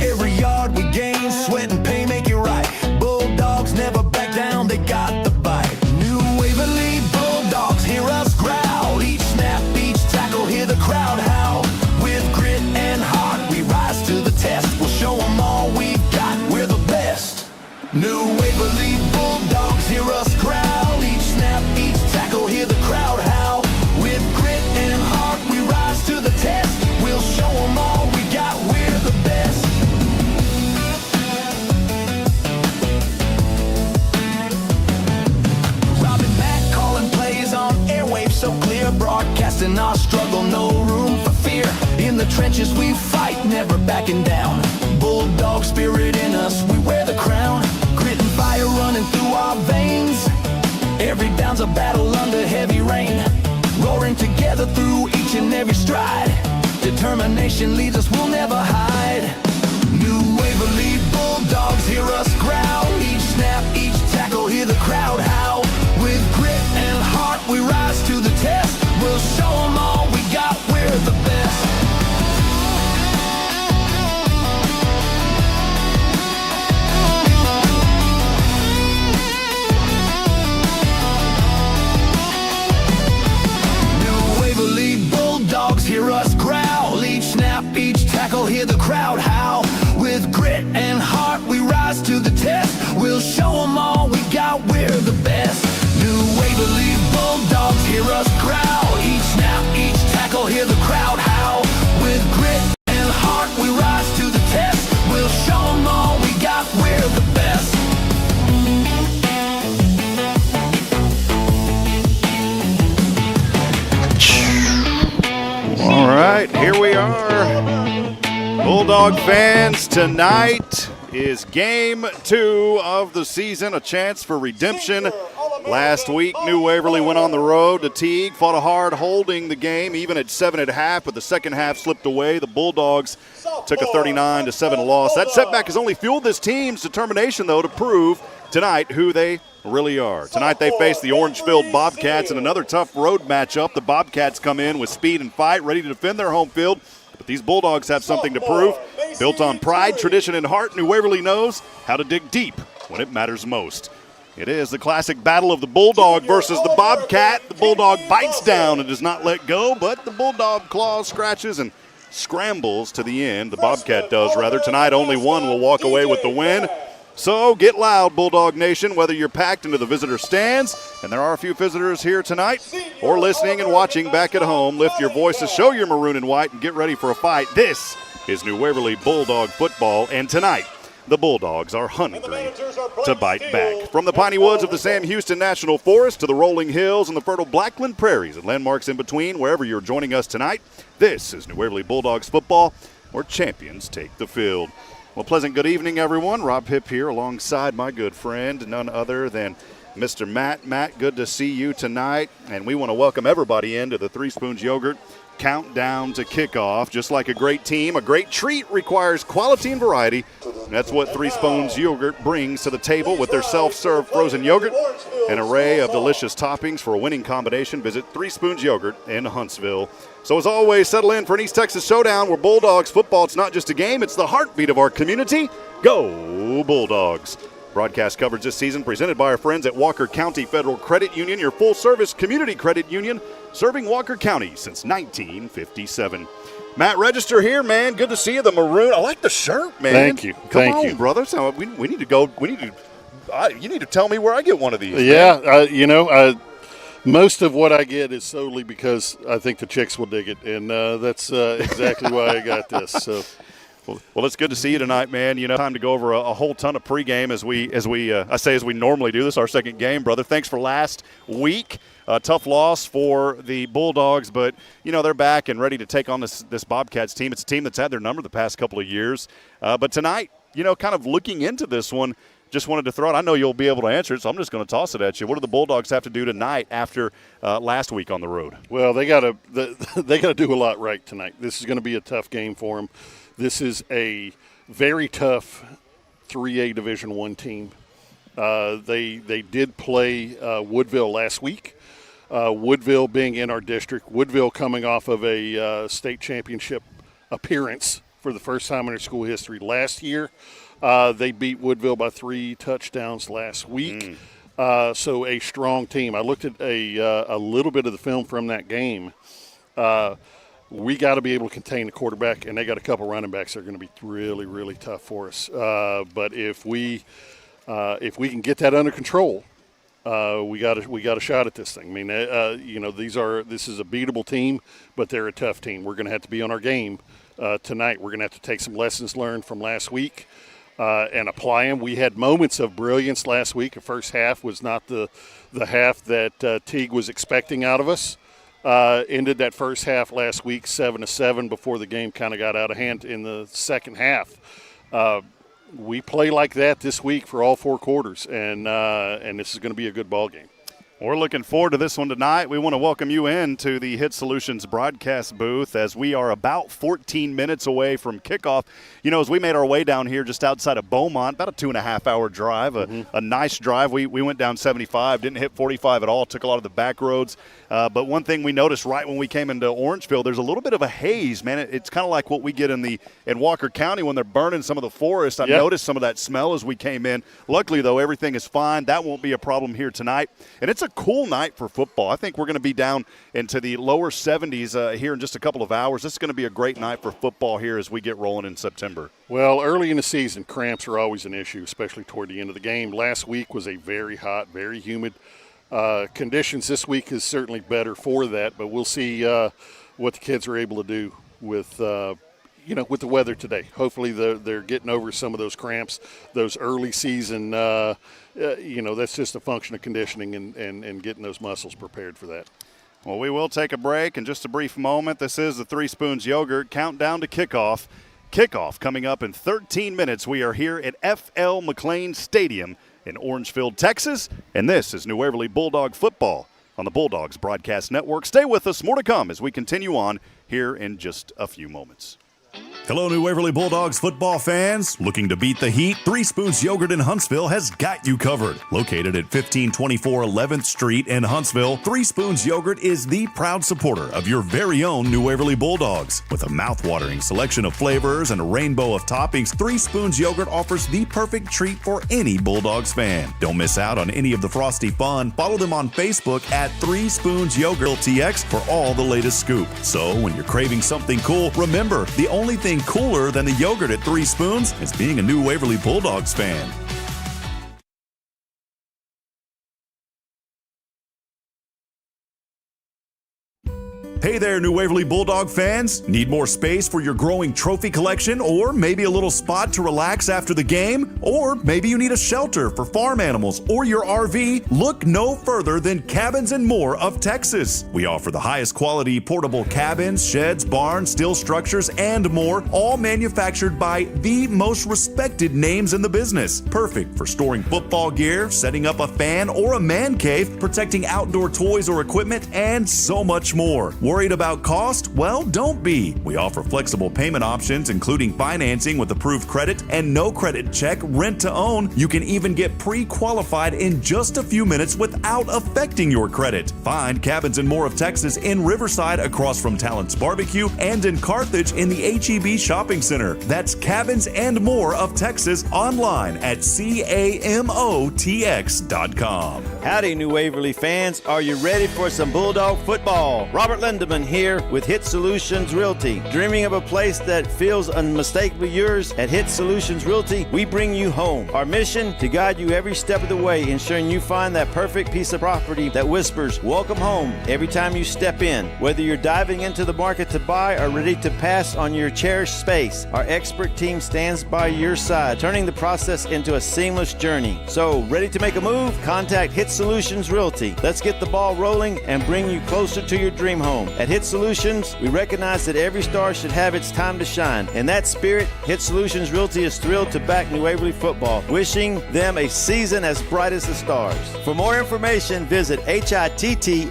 Every yard we gain, sweat and pain make it right. Bulldogs never back down, they got the bite. New Waverly Bulldogs, hear us growl. Each snap, each tackle, hear the crowd howl. With grit and heart, we rise to the test. We'll show them all we've got, we're the best. New Waverly Bulldogs, hear us growl. Each snap, each tackle, hear the crowd howl. With grit and heart, we rise to the test. We'll show them all we got, we're the best. Rob and Matt calling plays on airwaves so clear. Broadcasting our struggle, no room for fear. In the trenches we fight, never backing down. Bulldog spirit in us, we wear the crown. Grit and fire running through our veins. Every down's a battle under heavy rain. Roaring together through each and every stride. Determination leads us, we'll never hide. New Waverly Bulldogs, hear us growl. Each snap, each tackle, hear the crowd howl. With grit and heart, we rise to the test. We'll show them all we got, we're the best. Hear us growl, each snap, each tackle, hear the crowd howl. With grit and heart, we rise to the test. We'll show them all we got, we're the best. New Waverly Bulldogs, hear us growl. Each snap, each tackle, hear the crowd howl. With grit and heart, we rise to the test. We'll show them all we got, we're the best. All right, here we are. Bulldog fans, tonight is game 2 of the season, a chance for redemption. Last week, New Waverly went on the road to Teague, fought a hard holding the game, even at 7 at half, but the second half slipped away. The Bulldogs took a 39-7 loss. That setback has only fueled this team's determination, though, to prove tonight who they really are. Tonight they face the Orangefield Bobcats in another tough road matchup. The Bobcats come in with speed and fight, ready to defend their home field. But these Bulldogs have something to prove. Built on pride, tradition, and heart, New Waverly knows how to dig deep when it matters most. It is the classic battle of the Bulldog versus the Bobcat. The Bulldog bites down and does not let go, but the Bulldog claws, scratches, and scrambles to the end. The Bobcat does, rather. Tonight, only one will walk away with the win. So get loud, Bulldog Nation, whether you're packed into the visitor stands, and there are a few visitors here tonight, or listening and watching back at home. Lift your voices, show your maroon and white, and get ready for a fight. This is New Waverly Bulldog football, and tonight, the Bulldogs are hungry to bite back. From the piney woods of the Sam Houston National Forest to the rolling hills and the fertile Blackland prairies and landmarks in between, wherever you're joining us tonight, this is New Waverly Bulldogs football, where champions take the field. Well, pleasant good evening, everyone. Rob Hipp here alongside my good friend, none other than Mr. Matt. Matt, good to see you tonight. And we want to welcome everybody into the Three Spoons Yogurt countdown to kickoff. Just like a great team, a great treat requires quality and variety. And that's what Three Spoons Yogurt brings to the table with their self-serve frozen yogurt. An array of delicious toppings for a winning combination. Visit Three Spoons Yogurt in Huntsville. So as always, settle in for an East Texas showdown where Bulldogs football, it's not just a game, it's the heartbeat of our community. Go Bulldogs! Broadcast coverage this season presented by our friends at Walker County Federal Credit Union, your full-service community credit union, serving Walker County since 1957. Matt Register here, man. Good to see you. The maroon. I like the shirt, man. Thank you. Come on, brother. So we need to go. You need to tell me where I get one of these. Yeah, most of what I get is solely because I think the chicks will dig it, and that's exactly why I got this. So. Well, it's good to see you tonight, man. You know, time to go over a whole ton of pregame as we normally do. This is our second game, brother. Thanks for last week. Tough loss for the Bulldogs, but, you know, they're back and ready to take on this Bobcats team. It's a team that's had their number the past couple of years. But tonight, you know, kind of looking into this one, just wanted to throw it. I know you'll be able to answer it, so I'm just going to toss it at you. What do the Bulldogs have to do tonight after last week on the road? Well, they got to do a lot right tonight. This is going to be a tough game for them. This is a very tough 3A Division I team. They did play Woodville last week. Woodville being in our district, Woodville coming off of a state championship appearance for the first time in their school history. Last year, they beat Woodville by 3 touchdowns last week. So a strong team. I looked at a little bit of the film from that game. We got to be able to contain the quarterback, and they got a couple running backs that are going to be really, really tough for us. But if we can get that under control, we got a shot at this thing. I mean, this is a beatable team, but they're a tough team. We're going to have to be on our game tonight. We're going to have to take some lessons learned from last week and apply them. We had moments of brilliance last week. The first half was not the half that Teague was expecting out of us. Ended that first half last week 7-7 before the game kind of got out of hand in the second half. We play like that this week for all 4 quarters, and this is going to be a good ball game. We're looking forward to this one tonight. We want to welcome you in to the Hit Solutions broadcast booth as we are about 14 minutes away from kickoff. You know, as we made our way down here just outside of Beaumont, about a 2.5-hour drive, a nice drive. We went down 75, didn't hit 45 at all, took a lot of the back roads. But one thing we noticed right when we came into Orangefield, there's a little bit of a haze, man. It's kind of like what we get in Walker County when they're burning some of the forest. I noticed some of that smell as we came in. Luckily, though, everything is fine. That won't be a problem here tonight. And it's a cool night for football. I think we're going to be down into the lower 70s here in just a couple of hours. This is going to be a great night for football here as we get rolling in September. Well, early in the season, cramps are always an issue, especially toward the end of the game. Last week was a very hot, very humid conditions. This week is certainly better for that, but we'll see what the kids are able to do with with the weather today. Hopefully they're getting over some of those cramps, those early season, that's just a function of conditioning and getting those muscles prepared for that. Well, we will take a break in just a brief moment. This is the Three Spoons Yogurt Countdown to Kickoff. Kickoff coming up in 13 minutes. We are here at F.L. McLean Stadium in Orangefield, Texas, and this is New Waverly Bulldog football on the Bulldogs Broadcast Network. Stay with us. More to come as we continue on here in just a few moments. Hello, New Waverly Bulldogs football fans. Looking to beat the heat? Three Spoons Yogurt in Huntsville has got you covered. Located at 1524 11th Street in Huntsville, Three Spoons Yogurt is the proud supporter of your very own New Waverly Bulldogs. With a mouth-watering selection of flavors and a rainbow of toppings, Three Spoons Yogurt offers the perfect treat for any Bulldogs fan. Don't miss out on any of the frosty fun. Follow them on Facebook at Three Spoons Yogurt TX for all the latest scoop. So when you're craving something cool, remember, the only thing cooler than the yogurt at Three Spoons is being a New Waverly Bulldogs fan. Hey there, New Waverly Bulldog fans. Need more space for your growing trophy collection, or maybe a little spot to relax after the game? Or maybe you need a shelter for farm animals or your RV? Look no further than Cabins and More of Texas. We offer the highest quality portable cabins, sheds, barns, steel structures, and more, all manufactured by the most respected names in the business. Perfect for storing football gear, setting up a fan or a man cave, protecting outdoor toys or equipment, and so much more. Worried about cost? Well, don't be. We offer flexible payment options, including financing with approved credit and no credit check, rent to own. You can even get pre-qualified in just a few minutes without affecting your credit. Find Cabins and More of Texas in Riverside across from Talent's Barbecue and in Carthage in the H-E-B Shopping Center. That's Cabins and More of Texas online at CAMOTX.com. Howdy, New Waverly fans. Are you ready for some Bulldog football? Robert Lindemann here with Hit Solutions Realty. Dreaming of a place that feels unmistakably yours? At Hit Solutions Realty, we bring you home. Our mission, to guide you every step of the way, ensuring you find that perfect piece of property that whispers, welcome home, every time you step in. Whether you're diving into the market to buy or ready to pass on your cherished space, our expert team stands by your side, turning the process into a seamless journey. So, ready to make a move? Contact Hit Solutions Realty. Let's get the ball rolling and bring you closer to your dream home. At Hit Solutions, we recognize that every star should have its time to shine. In that spirit, Hit Solutions Realty is thrilled to back New Waverly football, wishing them a season as bright as the stars. For more information, visit HITTSS.com.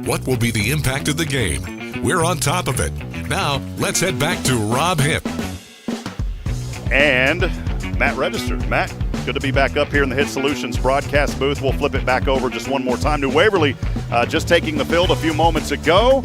What will be the impact of the game? We're on top of it. Now, let's head back to Rob Hip. And Matt registered. Matt, good to be back up here in the Hit Solutions broadcast booth. We'll flip it back over just one more time. New Waverly just taking the field a few moments ago.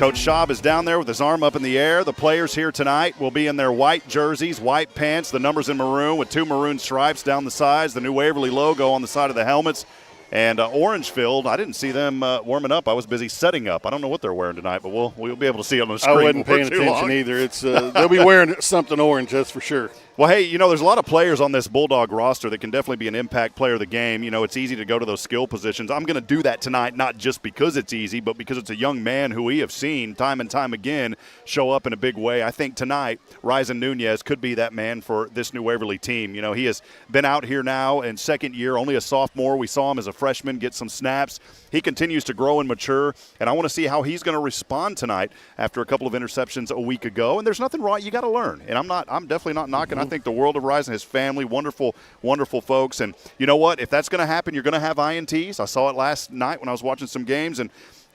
Coach Schaub is down there with his arm up in the air. The players here tonight will be in their white jerseys, white pants, the numbers in maroon with 2 maroon stripes down the sides, the new Waverly logo on the side of the helmets. And Orangefield, I didn't see them warming up. I was busy setting up. I don't know what they're wearing tonight, but we'll be able to see it on the screen. I wasn't paying attention either. It's they'll be wearing something orange, that's for sure. Well, hey, you know, there's a lot of players on this Bulldog roster that can definitely be an impact player of the game. You know, it's easy to go to those skill positions. I'm going to do that tonight, not just because it's easy, but because it's a young man who we have seen time and time again show up in a big way. I think tonight, Ryzen Nunez could be that man for this new Waverly team. You know, he has been out here now in second year, only a sophomore. We saw him as a freshman get some snaps. He continues to grow and mature, and I want to see how he's going to respond tonight after a couple of interceptions a week ago. And there's nothing wrong. You got to learn. And I'm definitely not knocking. I think the world of Ryzen, his family, wonderful, wonderful folks. And you know what? If that's going to happen, you're going to have INTs. I saw it last night when I was watching some games, and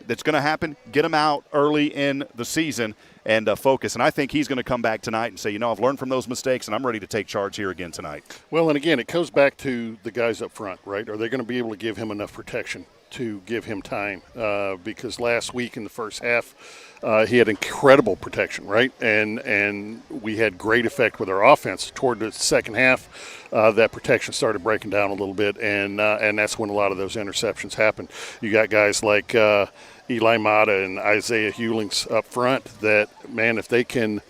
that's going to happen. Get them out early in the season and focus. And I think he's going to come back tonight and say, you know, I've learned from those mistakes, and I'm ready to take charge here again tonight. Well, and again, it goes back to the guys up front, right? Are they going to be able to give him enough protection to give him time? Because last week in the first half, he had incredible protection, right? And we had great effect with our offense. Toward the second half, that protection started breaking down a little bit, and that's when a lot of those interceptions happened. You got guys like Eli Mata and Isaiah Hewlings up front that, man, if they can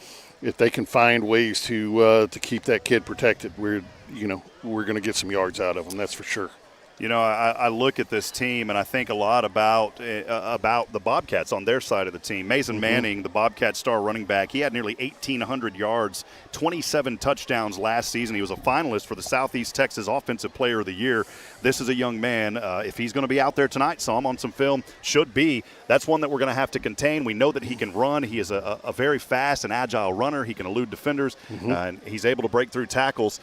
find ways to keep that kid protected, we're going to get some yards out of them. That's for sure. You know, I look at this team and I think a lot about the Bobcats on their side of the team. Mason Manning, the Bobcat star running back, he had nearly 1,800 yards, 27 touchdowns last season. He was a finalist for the Southeast Texas Offensive Player of the Year. This is a young man. If he's going to be out there tonight, saw him on some film, should be. That's one that we're going to have to contain. We know that he can run. He is a very fast and agile runner. He can elude defenders, and he's able to break through tackles.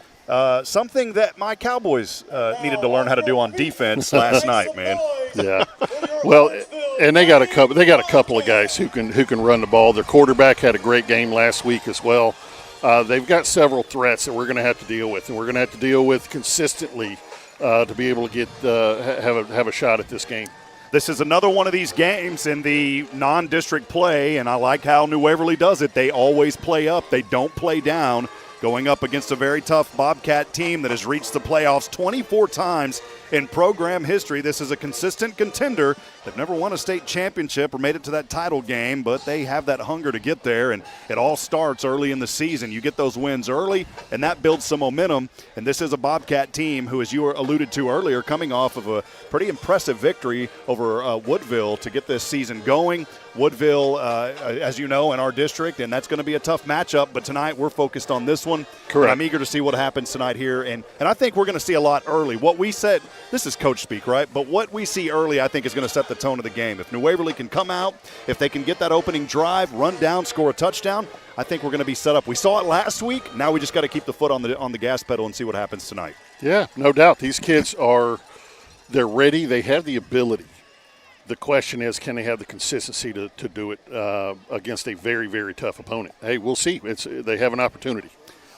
Something that my Cowboys needed to learn how to do on defense last night, man. Yeah. Well, and they got a couple of guys who can run the ball. Their quarterback had a great game last week as well. They've got several threats that we're going to have to deal with, and we're going to have to deal with consistently to be able to get have a shot at this game. This is another one of these games in the non-district play, and I like how New Waverly does it. They always play up. They don't play down. Going up against a very tough Bobcat team that has reached the playoffs 24 times in program history. This is a consistent contender. They've never won a state championship or made it to that title game, but they have that hunger to get there, and it all starts early in the season. You get those wins early, and that builds some momentum, and this is a Bobcat team who, as you alluded to earlier, coming off of a pretty impressive victory over Woodville to get this season going. Woodville, as you know, in our district, and that's going to be a tough matchup, but tonight we're focused on this one. Correct. I'm eager to see what happens tonight here, and I think we're going to see a lot early. What we said, this is coach speak, right? But what we see early, I think, is going to set the tone of the game. If New Waverly can come out, if they can get that opening drive, run down, score a touchdown, I think we're going to be set up. We saw it last week. Now we just got to keep the foot on the gas pedal and see what happens tonight. Yeah, no doubt. These kids they're ready. They have the ability. The question is, can they have the consistency to do it against a very, very tough opponent? Hey, we'll see. They have an opportunity.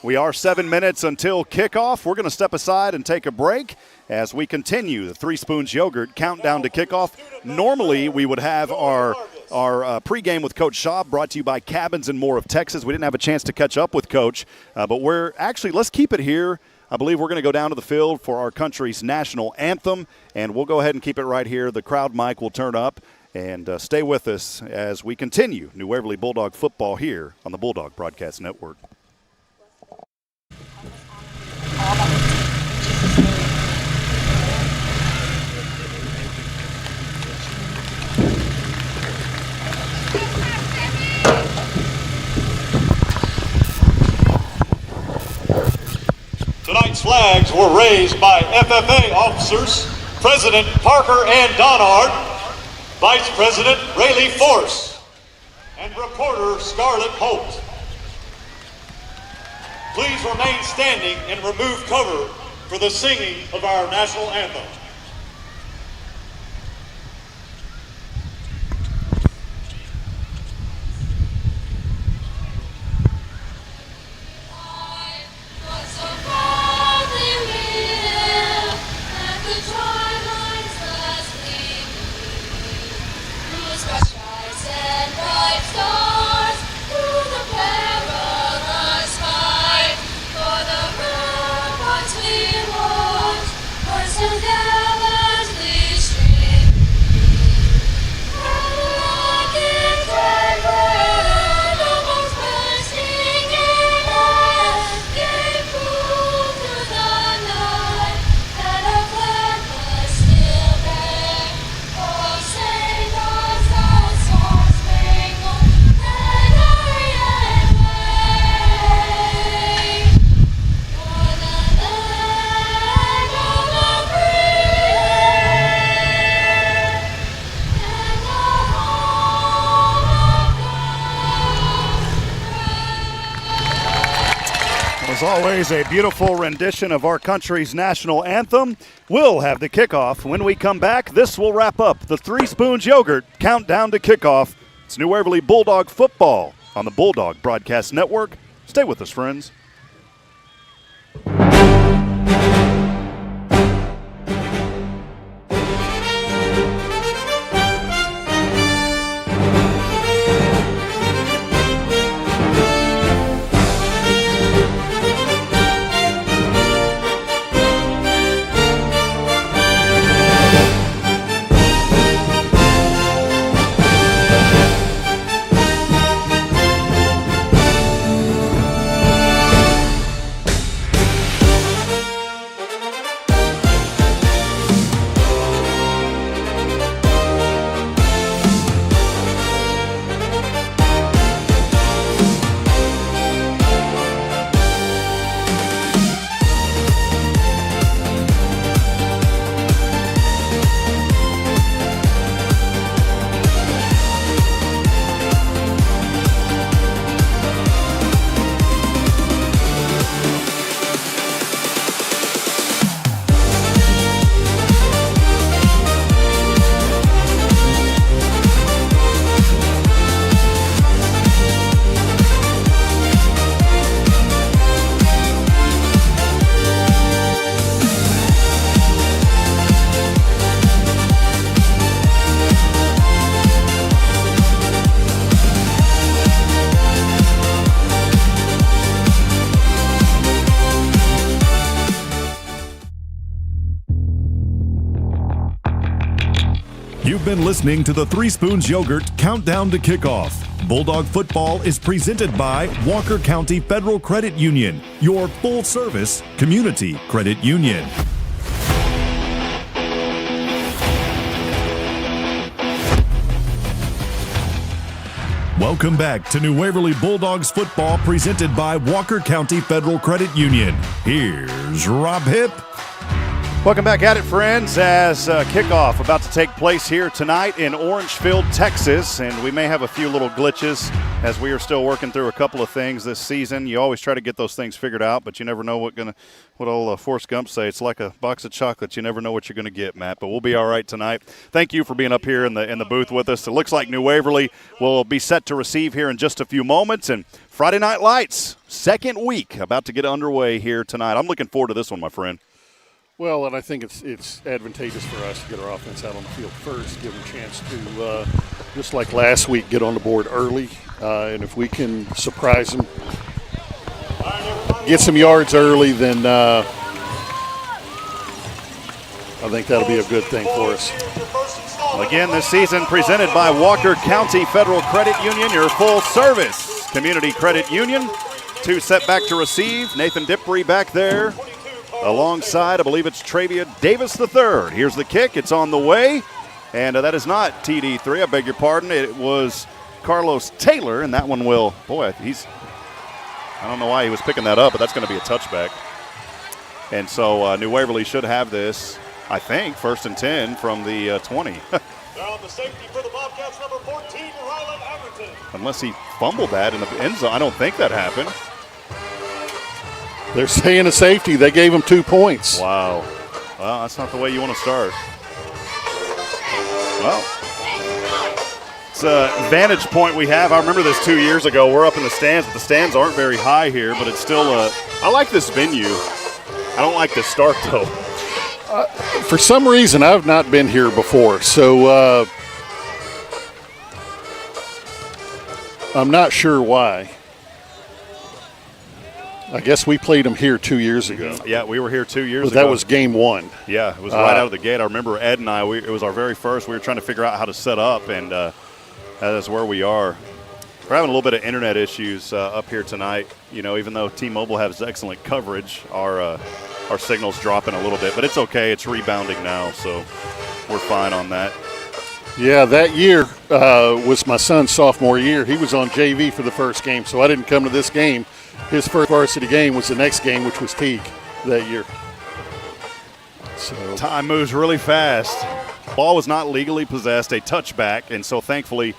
We are 7 minutes until kickoff. We're going to step aside and take a break as we continue the Three Spoons Yogurt countdown to kickoff. Normally, we would have our pregame with Coach Schaub brought to you by Cabins and More of Texas. We didn't have a chance to catch up with Coach, but let's keep it here. I believe we're going to go down to the field for our country's national anthem, and we'll go ahead and keep it right here. The crowd mic will turn up, and stay with us as we continue New Waverly Bulldog football here on the Bulldog Broadcast Network. Tonight's flags were raised by FFA officers President Parker Ann Donard, Vice President Rayleigh Force, and reporter Scarlett Holt. Please remain standing and remove cover for the singing of our national anthem. Bright As always, a beautiful rendition of our country's national anthem. We'll have the kickoff. When we come back, this will wrap up the Three Spoons Yogurt Countdown to Kickoff. It's New Waverly Bulldog football on the Bulldog Broadcast Network. Stay with us, friends. You've been listening to the Three Spoons Yogurt Countdown to Kickoff. Bulldog football is presented by Walker County Federal Credit Union, your full-service community credit union. Welcome back to New Waverly Bulldogs football presented by Walker County Federal Credit Union. Here's Rob Hipp. Welcome back at it, friends, as kickoff about to take place here tonight in Orangefield, Texas. And we may have a few little glitches as we are still working through a couple of things this season. You always try to get those things figured out, but you never know what old Forrest Gump say. It's like a box of chocolates. You never know what you're going to get, Matt. But we'll be all right tonight. Thank you for being up here in the booth with us. It looks like New Waverly will be set to receive here in just a few moments. And Friday Night Lights, second week, about to get underway here tonight. I'm looking forward to this one, my friend. Well, and I think it's advantageous for us to get our offense out on the field first, give them a chance to, just like last week, get on the board early. And if we can surprise them, get some yards early, then I think that'll be a good thing for us. Again, this season presented by Walker County Federal Credit Union, your full-service community credit union. Two set back to receive. Nathan Dippery back there. Alongside, I believe it's Travia Davis III. Here's the kick. It's on the way. And that is not TD3. I beg your pardon. It was Carlos Taylor, and that one will, I don't know why he was picking that up, but that's going to be a touchback. And so New Waverly should have this, I think, 1st and 10 from the 20. Now the safety for the Bobcats, number 14, Ryland Everton. Unless he fumbled that in the end zone. I don't think that happened. They're saying a safety. They gave him 2 points. Wow. Well, that's not the way you want to start. Well, it's a vantage point we have. I remember this 2 years ago. We're up in the stands, but the stands aren't very high here, but it's still I like this venue. I don't like this start, though. For some reason, I've not been here before, so I'm not sure why. I guess we played them here 2 years ago. Yeah, we were here 2 years ago. That was game one. Yeah, it was right out of the gate. I remember Ed and I, it was our very first. We were trying to figure out how to set up, and that is where we are. We're having a little bit of internet issues up here tonight. You know, even though T-Mobile has excellent coverage, our signal's dropping a little bit. But it's okay. It's rebounding now, so we're fine on that. Yeah, that year was my son's sophomore year. He was on JV for the first game, so I didn't come to this game. His first varsity game was the next game, which was Teague that year. So time moves really fast. Ball was not legally possessed, a touchback, and so thankfully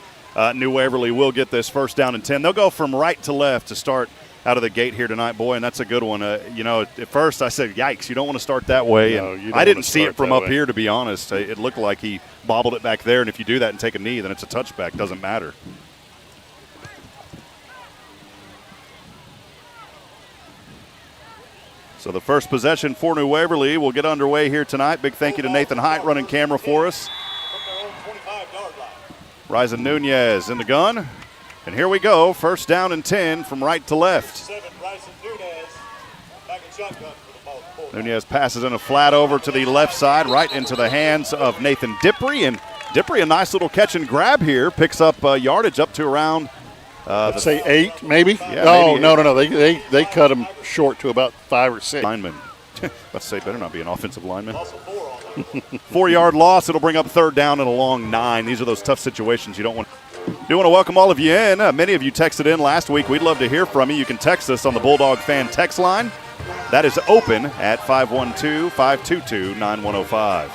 New Waverly will get this 1st down and 10. They'll go from right to left to start out of the gate here tonight, boy, and that's a good one. At first I said, yikes, you don't want to start that way. No, and I didn't see it from up here, to be honest. It looked like he bobbled it back there, and if you do that and take a knee, then it's a touchback. Doesn't matter. So the first possession for New Waverly will get underway here tonight. Big thank you to Nathan Height running camera for us. Ryzen Nunez in the gun. And here we go, first down and 10 from right to left. Nunez passes in a flat over to the left side, right into the hands of Nathan Dippery. And Dippery, a nice little catch and grab here, picks up yardage up to around let's say 8, maybe? Yeah, no, maybe no. They cut him short to about 5 or 6. Lineman. Let's say better not be an offensive lineman. 4-yard loss. It'll bring up third down and a long 9. These are those tough situations you don't want. Do want to welcome all of you in. Many of you texted in last week. We'd love to hear from you. You can text us on the Bulldog Fan text line. That is open at 512-522-9105.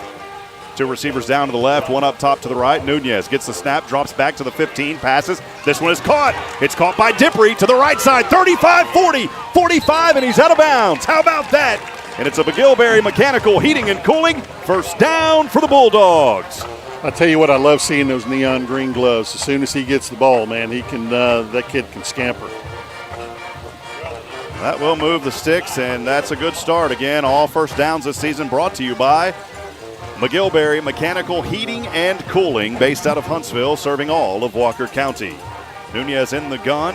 2 receivers down to the left, 1 up top to the right. Nunez gets the snap, drops back to the 15, passes. This one is caught. It's caught by Dippery to the right side, 35, 40, 45, and he's out of bounds. How about that? And it's a McGillberry Mechanical Heating and Cooling. First down for the Bulldogs. I tell you what, I love seeing those neon green gloves. As soon as he gets the ball, man, he can. That kid can scamper. That will move the sticks, and that's a good start. Again, all first downs this season brought to you by McGillberry Mechanical Heating and Cooling, based out of Huntsville, serving all of Walker County. Nunez in the gun.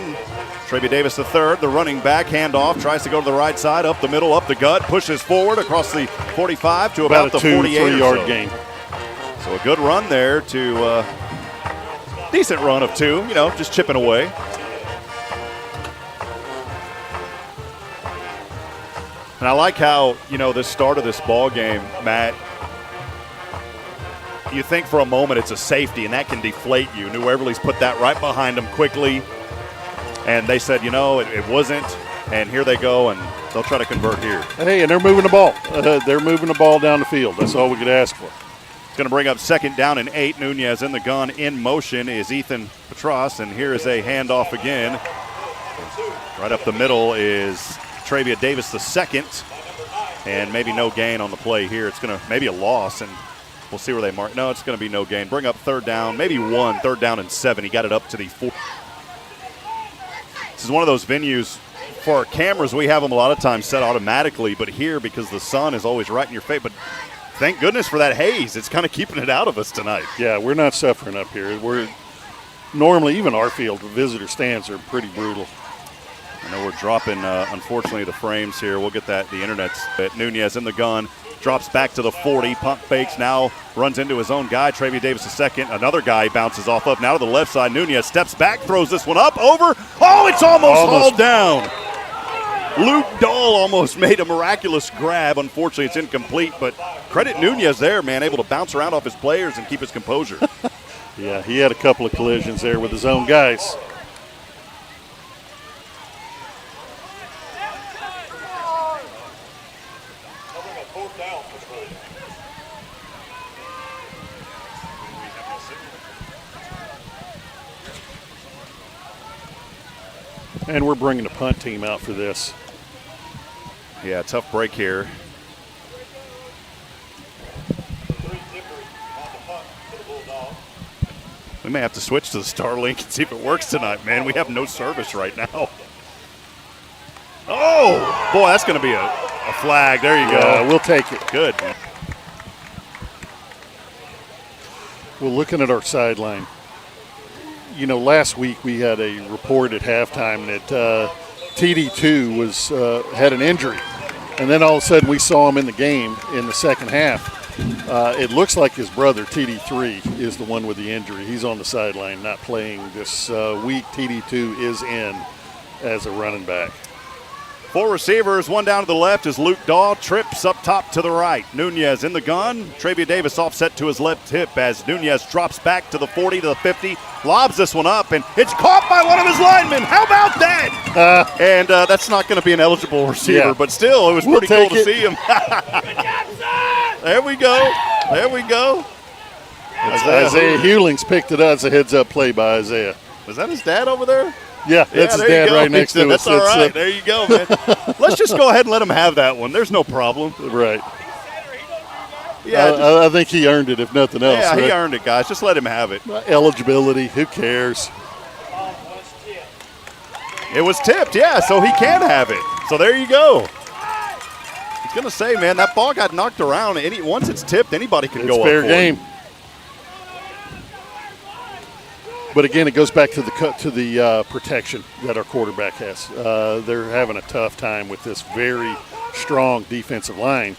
Traby Davis III, the running back, handoff, tries to go to the right side, up the middle, up the gut, pushes forward across the 45 to about the 48 or 3-yard so. gain. So a good run there to decent run of 2, just chipping away. And I like how, this start of this ball game, Matt, you think for a moment it's a safety, and that can deflate you. New Waverly's put that right behind them quickly, and they said, it wasn't, and here they go, and they'll try to convert here. Hey, and they're moving the ball. They're moving the ball down the field. That's all we could ask for. It's going to bring up second down and 8. Nunez in the gun. In motion is Ethan Petras, and here is a handoff again. Right up the middle is Travia Davis II, and maybe no gain on the play here. It's going to maybe a loss, and we'll see where they mark. No, it's going to be no gain. Bring up third down, maybe 1, third down and 7. He got it up to the 4. This is one of those venues, for our cameras, we have them a lot of times set automatically, but here, because the sun is always right in your face, but thank goodness for that haze. It's kind of keeping it out of us tonight. Yeah, we're not suffering up here. We're normally, even our field, the visitor stands are pretty brutal. I know we're dropping, unfortunately, the frames here. We'll get the internet's. Nunez in the gun, drops back to the 40, pump fakes, now runs into his own guy, Travia Davis II. Another guy bounces off of, now to the left side. Nunez steps back, throws this one up, over. Oh, it's almost hauled down. Luke Dahl almost made a miraculous grab. Unfortunately, it's incomplete, but credit Nunez there, man, able to bounce around off his players and keep his composure. Yeah, he had a couple of collisions there with his own guys. And we're bringing the punt team out for this. Yeah, tough break here. We may have to switch to the Starlink and see if it works tonight, man. We have no service right now. Oh, boy, that's going to be a flag. There you go. We'll take it. Good, man. Well, looking at our sideline, last week we had a report at halftime that TD2 had an injury. And then all of a sudden we saw him in the game in the second half. It looks like his brother, TD3, is the one with the injury. He's on the sideline, not playing this week. TD2 is in as a running back. 4 receivers, 1 down to the left is Luke Dahl, trips up top to the right. Nunez in the gun. Travia Davis offset to his left hip as Nunez drops back to the 40 to the 50, lobs this one up, and it's caught by one of his linemen. How about that? And that's not going to be an eligible receiver, but still, it was pretty cool to see him. There we go. There we go. Isaiah Hewlings picked it up as a heads-up play by Isaiah. Was that his dad over there? Yeah, that's his there dad you go. right next to us. That's all right. There you go, man. Let's just go ahead and let him have that one. There's no problem. Right. Yeah, I think he earned it, if nothing else. yeah, he right? earned it, guys. Just let him have it. Eligibility, who cares? It was tipped, yeah, so he can have it. So there you go. I was going to say, man, that ball got knocked around. Once it's tipped, anybody can go up fair for game. it. But again, it goes back to the protection that our quarterback has. They're having a tough time with this very strong defensive line,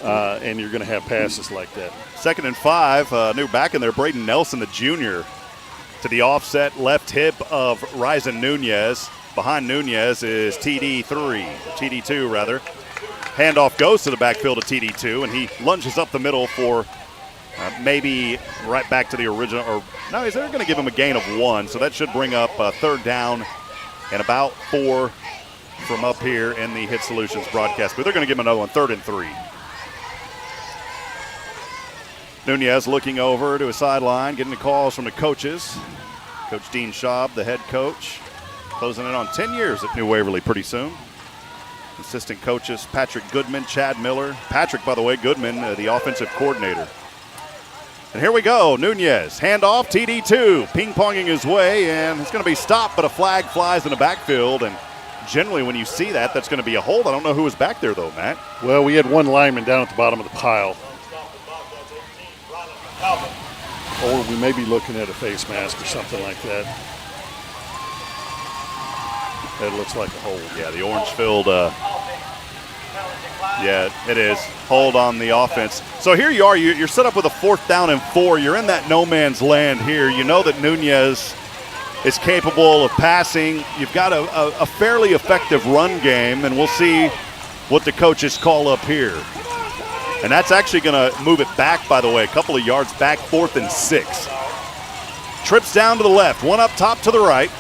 and you're going to have passes like that. 2nd and 5, new back in there, Braden Nelson, the junior, to the offset left hip of Ryzen Nunez. Behind Nunez is TD2 rather. Handoff goes to the backfield of TD2, and he lunges up the middle for maybe right back to the original. Or no, they're going to give him a gain of 1, so that should bring up 3rd down and about 4 from up here in the Hit Solutions broadcast. But they're going to give him another one, 3rd and 3. Nunez looking over to his sideline, getting the calls from the coaches. Coach Dean Schaub, the head coach, closing in on 10 years at New Waverly pretty soon. Assistant coaches Patrick Goodman, Chad Miller. Patrick, by the way, Goodman, the offensive coordinator. And here we go, Nunez, handoff, TD2, ping-ponging his way, and it's going to be stopped, but a flag flies in the backfield. And generally when you see that, that's going to be a hold. I don't know who was back there, though, Matt. Well, we had one lineman down at the bottom of the pile. Or we may be looking at a face mask or something like that. That looks like a hold. Yeah, the Orangefield, yeah, it is. Hold on the offense. So here you are. You're set up with a 4th down and 4. You're in that no man's land here. You know that Nunez is capable of passing. You've got a fairly effective run game, and we'll see what the coaches call up here. And that's actually going to move it back, by the way, a couple of yards back, 4th and 6. Trips down to the left, one up top to the right.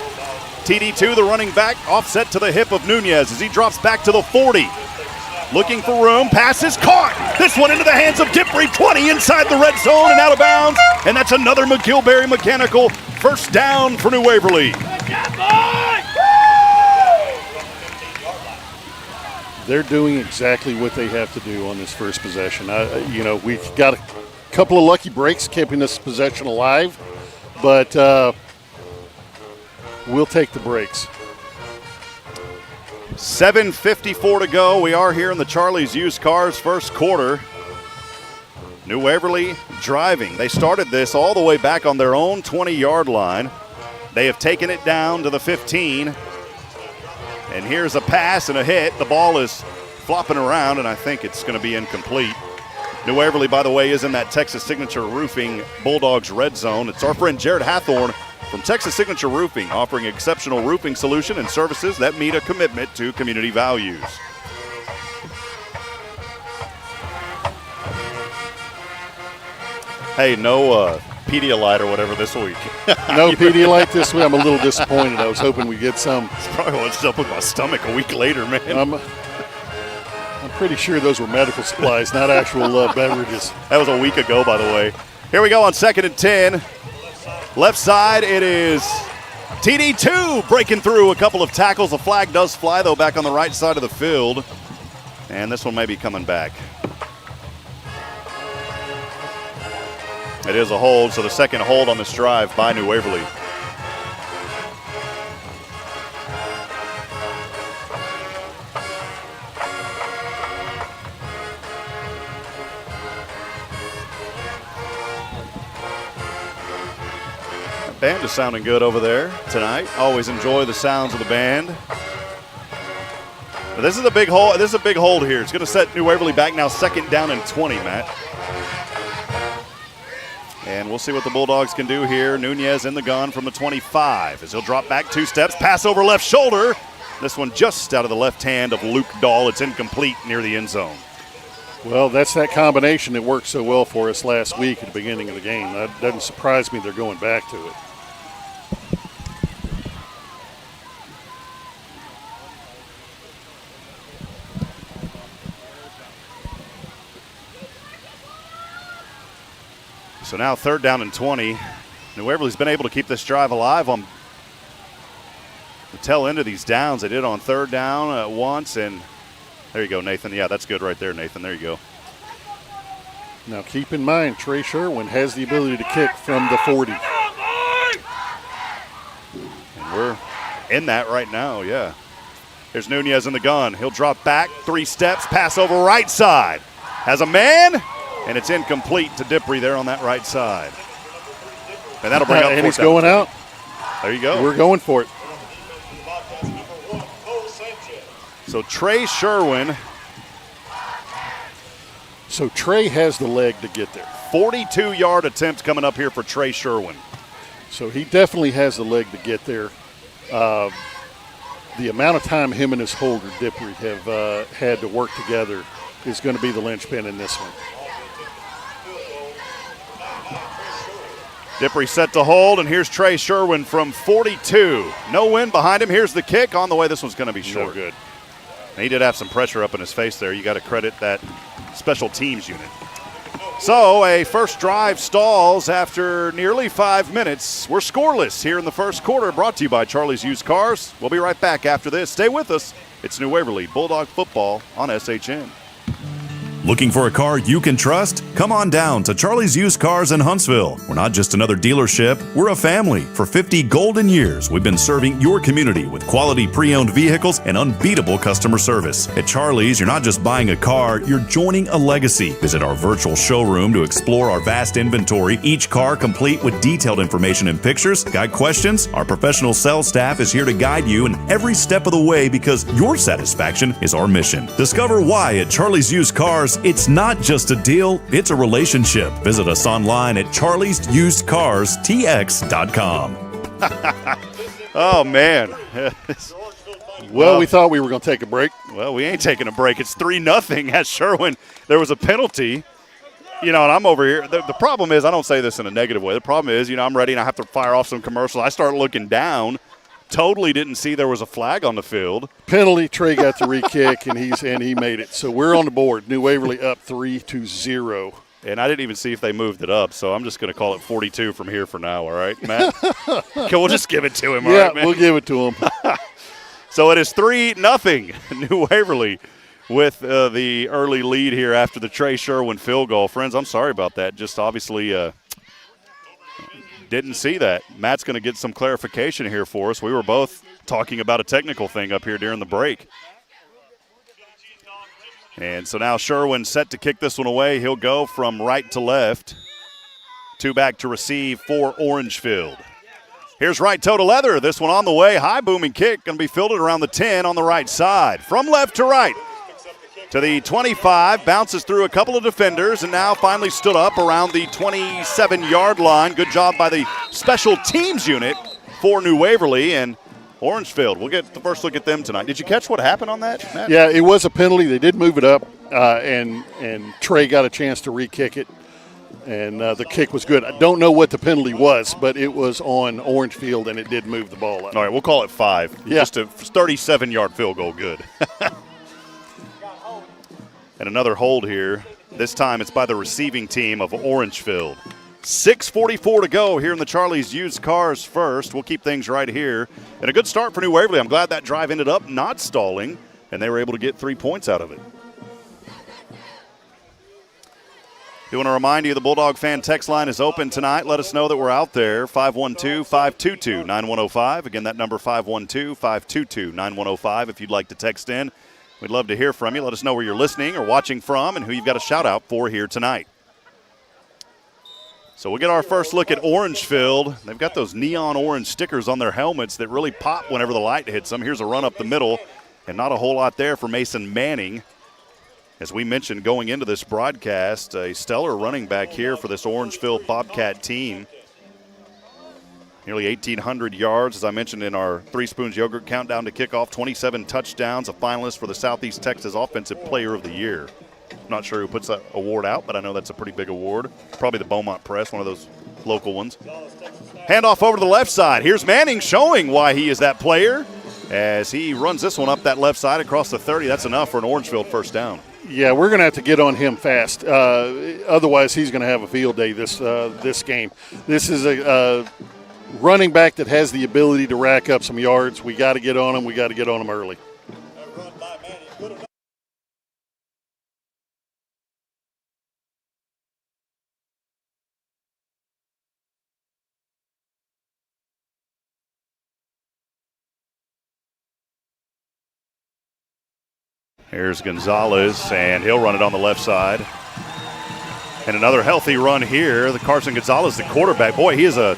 TD2, the running back, offset to the hip of Nunez as he drops back to the 40. Looking for room, pass is caught. This one into the hands of Dippery, 20 inside the red zone and out of bounds. And that's another McGilberry mechanical 1st down for New Waverly. They're doing exactly what they have to do on this first possession. We've got a couple of lucky breaks keeping this possession alive, but we'll take the breaks. 7:54 to go. We are here in the Charlie's Used Cars first quarter. New Waverly driving. They started this all the way back on their own 20-yard line. They have taken it down to the 15. And here's a pass and a hit. The ball is flopping around, and I think it's going to be incomplete. New Waverly, by the way, is in that Texas Signature Roofing Bulldogs red zone. It's our friend Jared Hathorn from Texas Signature Roofing, offering exceptional roofing solution and services that meet a commitment to community values. Hey, no Pedialyte or whatever this week. No Pedialyte this week. I'm a little disappointed. I was hoping we'd get some. It's probably what's up with my stomach a week later, man. I'm pretty sure those were medical supplies, not actual beverages. That was a week ago, by the way. Here we go on 2nd and 10. Left side, it is TD2 breaking through a couple of tackles. The flag does fly, though, back on the right side of the field. And this one may be coming back. It is a hold, so the second hold on this drive by New Waverly. The band is sounding good over there tonight. Always enjoy the sounds of the band. But this is a big hold. This is a big hold here. It's going to set New Waverly back now 2nd down and 20, Matt. And we'll see what the Bulldogs can do here. Nunez in the gun from the 25 as he'll drop back 2 steps, pass over left shoulder. This one just out of the left hand of Luke Dahl. It's incomplete near the end zone. Well, that's that combination that worked so well for us last week at the beginning of the game. That doesn't surprise me they're going back to it. So now 3rd down and 20. New Waverly's been able to keep this drive alive on tail end of these downs. They did on third down once, and there you go, Nathan. Yeah, that's good right there, Nathan. There you go. Now keep in mind, Trey Sherwin has the ability to kick from the 40. And we're in that right now, yeah. Here's Nunez in the gun. He'll drop back 3 steps, pass over right side. Has a man, and it's incomplete to Diprey there on that right side. And that'll bring up and he's going out. There you go. We're going for it. So Trey Sherwin. So Trey has the leg to get there. 42-yard attempt coming up here for Trey Sherwin. So he definitely has the leg to get there. The amount of time him and his holder, Diprey, have had to work together is going to be the linchpin in this one. Diprey set to hold, and here's Trey Sherwin from 42. No win behind him. Here's the kick. On the way, this one's going to be short. No good. And he did have some pressure up in his face there. You got to credit that special teams unit. So a first drive stalls after nearly 5 minutes. We're scoreless here in the first quarter, brought to you by Charlie's Used Cars. We'll be right back after this. Stay with us. It's New Waverly Bulldog football on SHN. Looking for a car you can trust? Come on down to Charlie's Used Cars in Huntsville. We're not just another dealership, we're a family. For 50 golden years, we've been serving your community with quality pre-owned vehicles and unbeatable customer service. At Charlie's, you're not just buying a car, you're joining a legacy. Visit our virtual showroom to explore our vast inventory, each car complete with detailed information and pictures. Got questions? Our professional sales staff is here to guide you in every step of the way because your satisfaction is our mission. Discover why at Charlie's Used Cars, it's not just a deal, it's a relationship. Visit us online at charliesusedcarstx.com. Oh, man. Well, we thought we were going to take a break. Well, we ain't taking a break. It's 3-0 at Sherwin. There was a penalty. And I'm over here. The problem is, I don't say this in a negative way. The problem is, I'm ready and I have to fire off some commercials. I start looking down. Totally didn't see there was a flag on the field. Penalty, Trey got the re-kick, and he made it. So we're on the board. New Waverly up 3-0. And I didn't even see if they moved it up, so I'm just going to call it 42 from here for now, all right, Matt? Okay, we'll just give it to him, all right, man? We'll give it to him. So it is 3-0 New Waverly with the early lead here after the Trey Sherwin field goal. Friends, I'm sorry about that. Just obviously didn't see that. Matt's going to get some clarification here for us. We were both talking about a technical thing up here during the break. And so now Sherwin set to kick this one away. He'll go from right to left. 2 back to receive for Orangefield. Here's right toe to leather. This one on the way. High booming kick. Going to be fielded around the 10 on the right side. From left to right. To the 25, bounces through a couple of defenders, and now finally stood up around the 27-yard line. Good job by the special teams unit for New Waverly and Orangefield. We'll get the first look at them tonight. Did you catch what happened on that, Matt? Yeah, it was a penalty. They did move it up, and Trey got a chance to re-kick it, and the kick was good. I don't know what the penalty was, but it was on Orangefield, and it did move the ball up. All right, we'll call it 5. Yeah. Just a 37-yard field goal, good. And another hold here. This time it's by the receiving team of Orangefield. 6:44 to go here in the Charlie's Used Cars first. We'll keep things right here. And a good start for New Waverly. I'm glad that drive ended up not stalling, and they were able to get 3 points out of it. We want to remind you the Bulldog fan text line is open tonight. Let us know that we're out there. 512-522-9105. Again, that number 512-522-9105 if you'd like to text in. We'd love to hear from you. Let us know where you're listening or watching from and who you've got a shout-out for here tonight. So we'll get our first look at Orangefield. They've got those neon orange stickers on their helmets that really pop whenever the light hits them. Here's a run up the middle, and not a whole lot there for Mason Manning. As we mentioned going into this broadcast, a stellar running back here for this Orangefield Bobcat team. Nearly 1,800 yards, as I mentioned in our Three Spoons Yogurt countdown to kickoff. 27 touchdowns, a finalist for the Southeast Texas Offensive Player of the Year. I'm not sure who puts that award out, but I know that's a pretty big award. Probably the Beaumont Press, one of those local ones. Handoff over to the left side. Here's Manning showing why he is that player as he runs this one up that left side across the 30. That's enough for an Orangefield first down. Yeah, we're going to have to get on him fast. Otherwise, he's going to have a field day this game. This is running back that has the ability to rack up some yards. We got to get on him. We got to get on him early. Here's Gonzalez, and he'll run it on the left side. And another healthy run here. The Carson Gonzalez, the quarterback. Boy, he is a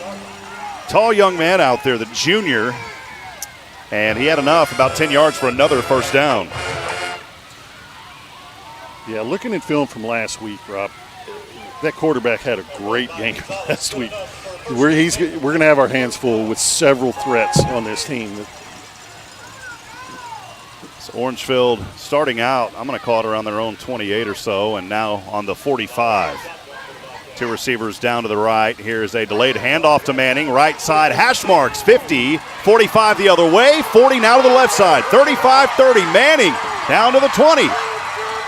tall young man out there, the junior. And he had enough, about 10 yards for another first down. Yeah, looking at film from last week, Rob, that quarterback had a great game last week. We're going to have our hands full with several threats on this team. Orangefield starting out, I'm going to call it around their own 28 or so, and now on the 45. Two receivers down to the right. Here's a delayed handoff to Manning. Right side, hash marks, 50, 45 the other way, 40 now to the left side, 35-30. Manning down to the 20.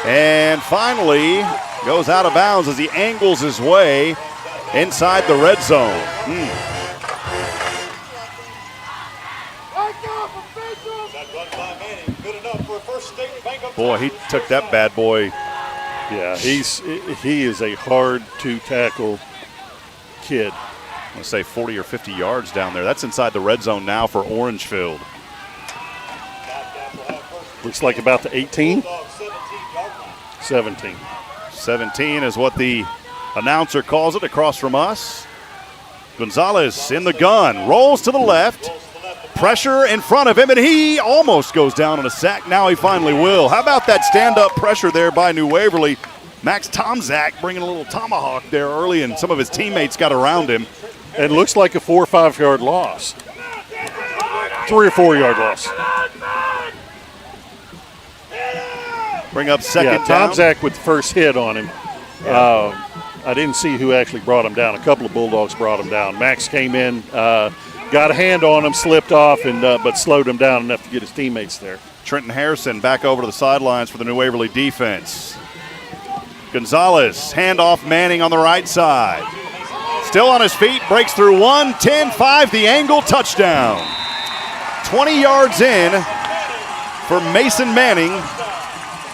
And finally goes out of bounds as he angles his way inside the red zone. Boy, he took that bad boy. Yeah, he is a hard to tackle kid. I'm going to say 40 or 50 yards down there. That's inside the red zone now for Orangefield. Looks like about the 18. 17. 17 is what the announcer calls it across from us. Gonzalez in the gun, rolls to the left. Pressure in front of him, and he almost goes down on a sack. Now he finally will. How about that stand-up pressure there by New Waverly? Max Tomczak bringing a little tomahawk there early, and some of his teammates got around him. It looks like a 4 or 5 yard loss. 3 or 4 yard loss. Bring up second down. Tomczak with the first hit on him. I didn't see who actually brought him down. A couple of Bulldogs brought him down. Max came in, got a hand on him, slipped off, and but slowed him down enough to get his teammates there. Trenton Harrison back over to the sidelines for the New Waverly defense. Gonzalez, handoff Manning on the right side. Still on his feet, breaks through 1, 10, 5, the angle, touchdown. 20 yards in for Mason Manning,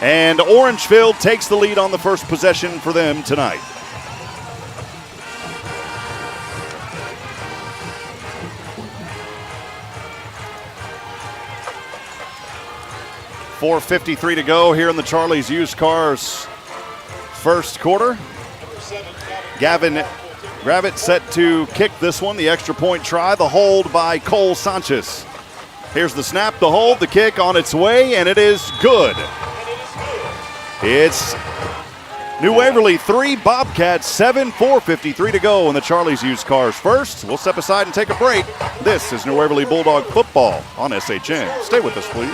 and Orangefield takes the lead on the first possession for them tonight. 4:53 to go here in the Charlie's Used Cars first quarter. Gavin Gravett set to kick this one, the extra point try, the hold by Cole Sanchez. Here's the snap, the hold, the kick on its way, and it is good. It's New Waverly 3, Bobcats 7, 4:53 to go in the Charlie's Used Cars first. We'll step aside and take a break. This is New Waverly Bulldog football on SHN. Stay with us, please.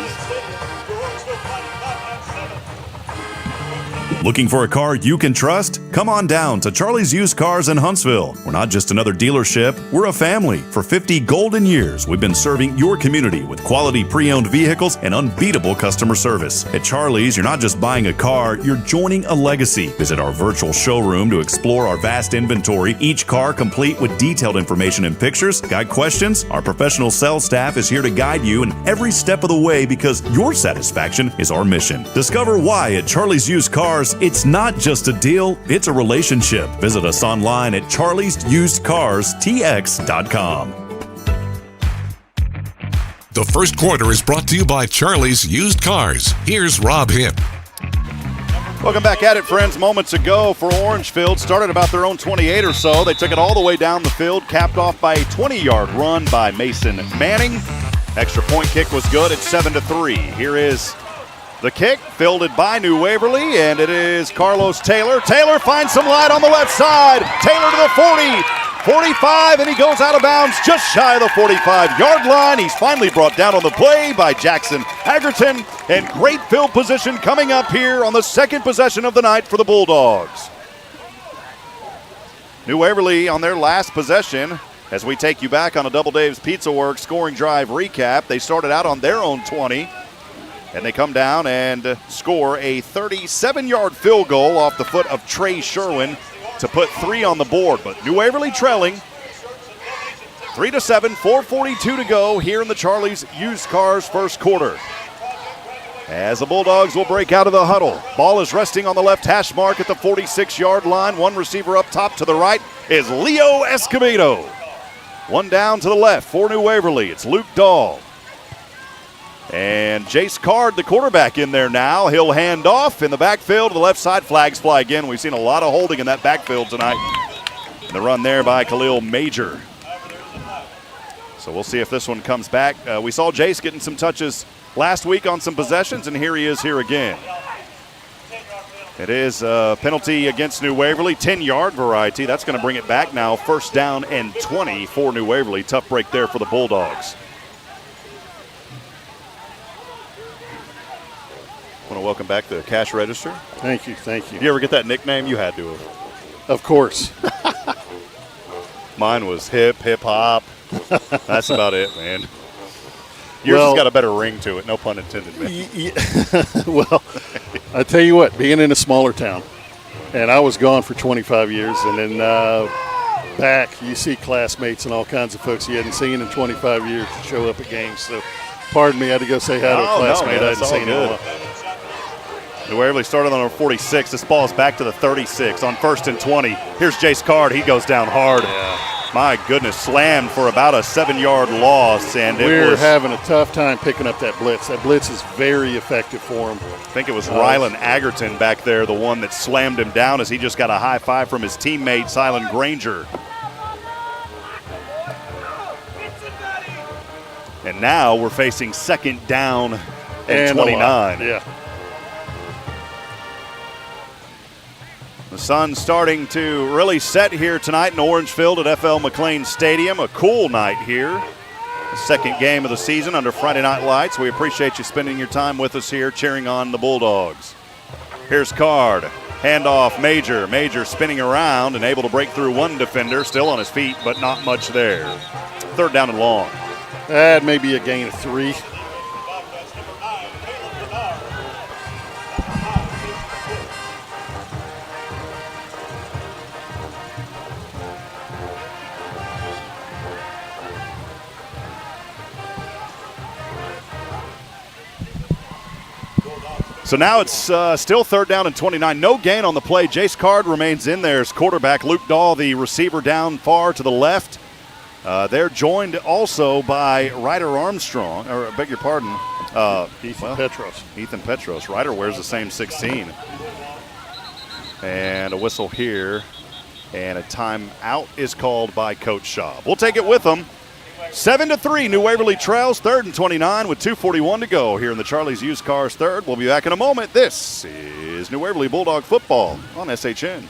Looking for a car you can trust? Come on down to Charlie's Used Cars in Huntsville. We're not just another dealership, we're a family. For 50 golden years, we've been serving your community with quality pre-owned vehicles and unbeatable customer service. At Charlie's, you're not just buying a car, you're joining a legacy. Visit our virtual showroom to explore our vast inventory, each car complete with detailed information and pictures. Got questions? Our professional sales staff is here to guide you in every step of the way because your satisfaction is our mission. Discover why at Charlie's Used Cars, it's not just a deal, it's a relationship. Visit us online at charliesusedcarstx.com. The first quarter is brought to you by Charlie's Used Cars. Here's Rob Hipp. Welcome back at it, friends. Moments ago for Orangefield, started about their own 28 or so. They took it all the way down the field, capped off by a 20-yard run by Mason Manning. Extra point kick was good at 7-3. Here is the kick, fielded by New Waverly, and it is Carlos Taylor. Taylor finds some light on the left side. Taylor to the 40, 45, and he goes out of bounds just shy of the 45-yard line. He's finally brought down on the play by Jackson Hagerton, and great field position coming up here on the second possession of the night for the Bulldogs. New Waverly on their last possession, as we take you back on a Double Dave's Pizza Works scoring drive recap. They started out on their own 20. And they come down and score a 37-yard field goal off the foot of Trey Sherwin to put 3 on the board. But New Waverly trailing 3-7, 4:42 to go here in the Charlie's Used Cars first quarter. As the Bulldogs will break out of the huddle. Ball is resting on the left hash mark at the 46-yard line. One receiver up top to the right is Leo Escobedo. One down to the left for New Waverly. It's Luke Dahl. And Jace Card, the quarterback, in there now. He'll hand off in the backfield to the left side. Flags fly again. We've seen a lot of holding in that backfield tonight. And the run there by Khalil Major. So we'll see if this one comes back. We saw Jace getting some touches last week on some possessions, and here he is here again. It is a penalty against New Waverly, 10-yard variety. That's going to bring it back now. First down and 20 for New Waverly. Tough break there for the Bulldogs. I want to welcome back the cash register. Thank you, thank you. Did you ever get that nickname? You had to have. Of course. Mine was hip hop. That's about it, man. Yours has got a better ring to it, no pun intended, man. Well, I tell you what, being in a smaller town, and I was gone for 25 years, and then back, you see classmates and all kinds of folks you hadn't seen in 25 years show up at games. So, pardon me, I had to go say hi to a classmate I hadn't seen in a while. New Waverly started on our 46. This ball is back to the 36 on 1st and 20. Here's Jace Card. He goes down hard. Yeah. My goodness, slammed for about a 7-yard loss. And we're having a tough time picking up that blitz. That blitz is very effective for him. I think it was Rylan Agerton back there, the one that slammed him down as he just got a high five from his teammate, Silent Granger. And now we're facing second down and 29. Yeah. The sun's starting to really set here tonight in Orangefield at FL McLean Stadium. A cool night here. The second game of the season under Friday Night Lights. We appreciate you spending your time with us here cheering on the Bulldogs. Here's Card. Handoff, Major. Major spinning around and able to break through one defender. Still on his feet, but not much there. Third down and long. That may be a gain of 3. So now it's still third down and 29. No gain on the play. Jace Card remains in there as quarterback. Luke Dahl, the receiver, down far to the left. They're joined also by Ryder Armstrong, or I beg your pardon. Ethan Petros. Ethan Petros. Ryder wears the same 16. And a whistle here. And a timeout is called by Coach Schaub. We'll take it with them. 7-3, New Waverly trails, 3rd and 29 with 2:41 to go here in the Charlie's Used Cars third. We'll be back in a moment. This is New Waverly Bulldog football on SHN.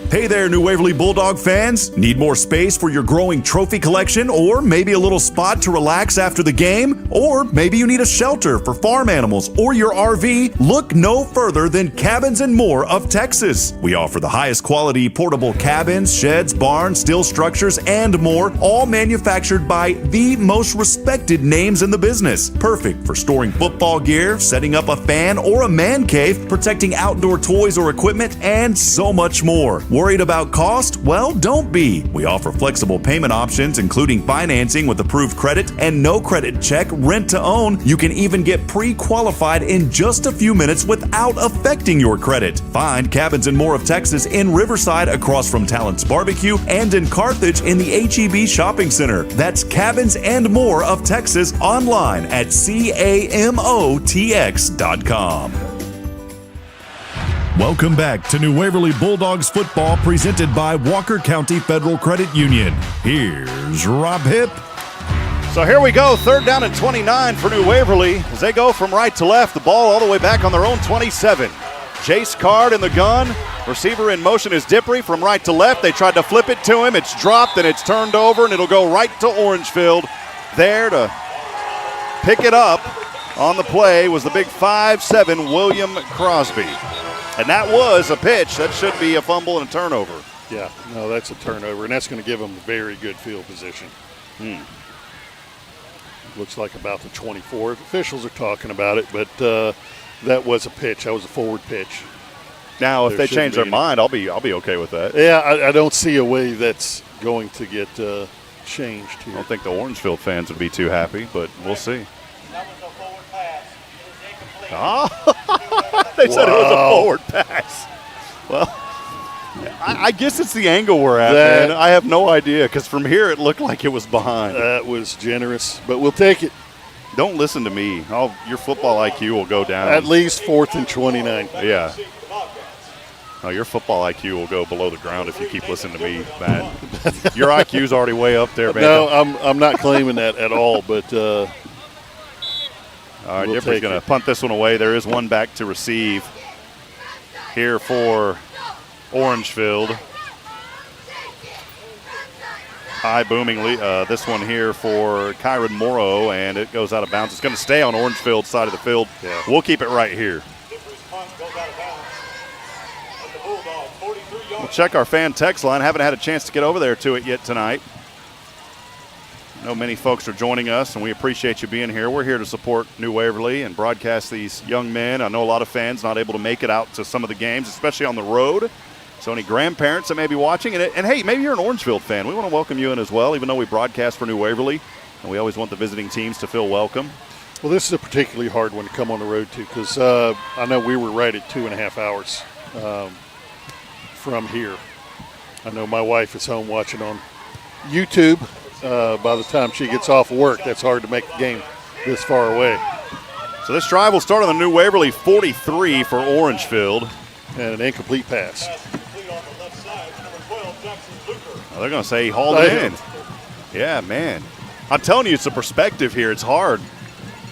Hey there, New Waverly Bulldog fans. Need more space for your growing trophy collection, or maybe a little spot to relax after the game? Or maybe you need a shelter for farm animals or your RV? Look no further than Cabins and More of Texas. We offer the highest quality portable cabins, sheds, barns, steel structures, and more, all manufactured by the most respected names in the business. Perfect for storing football gear, setting up a fan or a man cave, protecting outdoor toys or equipment, and so much more. Worried about cost? Well, don't be. We offer flexible payment options, including financing with approved credit and no credit check, rent to own. You can even get pre-qualified in just a few minutes without affecting your credit. Find Cabins and More of Texas in Riverside across from Talent's Barbecue and in Carthage in the HEB Shopping Center. That's Cabins and More of Texas online at CAMOTX.com. Welcome back to New Waverly Bulldogs football presented by Walker County Federal Credit Union. Here's Rob Hipp. So here we go, 3rd down and 29 for New Waverly as they go from right to left, the ball all the way back on their own 27. Jace Card in the gun. Receiver in motion is Dippery from right to left. They tried to flip it to him. It's dropped and it's turned over, and it'll go right to Orangefield. There to pick it up on the play was the big 5'7" William Crosby. And that was a pitch. That should be a fumble and a turnover. Yeah, no, that's a turnover, and that's going to give them a very good field position. Looks like about the 24. The officials are talking about it, but that was a pitch. That was a forward pitch. Now, if they change their mind, I'll be okay with that. Yeah, I don't see a way that's going to get changed I here. don't think the Orangefield fans would be too happy, but we'll see. They said it was a forward pass. Well, I guess it's the angle we're at, man. I have no idea, because from here it looked like it was behind. That was generous, but we'll take it. Don't listen to me. Your football IQ will go down. At least 4th and 29. Yeah. Oh, your football IQ will go below the ground if you keep listening to me, Matt. Your IQ's already way up there, man. No, I'm not claiming that at all, but all right, Diffie's going to punt this one away. There is one back to receive here for Orangefield. High booming this one here for Kyron Morrow, and it goes out of bounds. It's going to stay on Orangefield's side of the field. Yeah. We'll keep it right here. We'll check our fan text line. Haven't had a chance to get over there to it yet tonight. I know many folks are joining us, and we appreciate you being here. We're here to support New Waverly and broadcast these young men. I know a lot of fans not able to make it out to some of the games, especially on the road. So any grandparents that may be watching, and hey, maybe you're an Orangefield fan. We want to welcome you in as well, even though we broadcast for New Waverly, and we always want the visiting teams to feel welcome. Well, this is a particularly hard one to come on the road to, because I know we were right at 2.5 hours from here. I know my wife is home watching on YouTube. By the time she gets off work, that's hard to make the game this far away. So this drive will start on the New Waverly 43 for Orangefield. And an incomplete pass. Well, they're going to say he hauled it in. Yeah, man. I'm telling you, it's a perspective here. It's hard.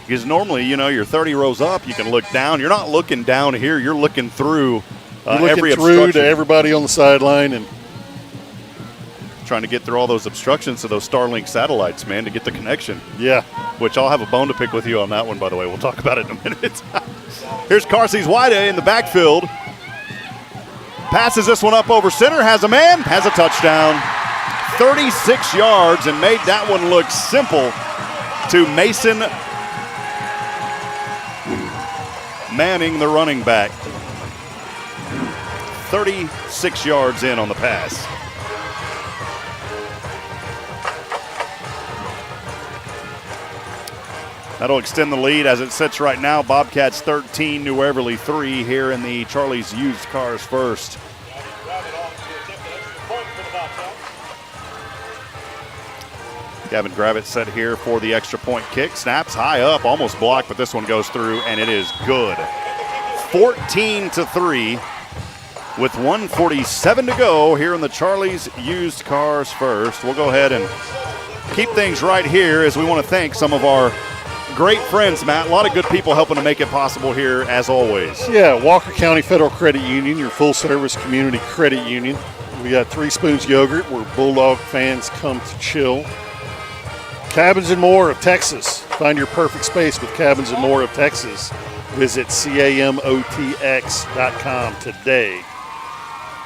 Because normally, you're 30 rows up. You can look down. You're not looking down here. You're looking through every obstruction. To everybody on the sideline and trying to get through all those obstructions to those Starlink satellites, man, to get the connection. Yeah. Which I'll have a bone to pick with you on that one, by the way. We'll talk about it in a minute. Here's Carsey's Wida in the backfield. Passes this one up over center, has a man, has a touchdown. 36 yards, and made that one look simple to Mason Manning, the running back. 36 yards in on the pass. That'll extend the lead as it sits right now. Bobcats 13, New Waverly 3 here in the Charlie's Used Cars First. Gavin Gravett set here for the extra point kick. Snaps high up, almost blocked, but this one goes through, and it is good. 14-3 with 1:47 to go here in the Charlie's Used Cars First. We'll go ahead and keep things right here as we want to thank some of our great friends, Matt. A lot of good people helping to make it possible here, as always. Yeah, Walker County Federal Credit Union, your full-service community credit union. We got 3 Spoons Yogurt, where Bulldog fans come to chill. Cabins and More of Texas. Find your perfect space with Cabins and More of Texas. Visit CAMOTX.com today.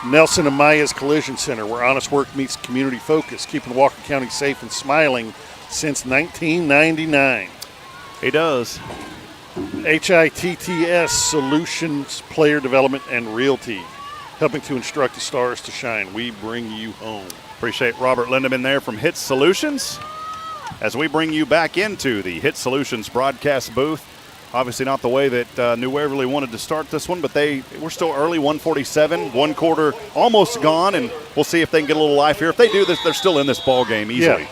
Nelson and Maya's Collision Center, where honest work meets community focus, keeping Walker County safe and smiling since 1999. He does. HITTS Solutions, Player Development, and Realty, helping to instruct the stars to shine. We bring you home. Appreciate Robert Lindeman there from Hit Solutions as we bring you back into the Hit Solutions broadcast booth. Obviously not the way that New Waverly wanted to start this one, but we're still early, 1:47, one quarter almost gone, and we'll see if they can get a little life here. If they do this, they're still in this ball game easily.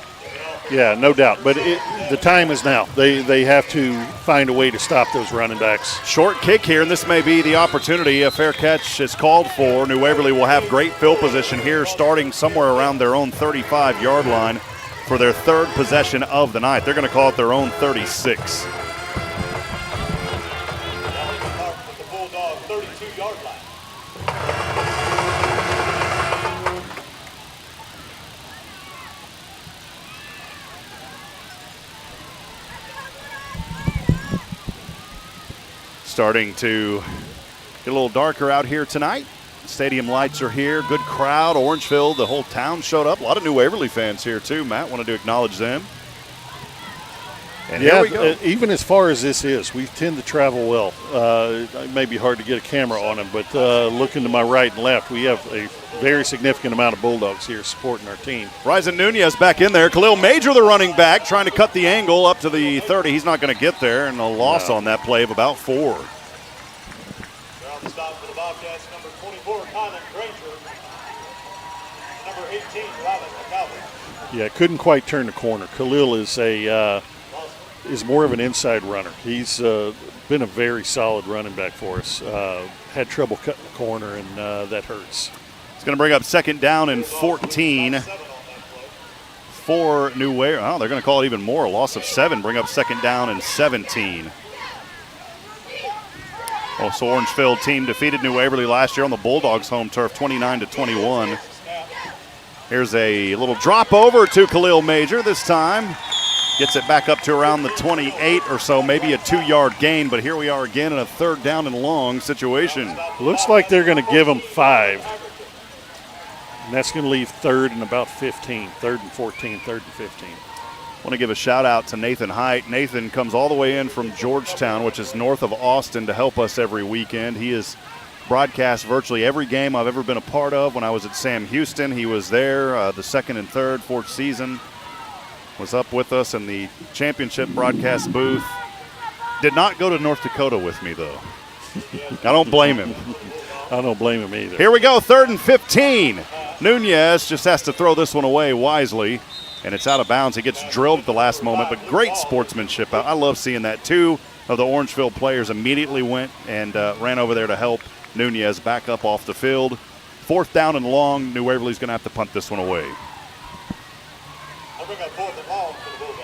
Yeah, no doubt. But the time is now. They have to find a way to stop those running backs. Short kick here, and this may be the opportunity. A fair catch is called for. New Waverly will have great field position here, starting somewhere around their own 35-yard line for their 3rd possession of the night. They're going to call it their own 36. The Bulldog 32-yard line. Starting to get a little darker out here tonight. Stadium lights are here. Good crowd. Orangefield, the whole town showed up. A lot of New Waverly fans here too, Matt. Wanted to acknowledge them. And here we go. Even as far as this is, we tend to travel well. It may be hard to get a camera on them, but looking to my right and left, we have a very significant amount of Bulldogs here supporting our team. Ryzen Nunez back in there. Khalil Major, the running back, trying to cut the angle up to the 30. He's not going to get there, and a loss on that play of about 4. They're on the stop for the Bobcats, number 24, Colin Granger. Number 18, Robin McCalvin. Yeah, couldn't quite turn the corner. Khalil is more of an inside runner. He's been a very solid running back for us. Had trouble cutting the corner, and that hurts. It's going to bring up 2nd down and 14 for New Waverly. Oh, they're going to call it even more. A loss of 7. Bring up 2nd down and 17. Oh, so Orangefield team defeated New Waverly last year on the Bulldogs' home turf, 29-21. Here's a little drop over to Khalil Major this time. Gets it back up to around the 28 or so, maybe a 2-yard gain, but here we are again in a 3rd down and long situation. Looks like they're going to give them 5. And that's going to leave 3rd and about 15, 3rd and 14, 3rd and 15. I want to give a shout out to Nathan Height. Nathan comes all the way in from Georgetown, which is north of Austin, to help us every weekend. He has broadcast virtually every game I've ever been a part of. When I was at Sam Houston, he was there the 2nd and 3rd, 4th season. Was up with us in the championship broadcast booth. Did not go to North Dakota with me, though. I don't blame him. I don't blame him either. Here we go, 3rd and 15. Nunez just has to throw this one away wisely, and it's out of bounds. He gets drilled at the last moment, but great sportsmanship. I love seeing that. 2 of the Orangefield players immediately went and ran over there to help Nunez back up off the field. 4th down and long. New Waverly's going to have to punt this one away. I'll bring up 4th and long for the Bulldogs.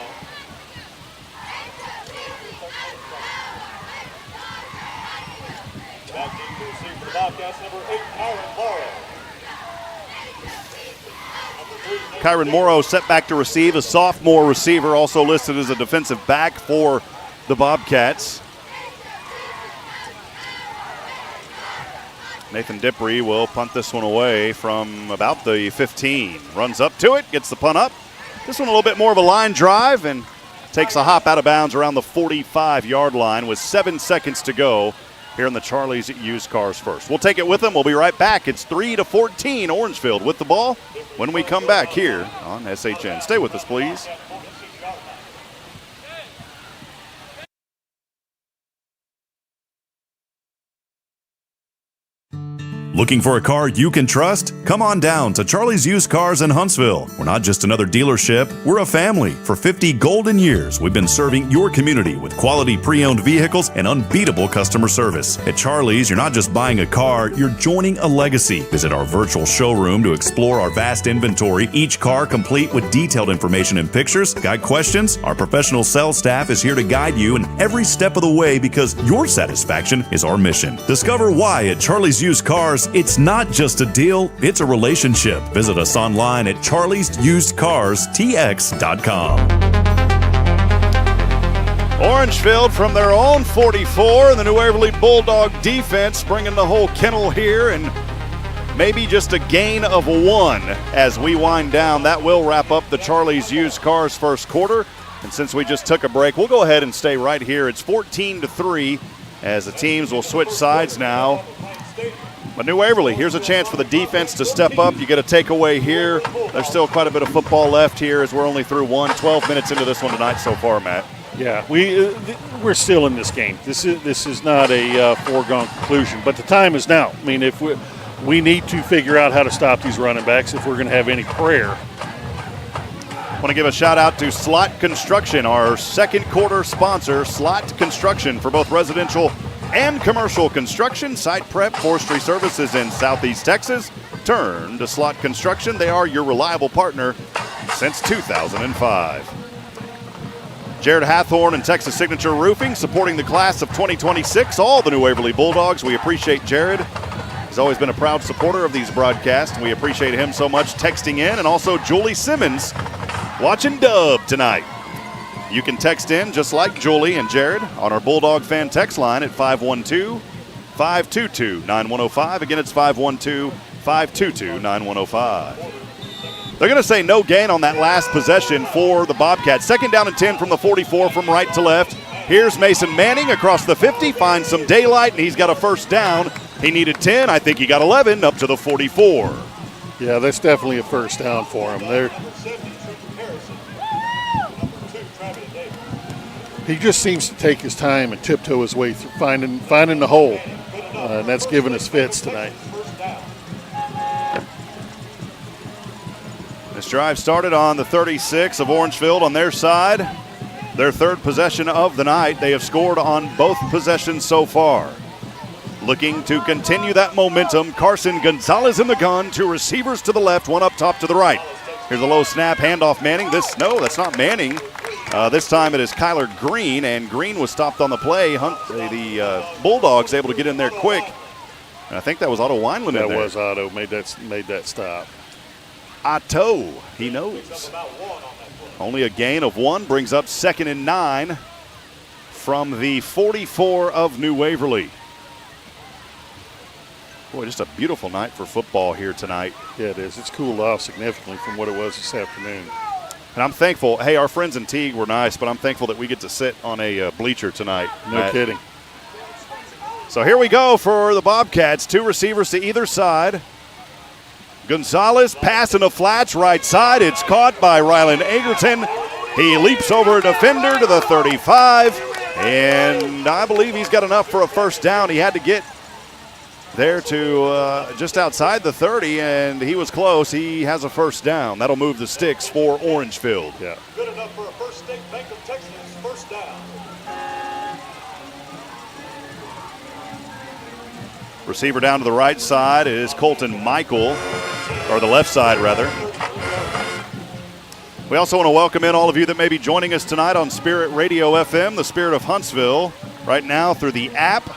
Back deep to receive for the Bobcats, number 8, Kyron Morrow. Kyron Morrow set back to receive, a sophomore receiver, also listed as a defensive back for the Bobcats. Nathan Dipree will punt this one away from about the 15. Runs up to it, gets the punt up. This one a little bit more of a line drive and takes a hop out of bounds around the 45-yard line with 7 seconds to go here in the Charlie's Used Cars First. We'll take it with them. We'll be right back. It's 3-14 Orangefield with the ball when we come back here on SHN. Stay with us, please. Looking for a car you can trust? Come on down to Charlie's Used Cars in Huntsville. We're not just another dealership, we're a family. For 50 golden years, we've been serving your community with quality pre-owned vehicles and unbeatable customer service. At Charlie's, you're not just buying a car, you're joining a legacy. Visit our virtual showroom to explore our vast inventory, each car complete with detailed information and pictures. Got questions? Our professional sales staff is here to guide you in every step of the way because your satisfaction is our mission. Discover why at Charlie's Used Cars, it's not just a deal, it's a relationship. Visit us online at charliesusedcarstx.com. Orangefield from their own 44, and the New Waverly Bulldog defense bringing the whole kennel here, and maybe just a gain of 1 as we wind down. That will wrap up the Charlie's Used Cars first quarter. And since we just took a break, we'll go ahead and stay right here. It's 14-3 as the teams will switch sides now. But New Waverly, here's a chance for the defense to step up. You get a takeaway here. There's still quite a bit of football left here as we're only through 12 minutes into this one tonight so far, Matt. Yeah, we're still in this game. This is not a foregone conclusion, but the time is now. I mean, if we need to figure out how to stop these running backs if we're going to have any prayer. I want to give a shout out to Slot Construction, our second quarter sponsor. Slot Construction for both residential and commercial construction, site prep, forestry services in Southeast Texas. Turn to Slot Construction. They are your reliable partner since 2005. Jared Hathorn and Texas Signature Roofing supporting the class of 2026. All the New Waverly Bulldogs. We appreciate Jared. He's always been a proud supporter of these broadcasts. We appreciate him so much texting in. And also Julie Simmons watching Dub tonight. You can text in just like Julie and Jared on our Bulldog fan text line at 512-522-9105. Again, it's 512-522-9105. They're going to say no gain on that last possession for the Bobcats. 2nd down and 10 from the 44 from right to left. Here's Mason Manning across the 50, finds some daylight, and he's got a 1st down. He needed 10. I think he got 11 up to the 44. Yeah, that's definitely a 1st down for him. He just seems to take his time and tiptoe his way through finding the hole, and that's giving us fits tonight. This drive started on the 36 of Orangefield on their side. Their 3rd possession of the night. They have scored on both possessions so far. Looking to continue that momentum, Carson Gonzalez in the gun, 2 receivers to the left, 1 up top to the right. Here's a low snap, handoff Manning. No, that's not Manning. This time it is Kyler Green, and Green was stopped on the play. The Bulldogs able to get in there quick. And I think that was Otto Wineland in there. That was Otto, made that stop. Otto, he knows. Only a gain of 1 brings up 2nd and 9 from the 44 of New Waverly. Boy, just a beautiful night for football here tonight. Yeah, it is. It's cooled off significantly from what it was this afternoon. And I'm thankful. Hey, our friends in Teague were nice, but I'm thankful that we get to sit on a bleacher tonight. No kidding. So here we go for the Bobcats. 2 receivers to either side. Gonzalez passing a flats right side. It's caught by Ryland Egerton. He leaps over a defender to the 35, and I believe he's got enough for a 1st down. He had to get there to just outside the 30, and he was close. He has a 1st down. That'll move the sticks for Orangefield. Yeah. Good enough for a First State Bank of Texas 1st down. Receiver down to the right side is Colton Michael, or the left side rather. We also want to welcome in all of you that may be joining us tonight on Spirit Radio FM, the Spirit of Huntsville, right now through the app.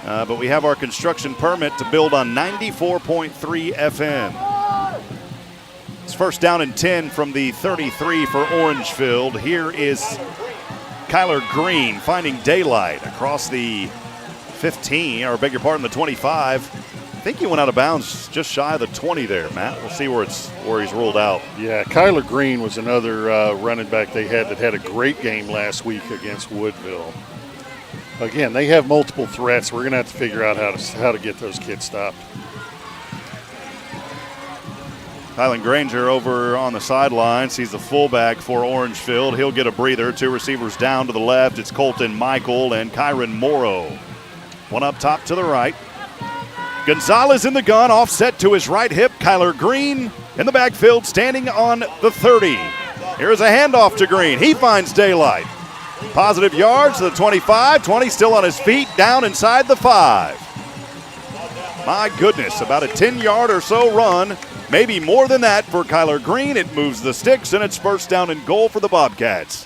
But we have our construction permit to build on 94.3 FM. It's 1st down and 10 from the 33 for Orangefield. Here is Kyler Green finding daylight across the 15, or beg your pardon, the 25. I think he went out of bounds just shy of the 20 there, Matt. We'll see where he's ruled out. Yeah, Kyler Green was another running back they had that had a great game last week against Woodville. Again, they have multiple threats. We're going to have to figure out how to get those kids stopped. Highland Granger over on the sidelines. He's the fullback for Orangefield. He'll get a breather. 2 receivers down to the left. It's Colton Michael and Kyron Morrow. 1 up top to the right. Gonzalez in the gun, offset to his right hip. Kyler Green in the backfield, standing on the 30. Here's a handoff to Green. He finds daylight. Positive yards to the 25. 20 still on his feet, down inside the 5. My goodness, about a 10-yard or so run. Maybe more than that for Kyler Green. It moves the sticks, and it's 1st down and goal for the Bobcats.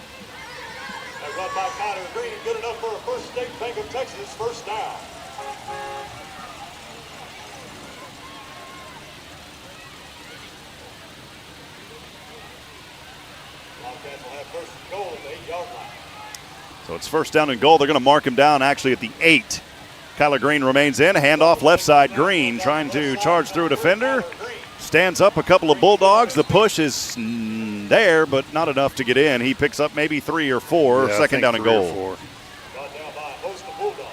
That run by Kyler Green, good enough for a First State Bank of Texas 1st down. Bobcats will have 1st and goal at the 8-yard line. So it's 1st down and goal. They're going to mark him down actually at the 8. Kyler Green remains in. Handoff left side. Green trying to charge through a defender. Stands up a couple of Bulldogs. The push is there, but not enough to get in. He picks up maybe 3 or 4. Yeah, 2nd down and goal. Brought down by a host of Bulldogs.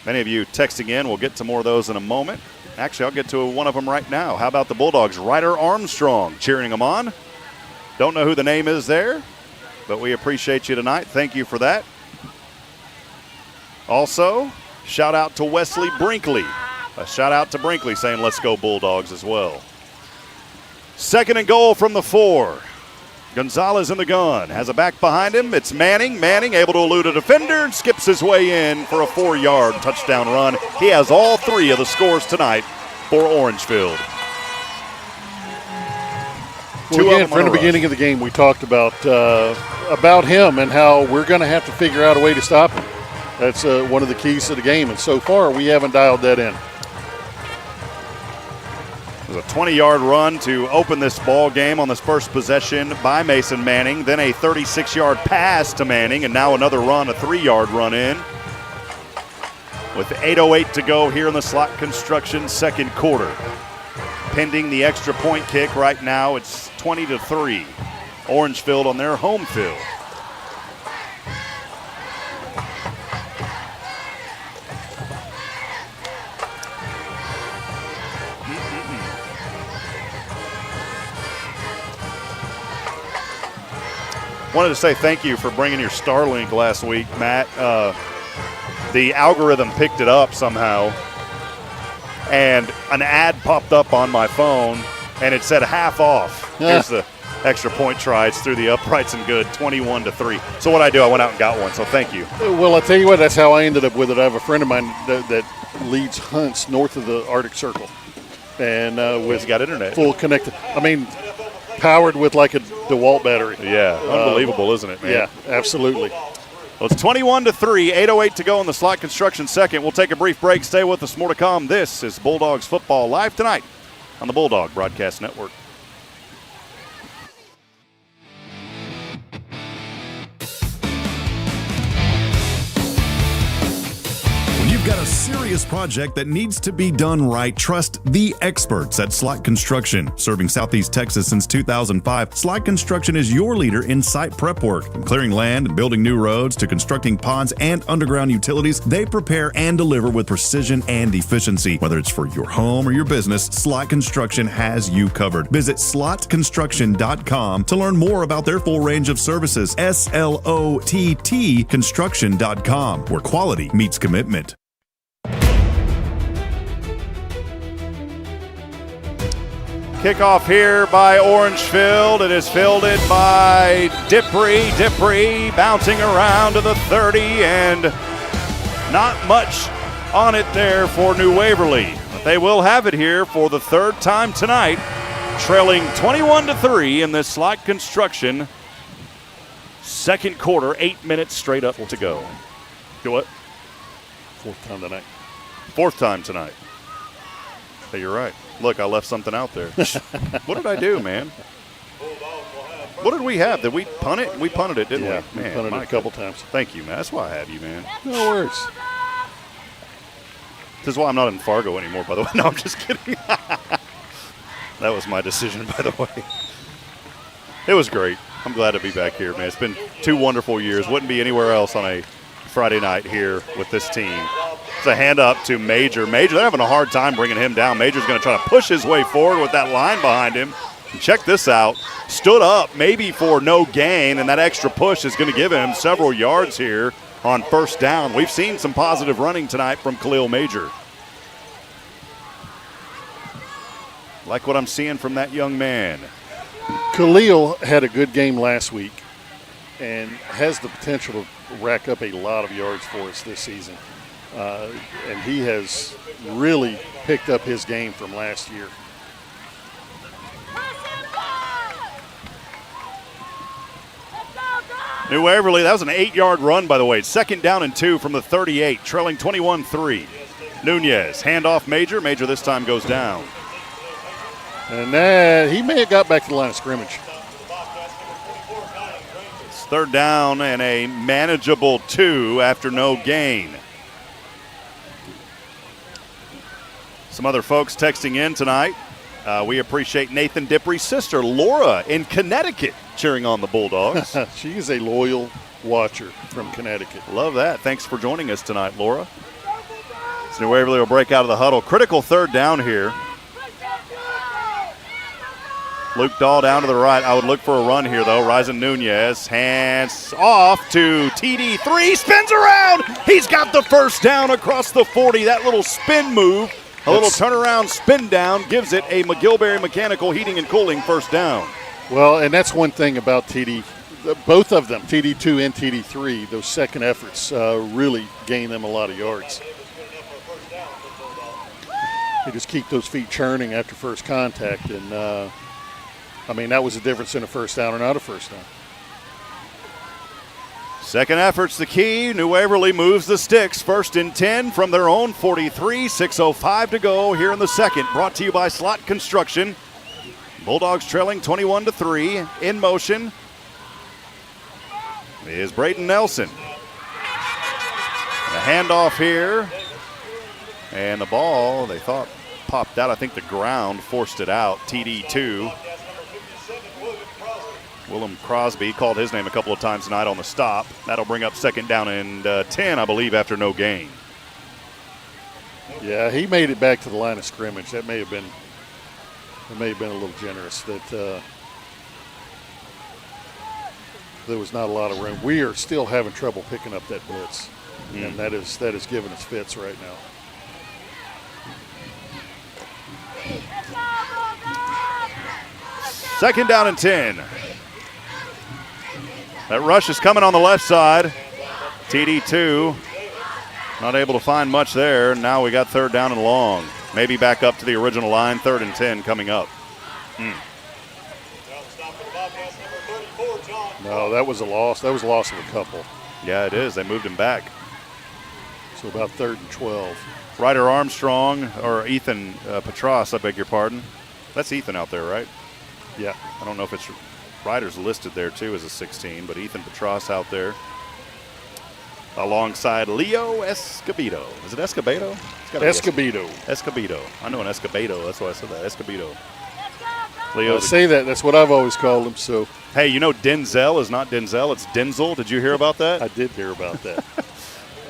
Many of you texting in. We'll get to more of those in a moment. Actually, I'll get to one of them right now. How about the Bulldogs? Ryder Armstrong cheering them on. Don't know who the name is there, but we appreciate you tonight. Thank you for that. Also, shout out to Wesley Brinkley. A shout out to Brinkley saying, let's go Bulldogs as well. 2nd and goal from the 4. Gonzalez in the gun. Has a back behind him. It's Manning. Manning able to elude a defender and skips his way in for a 4-yard touchdown run. He has all 3 of the scores tonight for Orangefield. Well, again, from the beginning of the game, we talked about him and how we're going to have to figure out a way to stop him. That's one of the keys to the game, and so far we haven't dialed that in. There's a 20-yard run to open this ball game on this first possession by Mason Manning, then a 36-yard pass to Manning, and now another run, a 3-yard run in. with 8:08 to go here in the Slot Construction second quarter. Pending the extra point kick right now, it's 20-3. Orangefield on their home field. Wanted to say thank you for bringing your Starlink last week, Matt. The algorithm picked it up somehow, and an ad popped up on my phone, and it said half off. Here's the extra point try. It's through the uprights and good, 21-3. So what I do, I went out and got one, so thank you. Well, I'll tell you what, that's how I ended up with it. I have a friend of mine that leads hunts north of the Arctic Circle, and He's got internet. full connected. I mean, powered with like a DeWalt battery. Yeah, unbelievable, isn't it, man? Yeah, absolutely. Well, it's 21-3, 8:08 to go in the Slot Construction second. We'll take a brief break. Stay with us. More to come. This is Bulldogs football live tonight on the Bulldog Broadcast Network. When you've got a serious project that needs to be done right, trust the experts at Slot Construction. Serving Southeast Texas since 2005, Slot Construction is your leader in site prep work. From clearing land and building new roads to constructing ponds and underground utilities, they prepare and deliver with precision and efficiency. Whether it's for your home or your business, Slot Construction has you covered. Visit slotconstruction.com to learn more about their full range of services. SLOTT construction.com, where quality meets commitment. Kickoff here by Orangefield. It is fielded by Dipree. Dipree bouncing around to the 30, and not much on it there for New Waverly. But they will have it here for the third time tonight, trailing 21-3 in this Slot Construction second quarter. 8 minutes straight up to go. Do what? Fourth time tonight. Fourth time tonight. Hey, you're right. Look, I left something out there. What did I do, man? What did we have? Did we punt it? We punted it, didn't Yeah, we? we punted it a couple times. Thank you, man. That's why I have you, man. No worries. This is why I'm not in Fargo anymore, by the way. No, I'm just kidding. That was my decision, by the way. It was great. I'm glad to be back here, man. It's been 2 wonderful years. Wouldn't be anywhere else on a Friday night here with this team. It's a hand up to Major. Major, they're having a hard time bringing him down. Major's going to try to push his way forward with that line behind him. And check this out. Stood up maybe for no gain, and that extra push is going to give him several yards here on first down. We've seen some positive running tonight from Khalil Major. Like what I'm seeing from that young man. Khalil had a good game last week and has the potential to rack up a lot of yards for us this season. And he has really picked up his game from last year. New Waverly, that was an 8-yard run, by the way. Second down and 2 from the 38, trailing 21-3. Nunez, handoff Major. Major this time goes down. And he may have got back to the line of scrimmage. It's third down and a manageable 2 after no gain. Some other folks texting in tonight. We appreciate Nathan Dipree's sister, Laura, in Connecticut, cheering on the Bulldogs. She is a loyal watcher from Connecticut. Love that. Thanks for joining us tonight, Laura. So New Waverly will break out of the huddle. Critical third down here. Luke Dahl down to the right. I would look for a run here, though. Ryzen Nunez, hands off to TD3. Spins around. He's got the first down across the 40. That little spin move, a little turnaround spin down, gives it a McGilberry Mechanical Heating and Cooling first down. Well, and that's one thing about TD. Both of them, TD2 and TD3, those second efforts really gain them a lot of yards. They just keep those feet churning after first contact, and I mean, that was the difference in a first down or not a first down. Second effort's the key. New Waverly moves the sticks. First and 10 from their own 43. 6:05 to go here in the second. Brought to you by Slot Construction. Bulldogs trailing 21-3. In motion is Braden Nelson. A handoff here And the ball, they thought, popped out. I think the ground forced it out. TD2. Willem Crosby called his name a couple of times tonight on the stop. That'll bring up second down and 10, I believe, after no gain. Yeah, he made it back to the line of scrimmage. That may have been a little generous. That there was not a lot of room. We are still having trouble picking up that blitz, and that is giving us fits right now. Second down and 10. That rush is coming on the left side. TD2 not able to find much there. Now we got third down and long. Maybe back up to the original line. 3rd and 10 coming up. No, that was a loss. That was a loss of a couple. Yeah, it is. They moved him back. So about 3rd and 12. Ryder Armstrong, or Ethan Petros, I beg your pardon. That's Ethan out there, right? Yeah. I don't know if it's Ryder's listed there too as a 16, but Ethan Petros out there alongside Leo Escobedo. Is it Escobedo? Escobedo. Escobedo. I know an Escobedo. That's why I said that. Escobedo. Leo. Say that. That's what I've always called him. So. Hey, you know Denzel is not Denzel. It's Denzel. Did you hear about that? I did hear about that.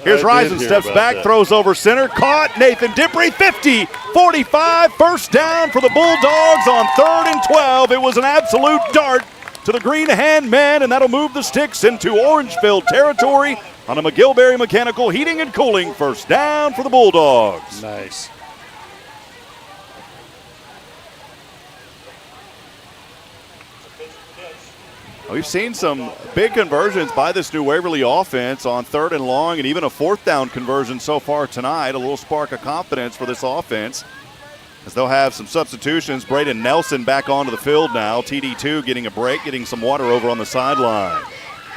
Here's Risen, steps back, throws over center, caught. Nathan Dippery, 50, 45, first down for the Bulldogs on 3rd and 12. It was an absolute dart to the green hand man, and that'll move the Sticks into Orangefield territory on a McGillberry Mechanical Heating and Cooling first down for the Bulldogs. Nice. We've seen some big conversions by this new Waverly offense on 3rd and long, and even a 4th down conversion so far tonight. A little spark of confidence for this offense, as they'll have some substitutions. Braden Nelson back onto the field now. TD2 getting a break, getting some water over on the sideline.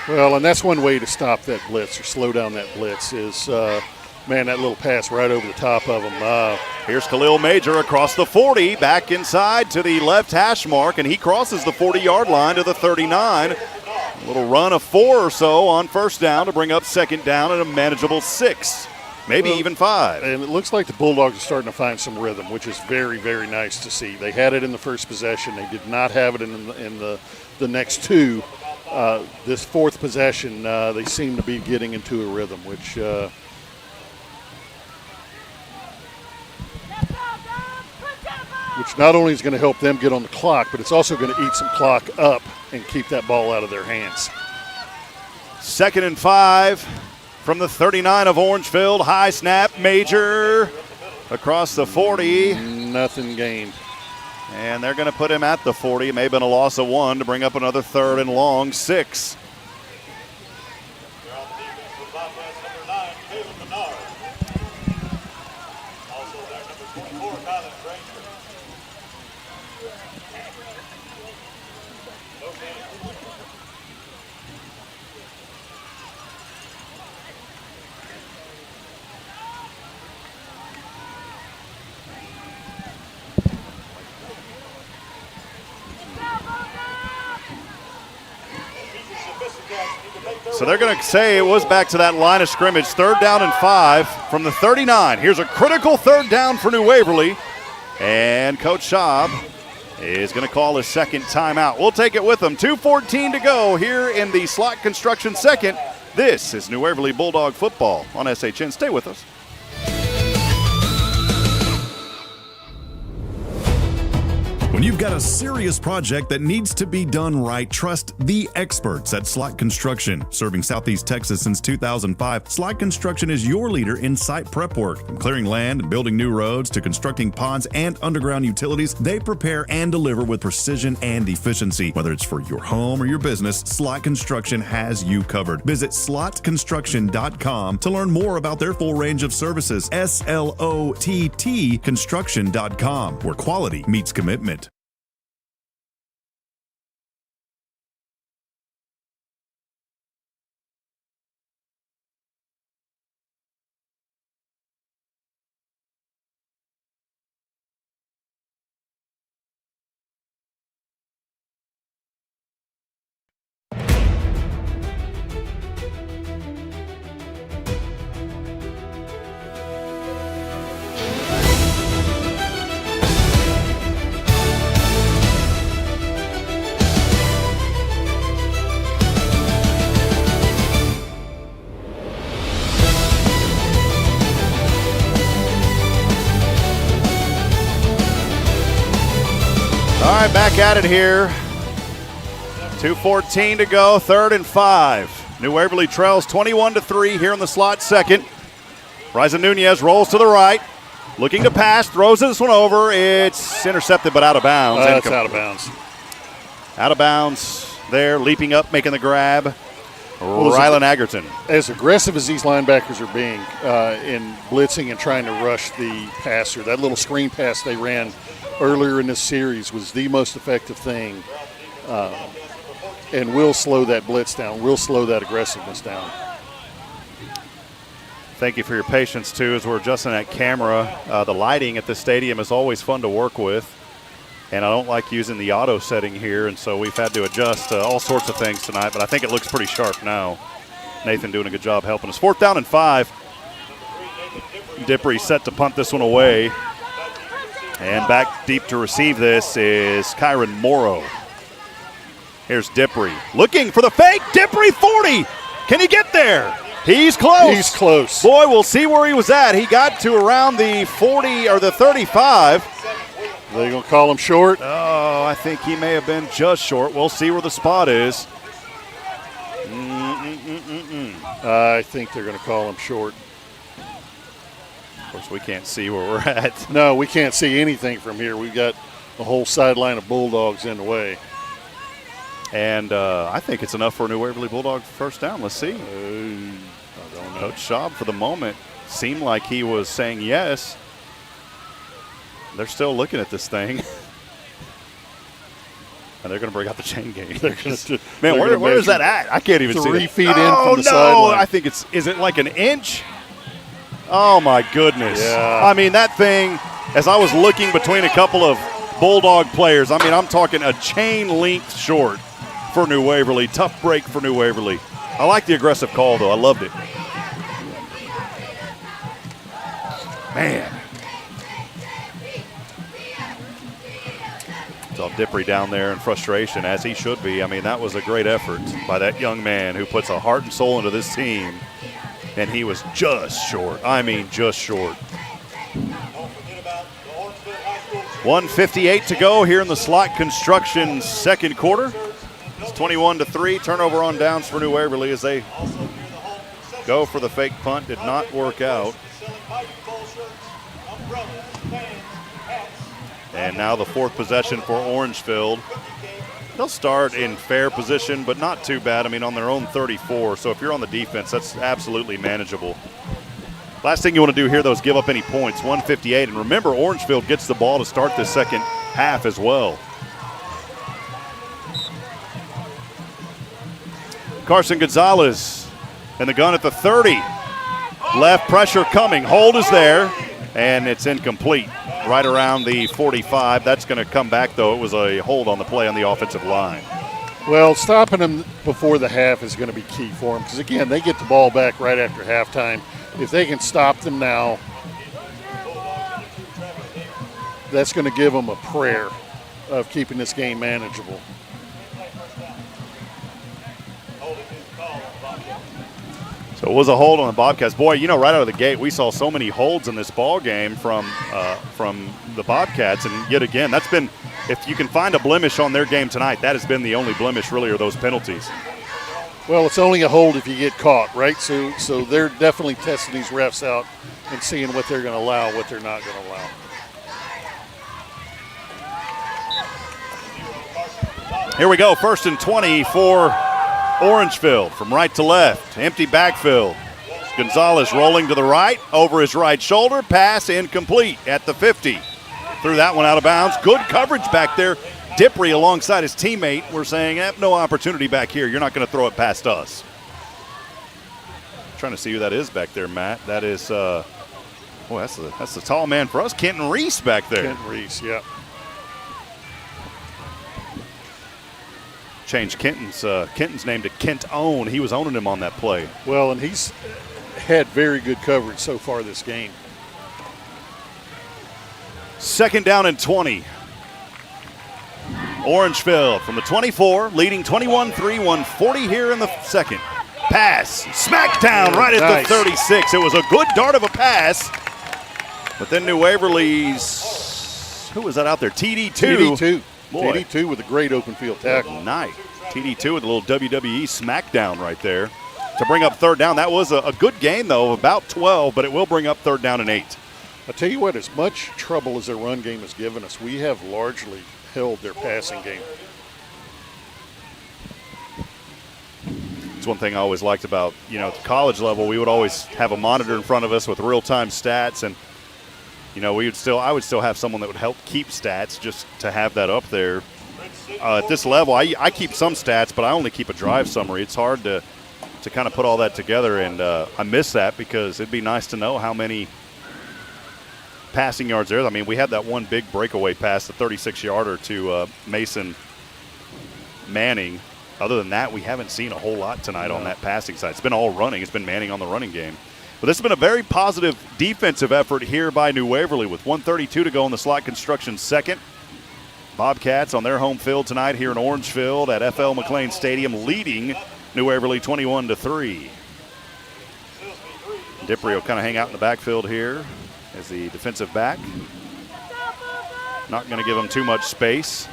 Well, and that's one way to stop that blitz or slow down that blitz is, man, that little pass right over the top of him. Here's Khalil Major across the 40, back inside to the left hash mark, and he crosses the 40-yard line to the 39. A little run of 4 or so on first down to bring up second down and a manageable 6, maybe even 5. And it looks like the Bulldogs are starting to find some rhythm, which is very, very nice to see. They had it in the first possession. They did not have it in the next 2. This 4th possession, they seem to be getting into a rhythm, which not only is going to help them get on the clock, but it's also going to eat some clock up and keep that ball out of their hands. 2nd and 5 from the 39 of Orangefield. High snap, Major across the 40. Nothing gained. And they're going to put him at the 40. It may have been a loss of 1 to bring up another 3rd and long, 6. So they're going to say it was back to that line of scrimmage. 3rd down and 5 from the 39. Here's a critical 3rd down for New Waverly. And Coach Schaub is going to call his second timeout. We'll take it with him. 2:14 to go here in the Slot Construction second. This is New Waverly Bulldog football on SHN. Stay with us. When you've got a serious project that needs to be done right, trust the experts at Slot Construction. Serving Southeast Texas since 2005, Slot Construction is your leader in site prep work. From clearing land and building new roads to constructing ponds and underground utilities, they prepare and deliver with precision and efficiency. Whether it's for your home or your business, Slot Construction has you covered. Visit slotconstruction.com to learn more about their full range of services. SLOTT construction.com, where quality meets commitment. right, back at it here. 2:14 to go, 3rd and 5. New Waverly trails 21-3 here in the slot second. Ryzen Nunez rolls to the right, looking to pass, throws this one over. It's intercepted but out of bounds. That's out of bounds. Out of bounds there, leaping up, making the grab. Rylan Agerton. As aggressive as these linebackers are being in blitzing and trying to rush the passer, that little screen pass they ran earlier in this series was the most effective thing. And we'll slow that blitz down. We'll slow that aggressiveness down. Thank you for your patience, too, as we're adjusting that camera. The lighting at the stadium is always fun to work with, and I don't like using the auto setting here, and so we've had to adjust all sorts of things tonight, but I think it looks pretty sharp now. Nathan doing a good job helping us. 4th down and 5. Dippery set to punt this one away, and back deep to receive this is Kyron Morrow. Here's Dippery looking for the fake. Dippery 40. Can he get there? He's close. He's close. Boy, we'll see where he was at. He got to around the 40 or the 35. They're going to call him short. Oh, I think he may have been just short. We'll see where the spot is. I think they're going to call him short. Of course, we can't see where we're at. No, we can't see anything from here. We've got a whole sideline of Bulldogs in the way. And I think it's enough for a New Waverly Bulldog first down. Let's see. I don't know. Coach Schaub, for the moment, seemed like he was saying yes. They're still looking at this thing. And they're going to bring out the chain game. Man, where is that at? I can't even see 3 that. feet in from the sideline. I think is it like an inch? Oh, my goodness. Yeah. I mean, that thing, as I was looking between a couple of Bulldog players, I mean, I'm talking a chain length short for New Waverly. Tough break for New Waverly. I like the aggressive call, though. I loved it. Man. Saw Dippery down there in frustration, as he should be. I mean, that was a great effort by that young man who puts a heart and soul into this team, and he was just short. I mean, just short. 1:58 to go here in the slot construction second quarter. It's 21-3. Turnover on downs for New Waverly as they go for the fake punt. Did not work out. And now the 4th possession for Orangefield. They'll start in fair position, but not too bad. I mean, on their own 34. So if you're on the defense, that's absolutely manageable. Last thing you want to do here, though, is give up any points. 1:58. And remember, Orangefield gets the ball to start the second half as well. Carson Gonzalez and the gun at the 30. Left pressure coming. Hold is there, and it's incomplete. Right around the 45. That's going to come back, though. It was a hold on the play on the offensive line. Well, stopping them before the half is going to be key for them because, again, they get the ball back right after halftime. If they can stop them now, that's going to give them a prayer of keeping this game manageable. So it was a hold on the Bobcats. Boy, you know, right out of the gate, we saw so many holds in this ball game from the Bobcats. And yet again, that's been, if you can find a blemish on their game tonight, that has been the only blemish really, are those penalties. Well, it's only a hold if you get caught, right? So they're definitely testing these refs out and seeing what they're going to allow, what they're not going to allow. Here we go, 1st and 20 for Orangefield from right to left. Empty backfield. Gonzalez rolling to the right, over his right shoulder. Pass incomplete at the 50. Threw that one out of bounds. Good coverage back there. Dippery alongside his teammate. We're saying, no opportunity back here. You're not going to throw it past us. Trying to see who that is back there, Matt. That is, that's the tall man for us. Kenton Reese back there. Kenton Reese, yeah. Changed Kenton's name to Kent Own. He was owning him on that play. Well, and he's had very good coverage so far this game. 2nd down and 20. Orangefield from the 24, leading 21-3, 1:40 here in the second. Pass, smackdown right at the 36. It was a good dart of a pass, but then New Waverly's, who was that out there? TD2. Boy. TD2 with a great open field tackle. Nice. TD2 with a little WWE smackdown right there to bring up third down. That was a good gain, though, of about 12, but it will bring up third down and 8. I'll tell you what, as much trouble as their run game has given us, we have largely held their passing game. It's one thing I always liked about, at the college level, we would always have a monitor in front of us with real-time stats, and I would still have someone that would help keep stats just to have that up there. At this level, I keep some stats, but I only keep a drive summary. It's hard to kind of put all that together, and I miss that because it'd be nice to know how many passing yards there. I mean, we had that one big breakaway pass, the 36-yarder to Mason Manning. Other than that, we haven't seen a whole lot tonight on that passing side. It's been all running. It's been Manning on the running game. But this has been a very positive defensive effort here by New Waverly with 1:32 to go in the slot construction second. Bobcats on their home field tonight here in Orangefield at F.L. McLean Stadium, leading New Waverly 21-3. Dippery will kind of hang out in the backfield here as the defensive back. Not going to give them too much space.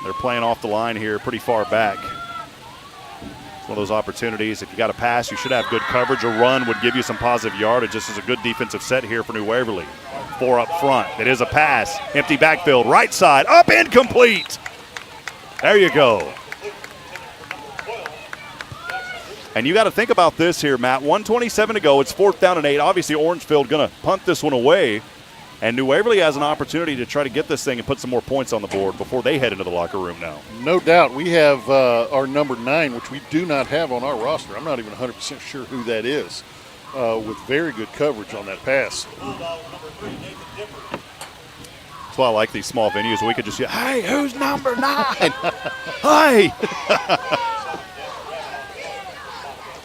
They're playing off the line here pretty far back. It's one of those opportunities. If you got a pass, you should have good coverage. A run would give you some positive yardage. This is a good defensive set here for New Waverly. 4 up front. It is a pass. Empty backfield. Right side. Up, incomplete. There you go. And you got to think about this here, Matt. 1:27 to go. It's 4th down and 8. Obviously, Orangefield going to punt this one away. And New Waverly has an opportunity to try to get this thing and put some more points on the board before they head into the locker room now. No doubt. We have our number 9, which we do not have on our roster. I'm not even 100% sure who that is, with very good coverage on that pass. That's why I like these small venues. We could just say, hey, who's number 9? Hey!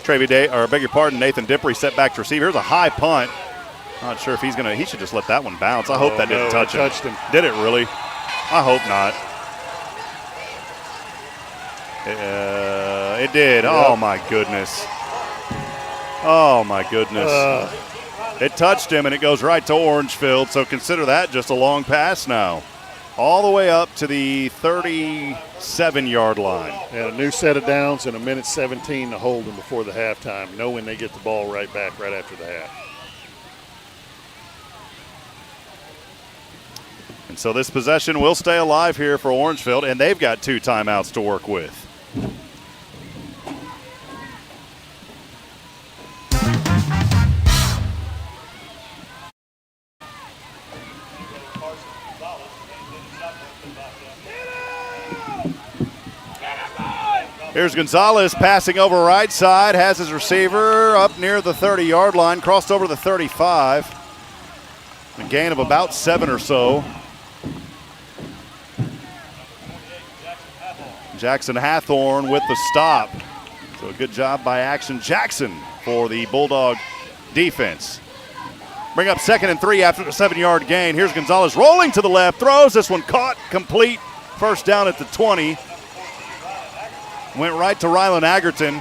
Nathan Dippery set back to receive. Here's a high punt. Not sure if he should just let that one bounce. I hope that didn't touch him. Touched him. Did it really? I hope not. It did. Yep. Oh, my goodness. Oh, my goodness. It touched him, and it goes right to Orangefield, so consider that just a long pass now. All the way up to the 37-yard line. And a new set of downs and a minute 17 to hold them before the halftime, knowing they get the ball right back right after the half. And so this possession will stay alive here for Orangefield, and they've got 2 timeouts to work with. Here's Gonzalez passing over right side, has his receiver up near the 30-yard line, crossed over the 35. A gain of about 7 or so. Jackson Hathorn with the stop. So a good job by Action Jackson for the Bulldog defense. Bring up 2nd and 3 after the 7-yard gain. Here's Gonzalez rolling to the left, throws. This one caught, complete. First down at the 20. Went right to Rylan Agerton.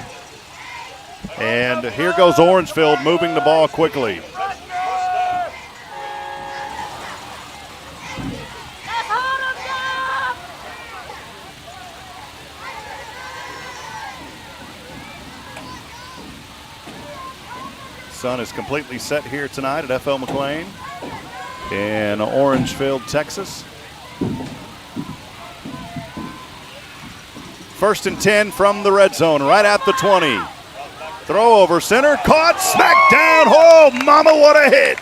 And here goes Orangefield moving the ball quickly. Sun is completely set here tonight at F.L. McLean in Orangefield, Texas. 1st and 10 from the red zone, right at the 20. Throw over center, caught, smacked down. Oh, mama, what a hit.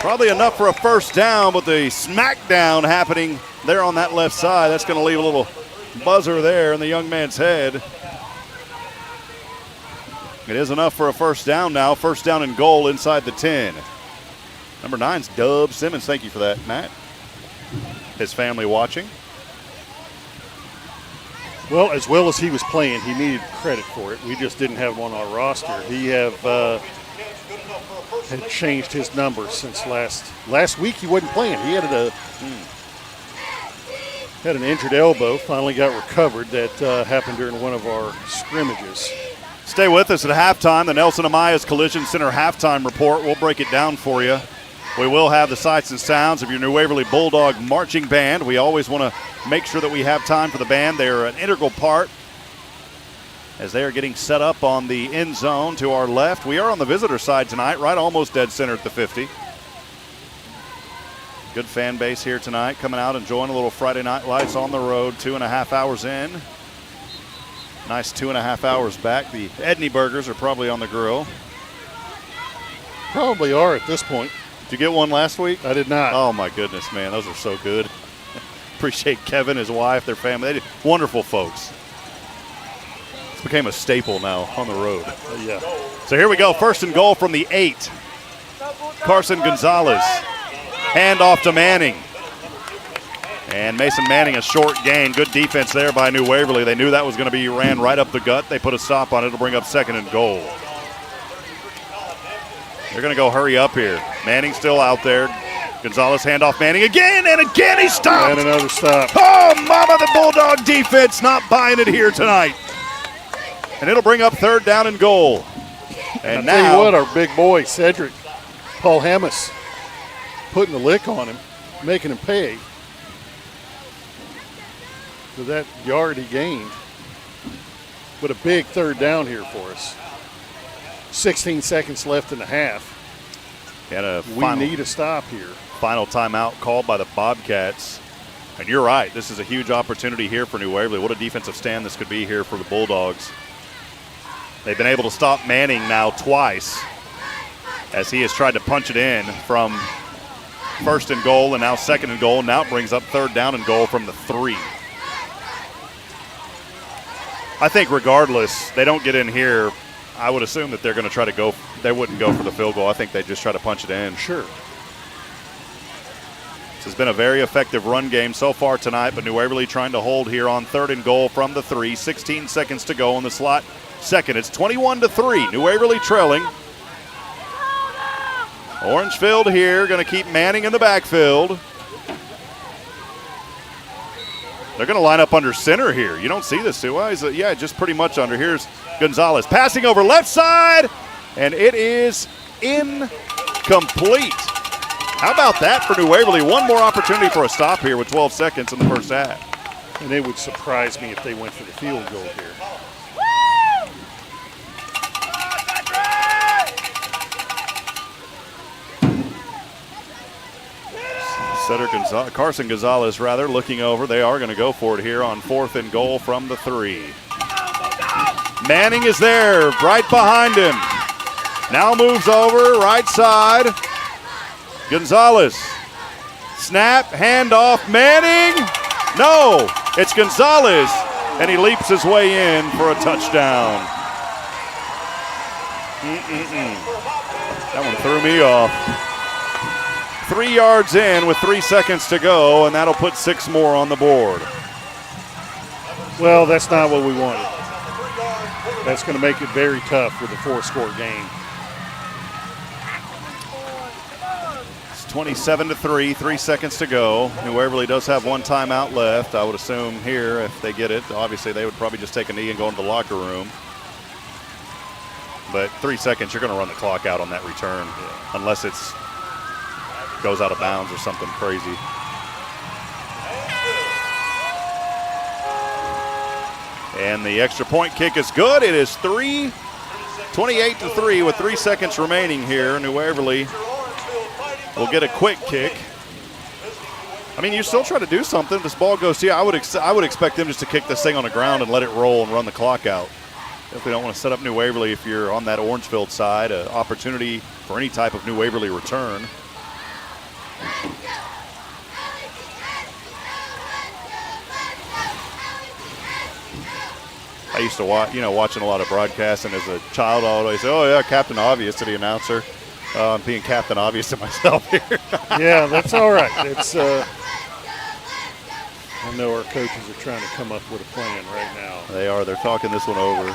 Probably enough for a first down, but the smackdown happening there on that left side, that's going to leave a little buzzer there in the young man's head. It is enough for a first down now. First down and goal inside the 10. Number 9's Dub Simmons. Thank you for that, Matt. His family watching. Well as he was playing, he needed credit for it. We just didn't have him on our roster. He had changed his numbers since last week. He wasn't playing. He had an injured elbow. Finally got recovered. That happened during one of our scrimmages. Stay with us at halftime. The Nelson Amaya's Collision Center halftime report. We'll break it down for you We will have the sights and sounds of your New Waverly Bulldog Marching Band. We always want to make sure that we have time for the band. They're an integral part as they are getting set up on the end zone to our left. We are on the visitor side tonight, right almost dead center at the 50. Good fan base here tonight, coming out enjoying a little Friday Night Lights on the road, 2.5 hours in. Nice 2.5 hours back. The Edney burgers are probably on the grill. Probably are at this point. Did you get one last week? I did not. Oh my goodness, man, those are so good. Appreciate Kevin, his wife, their family. Wonderful folks. This became a staple now on the road. Yeah. So here we go, 1st and goal from the 8. Carson Gonzalez. Hand off to Manning. And Mason Manning, a short gain. Good defense there by New Waverly. They knew that was going to be ran right up the gut. They put a stop on it. It'll bring up 2nd and goal. They're going to go hurry up here. Manning still out there. Gonzalez handoff Manning again, and again he stopped. And another stop. Oh, mama, the Bulldog defense not buying it here tonight. And it'll bring up 3rd down and goal. And I'll tell you what, our big boy, Cedric, Paul Hammis, putting the lick on him, making him pay for that yard he gained. But a big 3rd down here for us. 16 seconds left in the half. And we need a stop here. Final timeout called by the Bobcats. And you're right, this is a huge opportunity here for New Waverly. What a defensive stand this could be here for the Bulldogs. They've been able to stop Manning now twice as he has tried to punch it in from 1st and goal and now 2nd and goal. Now it brings up 3rd down and goal from the 3. I think regardless, they don't get in here, I would assume that they're going to try to go. They wouldn't go for the field goal. I think they just try to punch it in. Sure. This has been a very effective run game so far tonight, but New Waverly trying to hold here on 3rd and goal from the 3. 16 seconds to go in the slot. Second, it's 21-3. New Waverly trailing. Orangefield here, going to keep Manning in the backfield. They're going to line up under center here. You don't see this, do I? Yeah, just pretty much under. Here's Gonzalez passing over left side, and it is incomplete. How about that for New Waverly? One more opportunity for a stop here with 12 seconds in the first half. And it would surprise me if they went for the field goal here. Carson Gonzalez, looking over. They are going to go for it here on 4th and goal from the 3. Manning is there, right behind him. Now moves over, right side. Gonzalez. Snap, handoff, Manning. No, it's Gonzalez, and he leaps his way in for a touchdown. That one threw me off. 3 yards in with 3 seconds to go, and that'll put 6 more on the board. Well, that's not what we wanted. That's going to make it very tough with a 4-score game. It's 27-3, 3 seconds to go. New Waverly does have 1 timeout left. I would assume here, if they get it, obviously they would probably just take a knee and go into the locker room. But 3 seconds, you're going to run the clock out on that return, unless it's goes out of bounds or something crazy. And the extra point kick is good. It is 28-3 with 3 seconds remaining here. New Waverly will get a quick kick. I mean, you still try to do something. If this ball goes to you, I would expect them just to kick this thing on the ground and let it roll and run the clock out. If we don't want to set up New Waverly, if you're on that Orangefield side, an opportunity for any type of New Waverly return. I used to watch, watching a lot of broadcasting as a child. I always say, "Oh yeah, Captain Obvious" to the announcer. I'm being Captain Obvious to myself here. Yeah, that's all right. It's. I know our coaches are trying to come up with a plan right now. They are. They're talking this one over.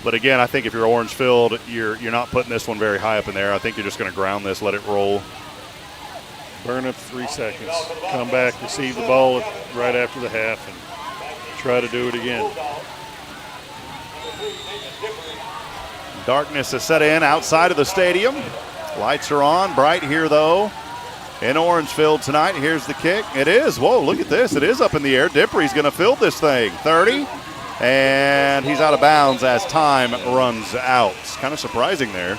But again, I think if you're Orangefield, you're not putting this one very high up in there. I think you're just going to ground this, let it roll. Burn up 3 seconds. Come back, receive the ball right after the half, and try to do it again. Darkness has set in outside of the stadium. Lights are on, bright here though in Orangefield tonight. Here's the kick. It is. Whoa, look at this. It is up in the air. Dippery's going to field this thing. 30. And he's out of bounds as time runs out. It's kind of surprising there.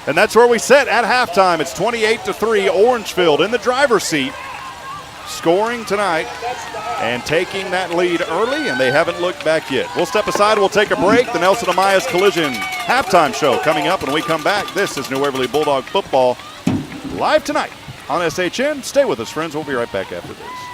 And that's where we sit at halftime. It's 28-3, Orangefield in the driver's seat, scoring tonight and taking that lead early, and they haven't looked back yet. We'll step aside. We'll take a break. The Nelson Amaya's Collision halftime show coming up when we come back. This is New Waverly Bulldog football live tonight on SHN. Stay with us, friends. We'll be right back after this.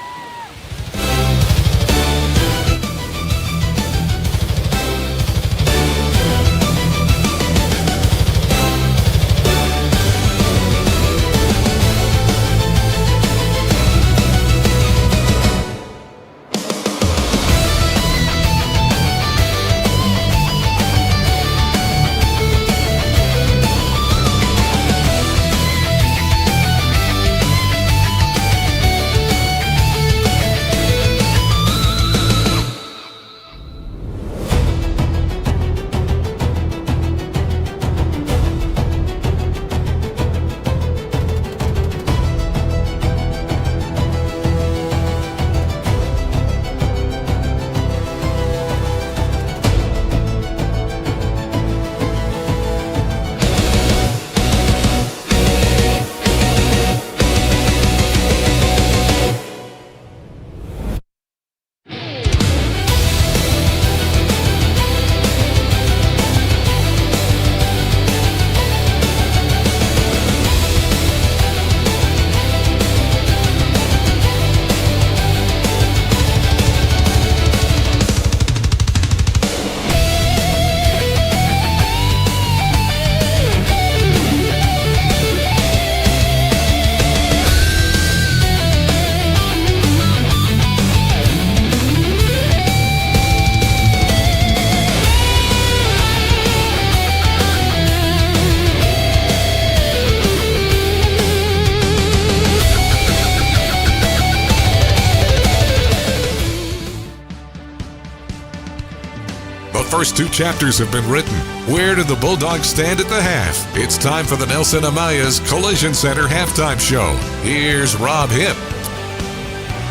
First two chapters have been written. Where do the Bulldogs stand at the half? It's time for the Nelson Amaya's Collision Center halftime show. Here's Rob Hipp.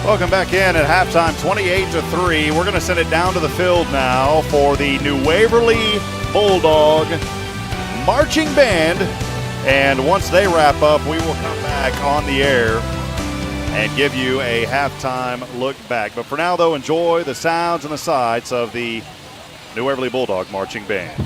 Welcome back in at halftime, 28-3. We're going to send it down to the field now for the New Waverly Bulldog Marching Band. And once they wrap up, we will come back on the air and give you a halftime look back. But for now, though, enjoy the sounds and the sights of the New Waverly Bulldog Marching Band.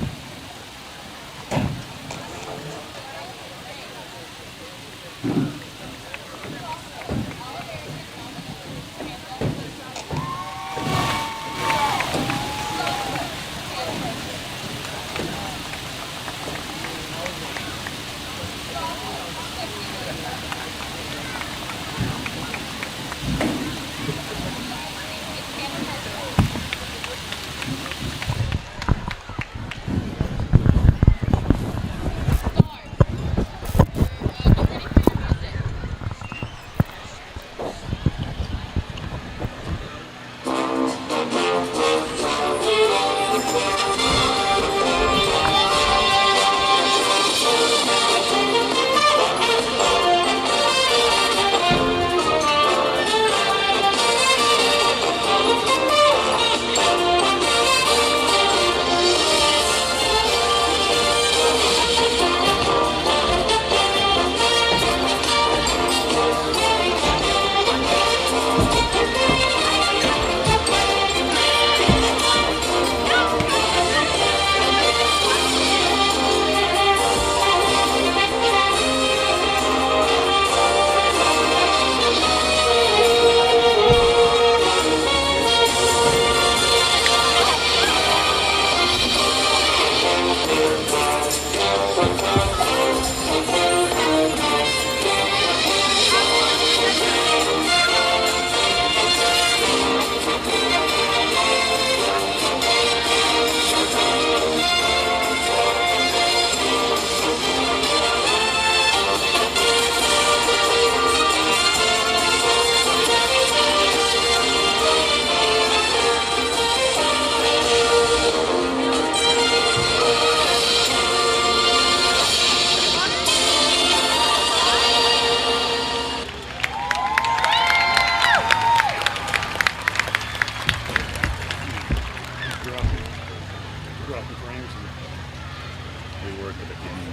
dropping frames and rework it again.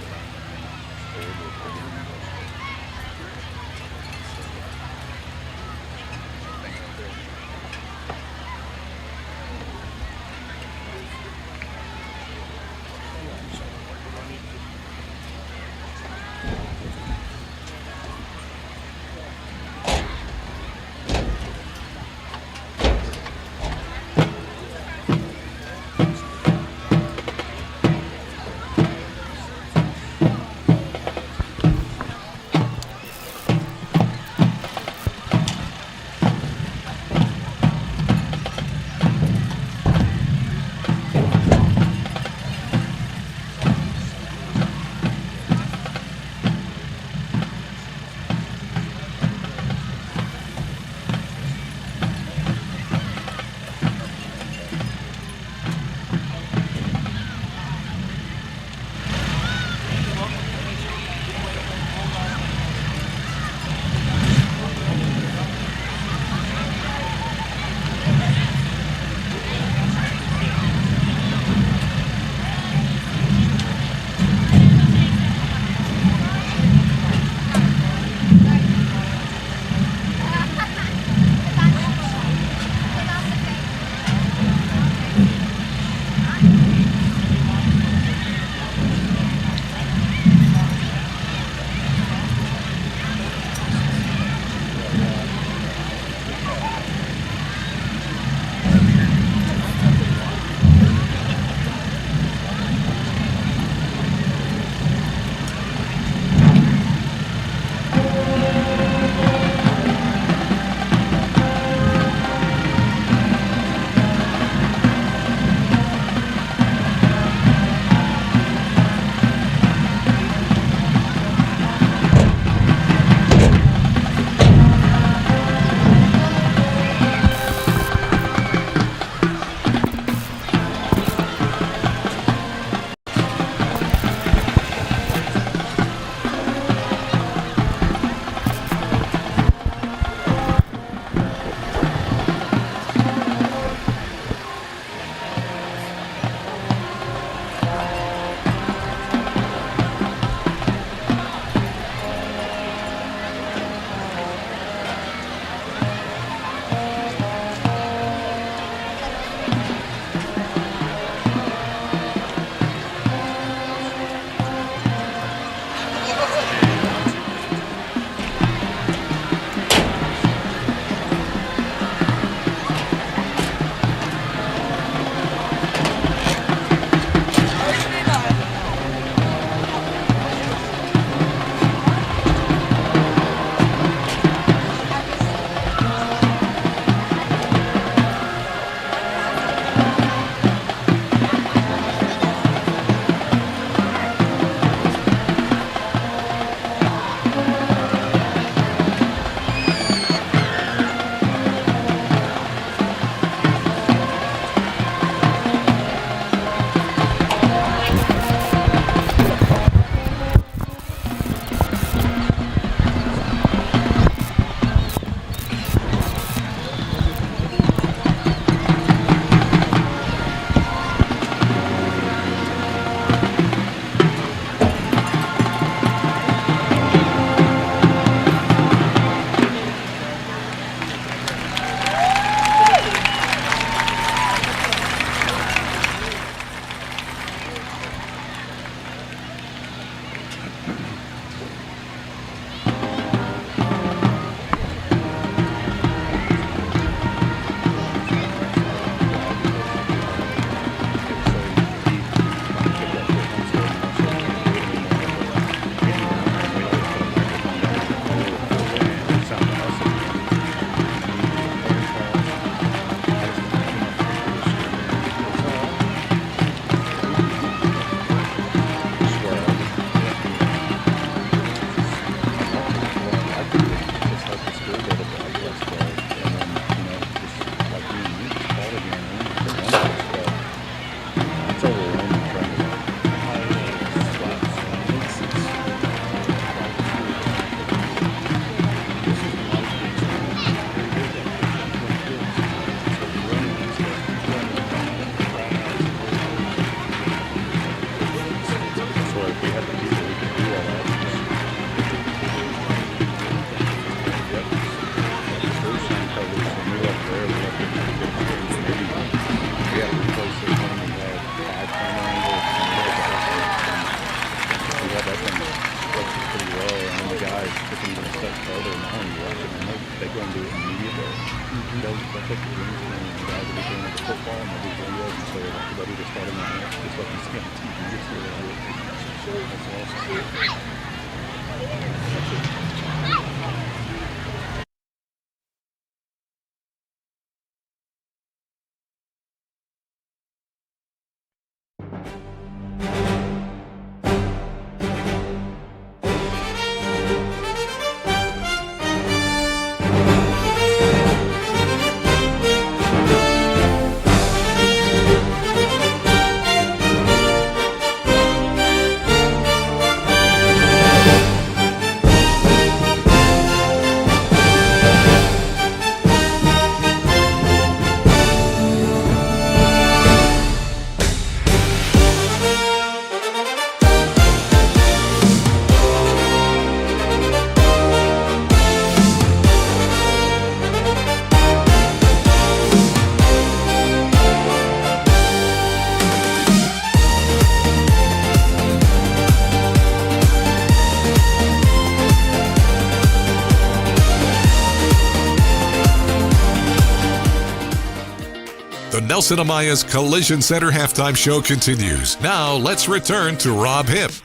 The Nelson Amaya's Collision Center halftime show continues. Now let's return to Rob Hipp.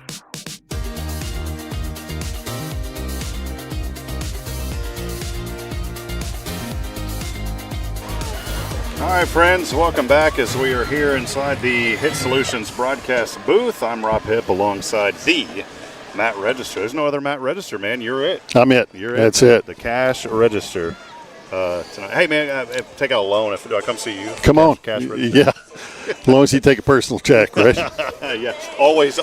All right, friends, welcome back as we are here inside the Hit Solutions broadcast booth. I'm Rob Hipp alongside the Matt Register. There's no other Matt Register, man. You're it. I'm it. You're That's it. it. The cash register tonight. Hey, man, take out a loan. Do I come see you? Come on. Cash register. Yeah. As long as you take a personal check, right? Yeah, always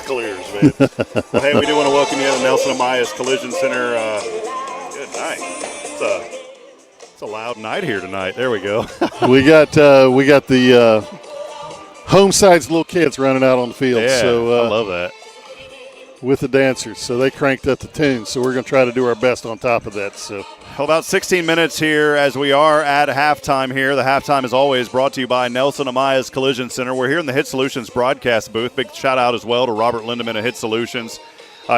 clears, man. Well, hey, we do want to welcome you to Nelson Amaya's Collision Center. Good night. It's a loud night here tonight. There we go. we got the home side's little kids running out on the field. Yeah, so I love that. With the dancers, so they cranked up the tune. So we're going to try to do our best on top of that. So. Well, about 16 minutes here as we are at halftime here. The halftime is always brought to you by Nelson Amaya's Collision Center. We're here in the Hit Solutions broadcast booth. Big shout out as well to Robert Lindeman at Hit Solutions.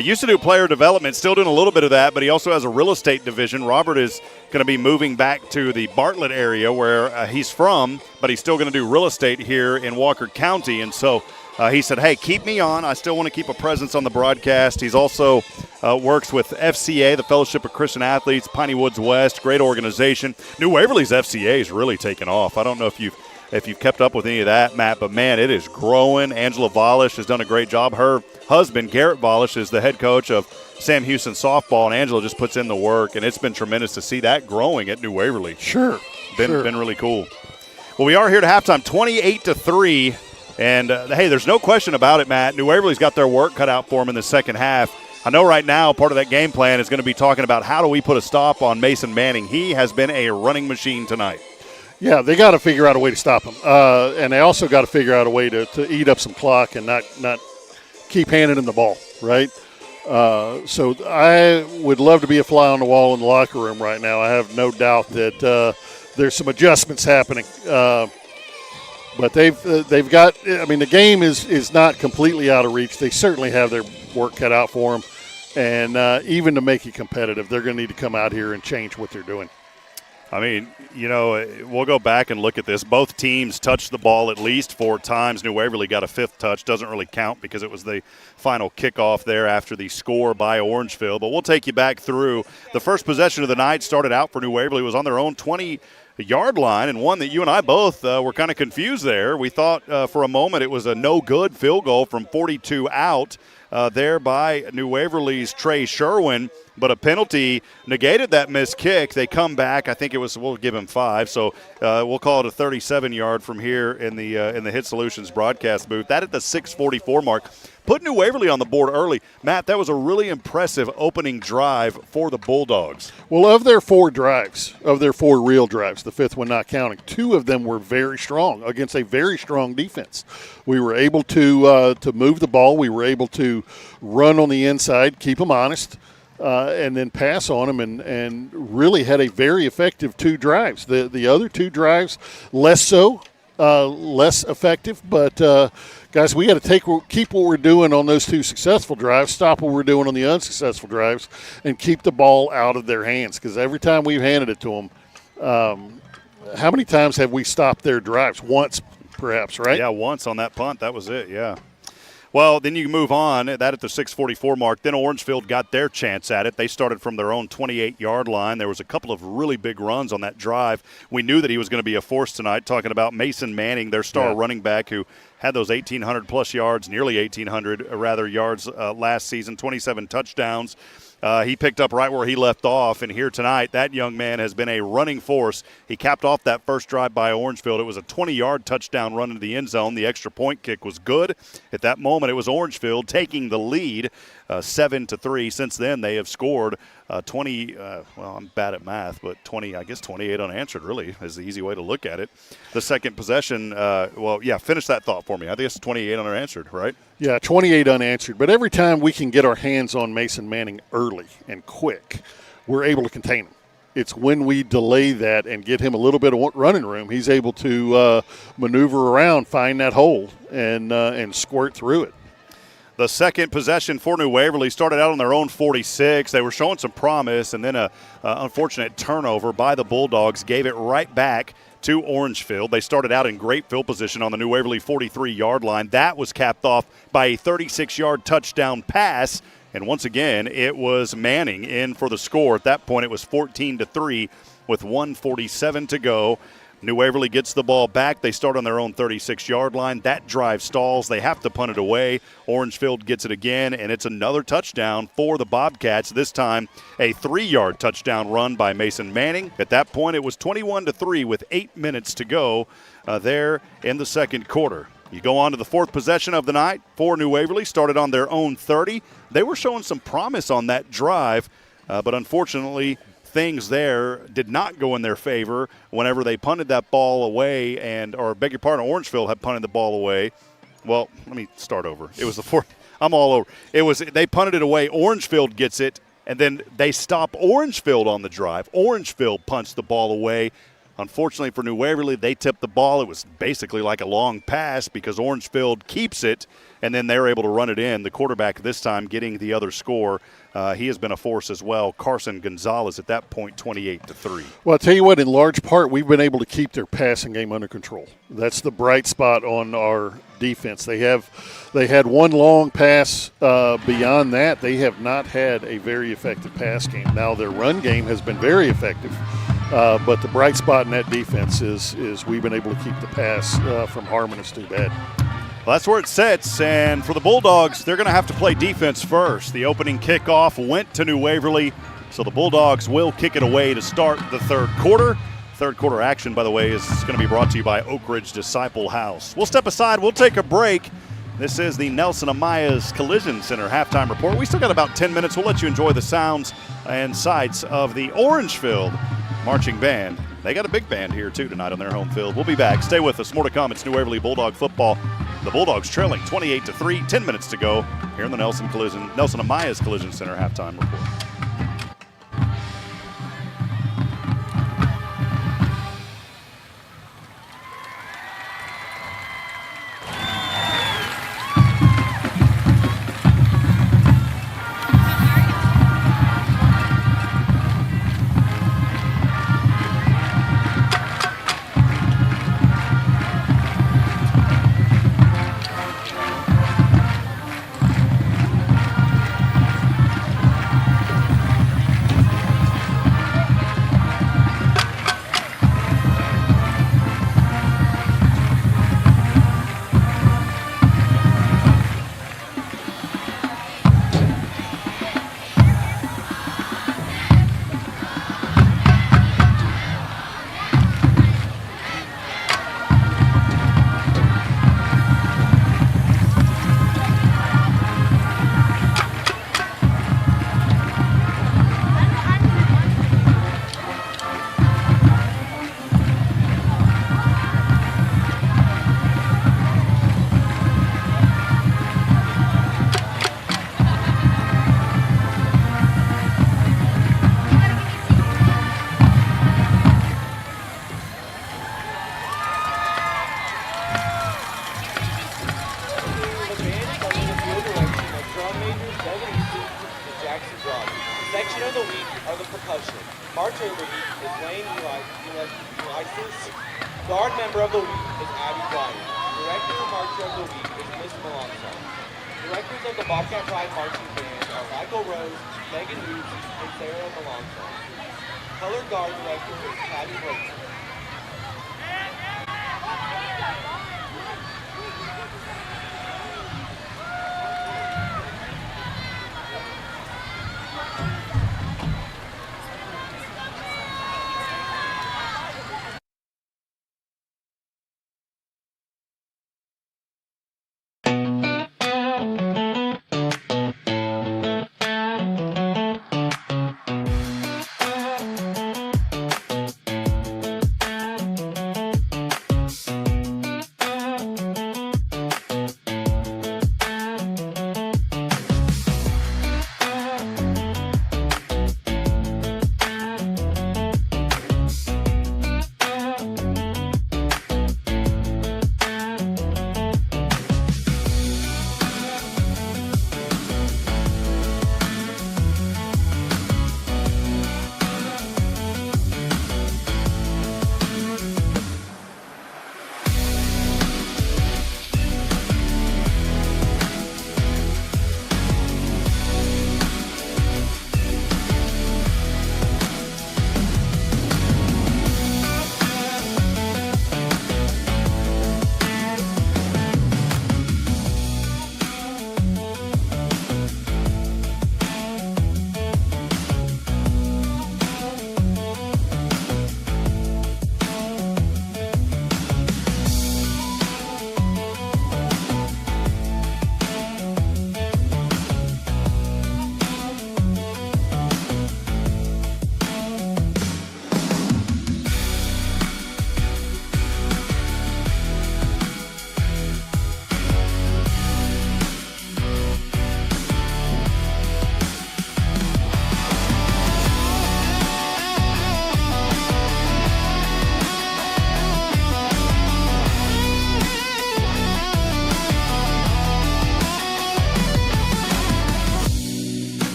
Used to do player development, still doing a little bit of that, but he also has a real estate division. Robert is going to be moving back to the Bartlett area where he's from, but he's still going to do real estate here in Walker County. And so he said, hey, keep me on. I still want to keep a presence on the broadcast. He's also works with FCA, the Fellowship of Christian Athletes, Piney Woods West, great organization. New Waverly's FCA is really taken off. I don't know if you've kept up with any of that, Matt, but, man, it is growing. Angela Volish has done a great job. Her husband, Garrett Volish, is the head coach of Sam Houston softball, and Angela just puts in the work, and it's been tremendous to see that growing at New Waverly. Sure. Been really cool. Well, we are here to halftime, 28-3. And, hey, there's no question about it, Matt. New Waverly's got their work cut out for them in the second half. I know right now part of that game plan is going to be talking about how do we put a stop on Mason Manning. He has been a running machine tonight. Yeah, they got to figure out a way to stop him. And they also got to figure out a way to eat up some clock and not keep handing him the ball, right? So I would love to be a fly on the wall in the locker room right now. I have no doubt that there's some adjustments happening. But they've got – I mean, the game is not completely out of reach. They certainly have their work cut out for them. And even to make it competitive, they're going to need to come out here and change what they're doing. I mean, you know, we'll go back and look at this. Both teams touched the ball at least 4 times. New Waverly got a 5th touch. Doesn't really count because it was the final kickoff there after the score by Orangefield. But we'll take you back through. The first possession of the night started out for New Waverly. It was on their own 20-yard line, and one that you and I both were kind of confused there. We thought for a moment it was a no-good field goal from 42 out there by New Waverly's Trey Sherwin, but a penalty negated that missed kick. They come back. I think it was, we'll give him 5, so we'll call it a 37-yard from here in the Hit Solutions broadcast booth. That at the 6:44 mark. Put New Waverly on the board early. Matt, that was a really impressive opening drive for the Bulldogs. Well, of their 4 drives, of their 4 real drives, the 5th one not counting, 2 of them were very strong against a very strong defense. We were able to move the ball. We were able to run on the inside, keep them honest, and then pass on them, and really had a very effective 2 drives. The other 2 drives, less so, less effective, but guys, we got to keep what we're doing on those 2 successful drives, stop what we're doing on the unsuccessful drives, and keep the ball out of their hands. Because every time we've handed it to them, how many times have we stopped their drives? Once, perhaps, right? Yeah, once on that punt. That was it, yeah. Well, then you move on. That at the 6:44 mark. Then Orangefield got their chance at it. They started from their own 28-yard line. There was a couple of really big runs on that drive. We knew that he was going to be a force tonight, talking about Mason Manning, their star running back, who had those 1,800-plus yards, nearly 1,800, yards last season, 27 touchdowns. He picked up right where he left off, and here tonight, that young man has been a running force. He capped off that first drive by Orangefield. It was a 20-yard touchdown run into the end zone. The extra point kick was good. At that moment, it was Orangefield taking the lead, 7-3. Since then, they have scored 20. Well, I'm bad at math, but 28 unanswered. Really is the easy way to look at it. The second possession. Finish that thought for me. I think it's 28 unanswered, right? Yeah, 28 unanswered. But every time we can get our hands on Mason Manning early and quick, we're able to contain him. It's when we delay that and get him a little bit of running room, he's able to maneuver around, find that hole, and squirt through it. The second possession for New Waverly started out on their own 46. They were showing some promise, and then a unfortunate turnover by the Bulldogs gave it right back to Orangefield. They started out in great field position on the New Waverly 43-yard line. That was capped off by a 36-yard touchdown pass, and once again, it was Manning in for the score. At that point, it was 14-3 with 1:47 to go. New Waverly gets the ball back. They start on their own 36-yard line. That drive stalls. They have to punt it away. Orangefield gets it again, and it's another touchdown for the Bobcats. This time, a 3-yard touchdown run by Mason Manning. At that point, it was 21-3 with 8 minutes to go there in the second quarter. You go on to the fourth possession of the night for New Waverly. Started on their own 30. They were showing some promise on that drive, but unfortunately, things there did not go in their favor whenever they punted that ball away, Orangefield had punted the ball away. Well, let me start over. It was the fourth. I'm all over. They punted it away. Orangefield gets it, and then they stop Orangefield on the drive. Orangefield punts the ball away. Unfortunately for New Waverly, they tipped the ball. It was basically like a long pass because Orangefield keeps it, and then they're able to run it in. The quarterback this time getting the other score. He has been a force as well. Carson Gonzalez at that point, 28-3. Well, I'll tell you what, in large part, we've been able to keep their passing game under control. That's the bright spot on our defense. They had one long pass. Beyond that, they have not had a very effective pass game. Now, their run game has been very effective. But the bright spot in that defense is we've been able to keep the pass from harming us too bad. Well, that's where it sits, and for the Bulldogs, they're going to have to play defense first. The opening kickoff went to New Waverly, so the Bulldogs will kick it away to start the third quarter. Third quarter action, by the way, is going to be brought to you by Oak Ridge Disciple House. We'll step aside. We'll take a break. This is the Nelson Amaya's Collision Center halftime report. We still got about 10 minutes. We'll let you enjoy the sounds and sights of the Orangefield marching band. They got a big band here, too, tonight on their home field. We'll be back. Stay with us. More to come. It's New Waverly Bulldog football. The Bulldogs trailing 28-3, 10 minutes to go here in the Nelson Amaya's Collision Center halftime report. Section of the week are the percussion. Marcher of the week is Wayne Elisis. Guard member of the week is Abby Dwyer. Director of Marcher of the week is Miss Malonson. Directors of the Bobcat Pride Marching Band are Michael Rose, Megan Reeves, and Sarah Malonson. Color Guard Director is Patty Blake.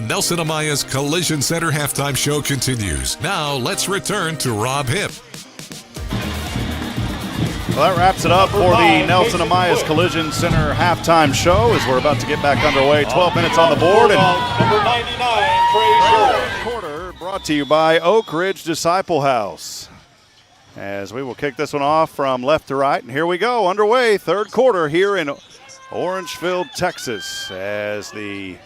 Nelson Amaya's Collision Center halftime show continues. Now let's return to Rob Hipp. Well, that wraps it up for the Nelson Amaya's Collision Center halftime show as we're about to get back underway. 12 minutes on the board. And number 99, Trey quarter brought to you by Oak Ridge Disciple House. As we will kick this one off from left to right. And here we go, underway, third quarter here in Orangefield, Texas, as the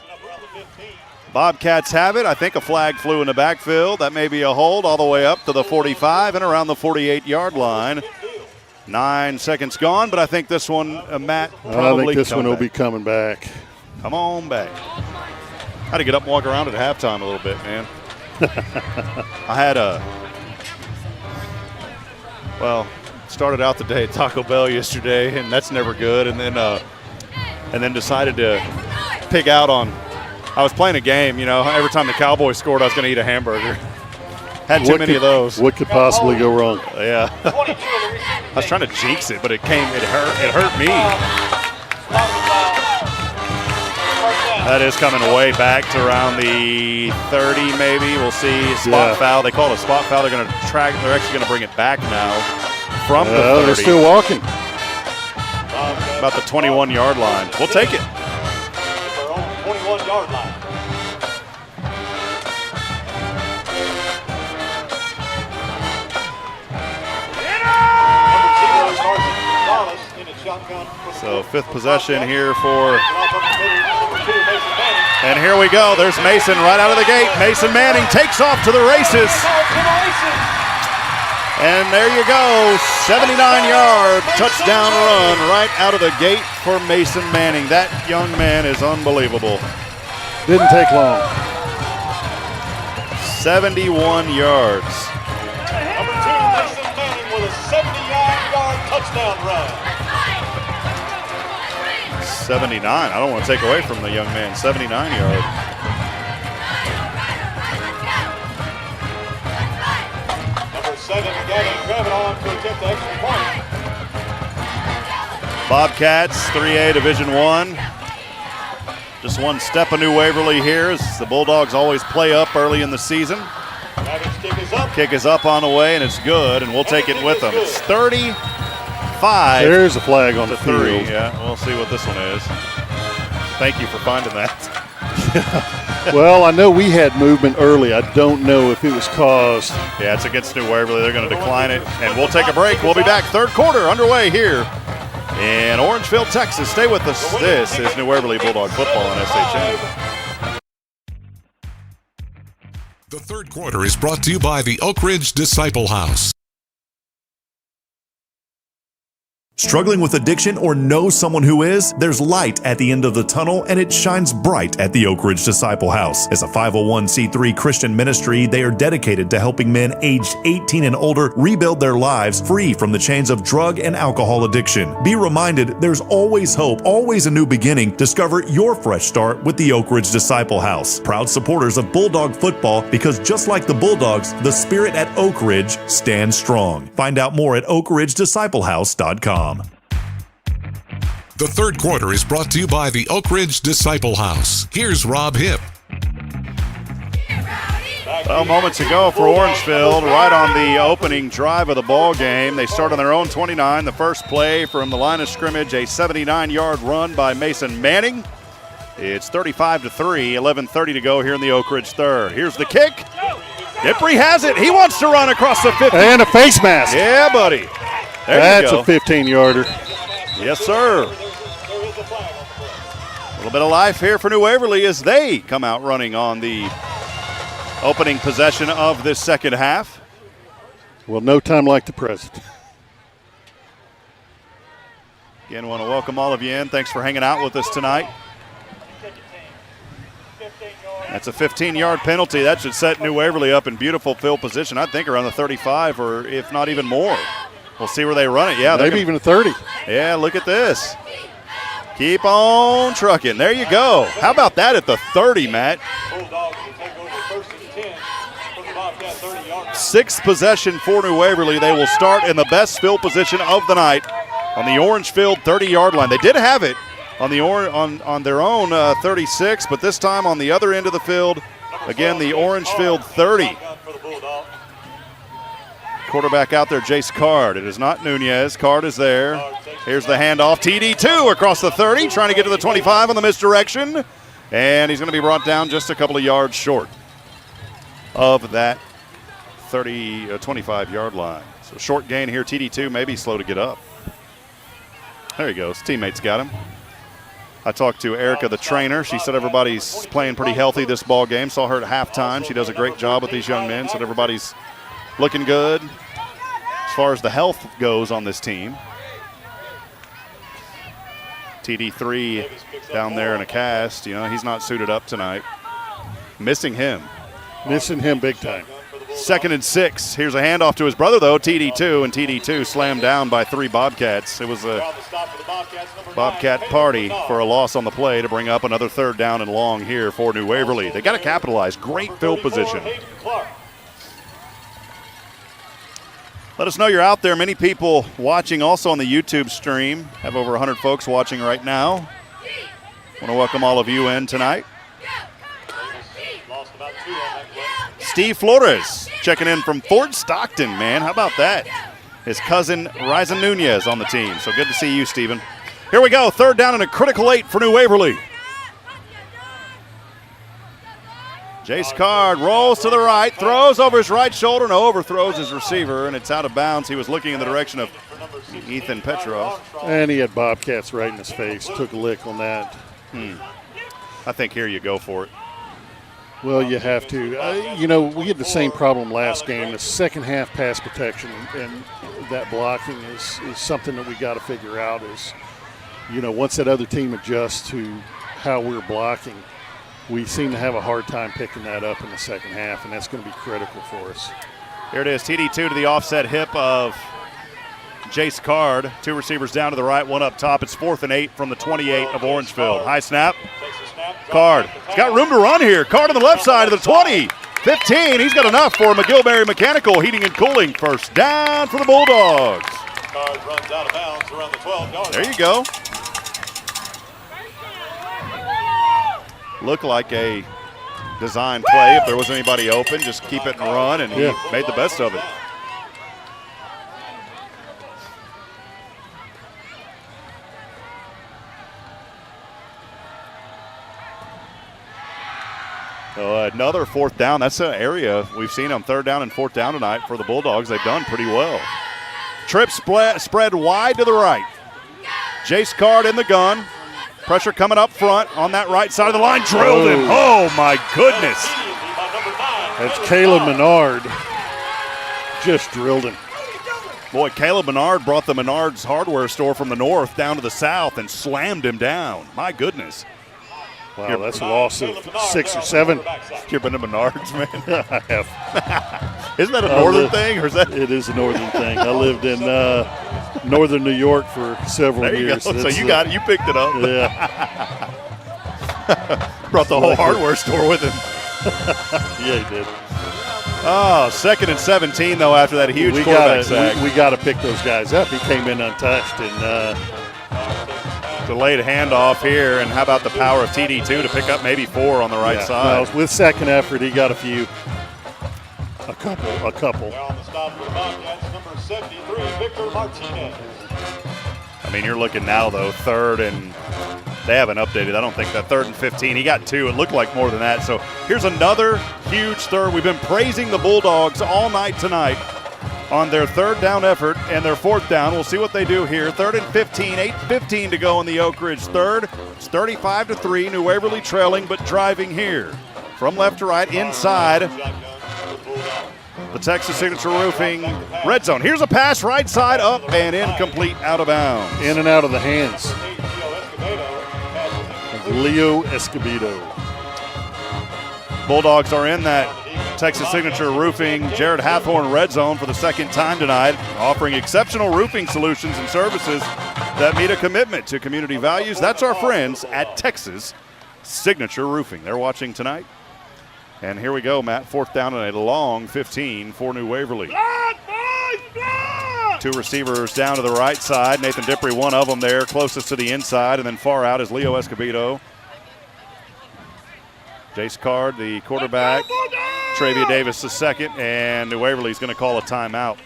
Bobcats have it. I think a flag flew in the backfield. That may be a hold all the way up to the 45 and around the 48-yard line. 9 seconds gone, but I think this one, Matt, probably I think this one will back. be coming back. Come on back. I had to get up and walk around at halftime a little bit, man. I had started out the day at Taco Bell yesterday, and that's never good. And then decided to pig out on. I was playing a game, you know. Every time the Cowboys scored, I was going to eat a hamburger. Had too many of those. What could possibly go wrong? Yeah. I was trying to jinx it, but it hurt me. That is coming way back to around the 30, maybe. We'll see. Spot foul. They call it a spot foul. They're going to track. They're actually going to bring it back now from the 30. They're still walking. About the 21-yard line. We'll take it. Their own 21-yard line. So fifth possession here for, and here we go. There's Mason right out of the gate. Mason Manning takes off to the races. And there you go, 79-yard touchdown run right out of the gate for Mason Manning. That young man is unbelievable. Didn't take long. 71 yards. Number 2, Mason Manning with a 79-yard touchdown run. 79. I don't want to take away from the young man. 79-yard. Number 7, Gavin Gravitt on to attempt the extra point. Bobcats, 3A Division I. Just one step of New Waverly here as the Bulldogs always play up early in the season. Gravitt's kick is up. Kick is up on the way, and it's good, and we'll take it with them. It's 35. There's a flag on the to 3. field. Yeah, we'll see what this one is. Thank you for finding that. Well, I know we had movement early. I don't know if it was caused. Yeah, it's against New Waverly. They're going to decline it, and we'll take a break. We'll be back. Third quarter underway here in Orangefield, Texas. Stay with us. This is New Waverly Bulldog football on SHN. The third quarter is brought to you by the Oak Ridge Disciple House. Struggling with addiction or know someone who is? There's light at the end of the tunnel, and it shines bright at the Oak Ridge Disciple House. As a 501c3 Christian ministry, they are dedicated to helping men aged 18 and older rebuild their lives free from the chains of drug and alcohol addiction. Be reminded, there's always hope, always a new beginning. Discover your fresh start with the Oak Ridge Disciple House. Proud supporters of Bulldog football, because just like the Bulldogs, the spirit at Oak Ridge stands strong. Find out more at oakridgedisciplehouse.com. The third quarter is brought to you by the Oak Ridge Disciple House. Here's Rob Hipp. Well, moments ago for Orangefield, right on the opening drive of the ball game, they start on their own 29. The first play from the line of scrimmage, a 79-yard run by Mason Manning. It's 35-3, 11:30 to go here in the Oak Ridge third. Here's the kick. Dippery has it. He wants to run across the 50. And a face mask. Yeah, buddy. There That's you go. a 15-yarder. Yes, sir. A little bit of life here for New Waverly as they come out running on the opening possession of this second half. Well, no time like the present. Again, want to welcome all of you in. Thanks for hanging out with us tonight. That's a 15-yard penalty. That should set New Waverly up in beautiful field position. I think around the 35 or if not even more. We'll see where they run it. Yeah, maybe even a 30. Yeah, look at this. Keep on trucking. There you go. How about that at the 30, Matt? Bulldogs will take over first and 10 from the Bobcat 30-yard. Sixth possession for New Waverly. They will start in the best field position of the night on the Orangefield 30-yard line. They did have it on their own 36, but this time on the other end of the field, again, the Orangefield 30. Quarterback out there, Jace Card. It is not Nunez. Card is there. Here's the handoff. TD2 across the 30, trying to get to the 25 on the misdirection. And he's going to be brought down just a couple of yards short of that 25-yard line. So short gain here. TD2 maybe slow to get up. There he goes. Teammates got him. I talked to Erica, the trainer. She said everybody's playing pretty healthy this ball game. Saw her at halftime. She does a great job with these young men. Said everybody's looking good as far as the health goes on this team. TD3 down there in a cast. You know, he's not suited up tonight. Missing him. Missing him big time. 2nd and 6. Here's a handoff to his brother, though, TD2, and TD2 slammed down by 3 Bobcats. It was a Bobcat party for a loss on the play to bring up another 3rd down and long here for New Waverly. They got to capitalize. Great field position. Let us know you're out there. Many people watching also on the YouTube stream. Have over 100 folks watching right now. Want to welcome all of you in tonight. Steve Flores checking in from Fort Stockton, man. How about that? His cousin, Ryzen Nunez, on the team. So good to see you, Steven. Here we go. 3rd down and a critical 8 for New Waverly. Jace Card rolls to the right, throws over his right shoulder and overthrows his receiver, and it's out of bounds. He was looking in the direction of Ethan Petrov. And he had Bobcats right in his face. Took a lick on that. I think here you go for it. Well, you have to. You know, we had the same problem last game. The second half pass protection and that blocking is something that we got to figure out is, you know, once that other team adjusts to how we're blocking, we seem to have a hard time picking that up in the second half, and that's going to be critical for us. Here it is, TD2 to the offset hip of Jace Card. 2 receivers down to the right, 1 up top. It's 4th and 8 from the 28 of Orangefield. High snap. Card. He's got room to run here. Card on the left side of the 20. 15. He's got enough for McGillberry Mechanical Heating and Cooling. 1st down for the Bulldogs. Card runs out of bounds around the 12-yard. There you go. Looked like a design play. If there was anybody open, just keep it and run, and he made the best of it. Another 4th down. That's an area we've seen on 3rd down and 4th down tonight for the Bulldogs. They've done pretty well. Trip spread wide to the right. Jace Card in the gun. Pressure coming up front on that right side of the line. Drilled him. Oh, my goodness. That's Caleb Menard. Just drilled him. Boy, Caleb Menard brought the Menard's hardware store from the north down to the south and slammed him down. My goodness. Wow, that's a loss of 6 or 7. You've been to Menard's, man? I have. Isn't that a northern thing? Or is that? It is a northern thing. I lived in northern New York for several years. Go. So you got it. You picked it up. Yeah. Brought the whole hardware store with him. Yeah, he did. Oh, 2nd and 17, though, after that huge quarterback sack. We got to pick those guys up. He came in untouched. And delayed handoff here. And how about the power of TD2 to pick up maybe 4 on the right side? Well, with second effort, he got a couple. Now on the stop for the Bobcats, number 73, Victor Martinez. I mean, you're looking now, though, 3rd and they haven't updated. I don't think that 3rd and 15. He got 2. It looked like more than that. So here's another huge 3rd. We've been praising the Bulldogs all night tonight on their 3rd down effort and their 4th down. We'll see what they do here. 3rd and 15, 8:15 to go in the Oak Ridge 3rd. It's 35-3. New Waverly trailing, but driving here from left to right inside the Texas Signature Roofing red zone. Here's a pass right side up and incomplete, out of bounds. In and out of the hands of Leo Escobedo. Bulldogs are in that Texas Signature Roofing Jared Hathorn red zone for the 2nd time tonight, offering exceptional roofing solutions and services that meet a commitment to community values. That's our friends at Texas Signature Roofing. They're watching tonight. And here we go, Matt. 4th down and a long 15 for New Waverly. Two receivers down to the right side. Nathan Dippery, one of them there, closest to the inside, and then far out is Leo Escobedo. Jace Card, the quarterback. Travia Davis, the second, and New Waverly's going to call a timeout.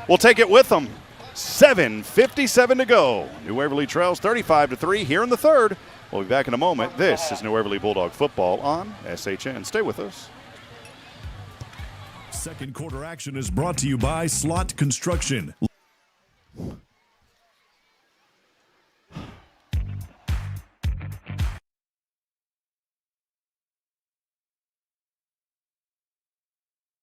We'll take it with them. 7:57 to go. New Waverly trails 35-3 here in the third. We'll be back in a moment. This is New Waverly Bulldog football on SHN. Stay with us. Second quarter action is brought to you by Slot Construction.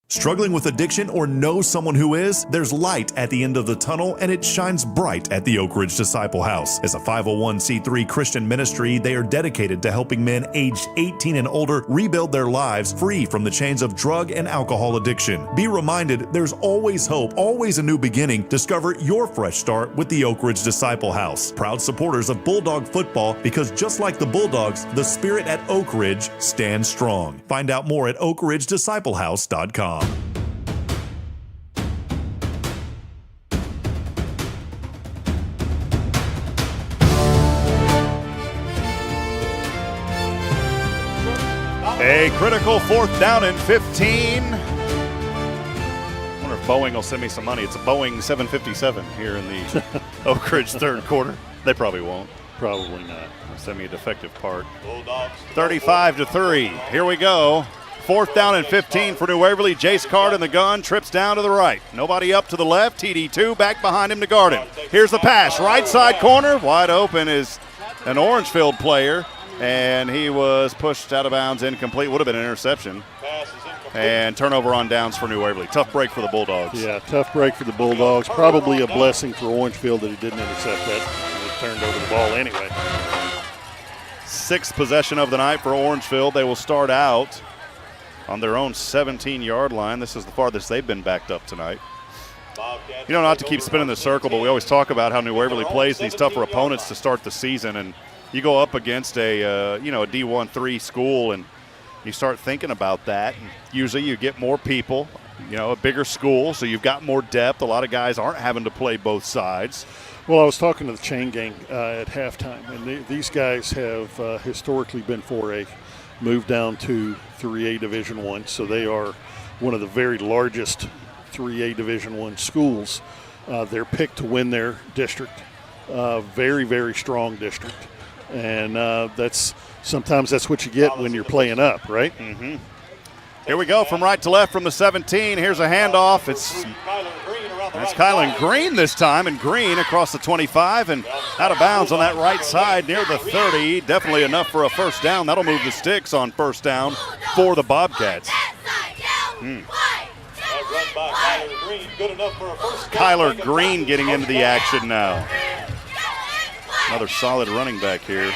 Struggling with addiction or know someone who is? There's light at the end of the tunnel, and it shines bright at the Oak Ridge Disciple House. As a 501c3 Christian ministry, they are dedicated to helping men aged 18 and older rebuild their lives free from the chains of drug and alcohol addiction. Be reminded, there's always hope, always a new beginning. Discover your fresh start with the Oak Ridge Disciple House. Proud supporters of Bulldog football, because just like the Bulldogs, the spirit at Oak Ridge stands strong. Find out more at oakridgedisciplehouse.com. A critical 4th down and 15. I wonder if Boeing will send me some money. It's a Boeing 757 here in the Oak Ridge third quarter. They probably won't. Probably not. They'll send me a defective part. 35-3. Here we go. 4th down and 15 for New Waverly. Jace Card in the gun, trips down to the right. Nobody up to the left. TD2 back behind him to guard him. Here's the pass. Right side corner. Wide open is an Orangefield player, and he was pushed out of bounds, incomplete. Would have been an interception. And turnover on downs for New Waverly. Tough break for the Bulldogs. Yeah, tough break for the Bulldogs. Probably a blessing for Orangefield that he didn't intercept that. He turned over the ball anyway. 6th possession of the night for Orangefield. They will start out on their own 17-yard line. This is the farthest they've been backed up tonight. You know, not to keep spinning the circle, but we always talk about how New Waverly plays these tougher opponents to start the season, and you go up against a a D1-3 school, and you start thinking about that. And usually you get more people, a bigger school, so you've got more depth. A lot of guys aren't having to play both sides. Well, I was talking to the chain gang at halftime, and these guys have historically been 4A, moved down to 3A Division I, so they are one of the very largest 3A Division I schools. They're picked to win their district. Very, very strong district. And sometimes that's what you get when you're playing up, right? Mm-hmm. Here we go from right to left from the 17. Here's a handoff. That's Kylan Green this time, and Green across the 25 and out of bounds on that right side near the 30. Definitely enough for a first down. That'll move the sticks on first down for the Bobcats. Kyler Green getting into the action now. Another solid running back here.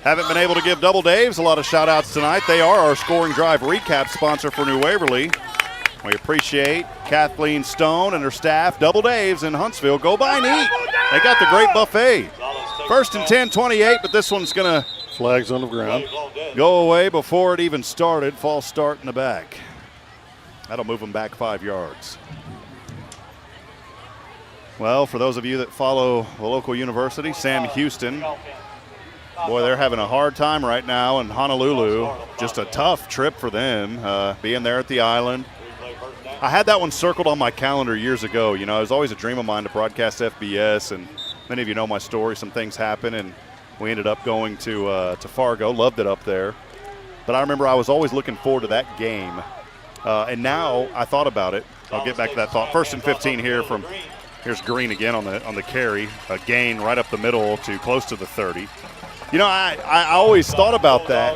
Haven't been able to give Double Daves a lot of shout-outs tonight. They are our scoring drive recap sponsor for New Waverly. We appreciate Kathleen Stone and her staff. Double Daves in Huntsville. Go by neat. They got the great buffet. 1st and 10, 28, but this one's going to flags on the ground. Go away before it even started. False start in the back. That'll move them back 5 yards. Well, for those of you that follow the local university, Sam Houston, boy, they're having a hard time right now in Honolulu. Just a tough trip for them, being there at the island. I had that one circled on my calendar years ago. It was always a dream of mine to broadcast FBS, and many of you know my story. Some things happened, and we ended up going to Fargo. Loved it up there. But I remember I was always looking forward to that game. And now I thought about it. I'll get back to that thought. 1st and 15 here from – here's Green again on the carry. A gain right up the middle to close to the 30. I always thought about that.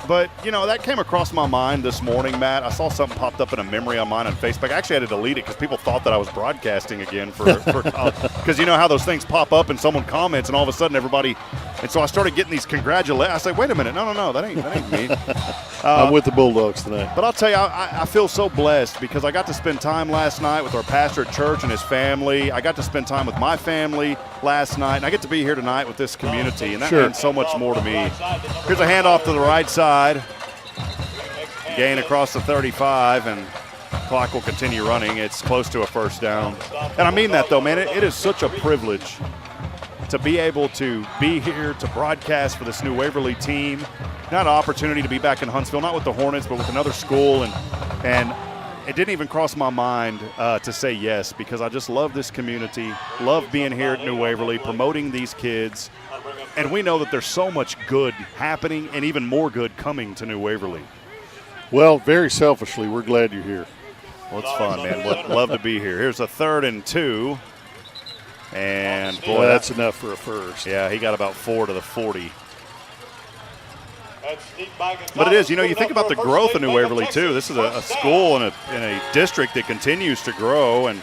But, that came across my mind this morning, Matt. I saw something popped up in a memory on mine on Facebook. I actually had to delete it because people thought that I was broadcasting again because you know how those things pop up and someone comments and all of a sudden everybody – and so I started getting these congratulations. I said, wait a minute. No, that ain't me. I'm with the Bulldogs tonight. But I'll tell you, I feel so blessed because I got to spend time last night with our pastor at church and his family. I got to spend time with my family last night, and I get to be here tonight with this community, and that means so much more to me. Here's a handoff to the right side. Gain across the 35, and clock will continue running. It's close to a first down. And I mean that, though, man. It is such a privilege to be able to be here to broadcast for this new Waverly team. Not an opportunity to be back in Huntsville, not with the Hornets, but with another school. And it didn't even cross my mind to say yes, because I just love this community, love being here at New Waverly, promoting these kids. And we know that there's so much good happening and even more good coming to New Waverly. Well, very selfishly, we're glad you're here. Well, it's fun, man. Love to be here. Here's a 3rd and 2. And, boy, that's enough for a first. Yeah, he got about 4 to the 40. But it is, you think about the growth of New Waverly, too. This is a school in a district that continues to grow. And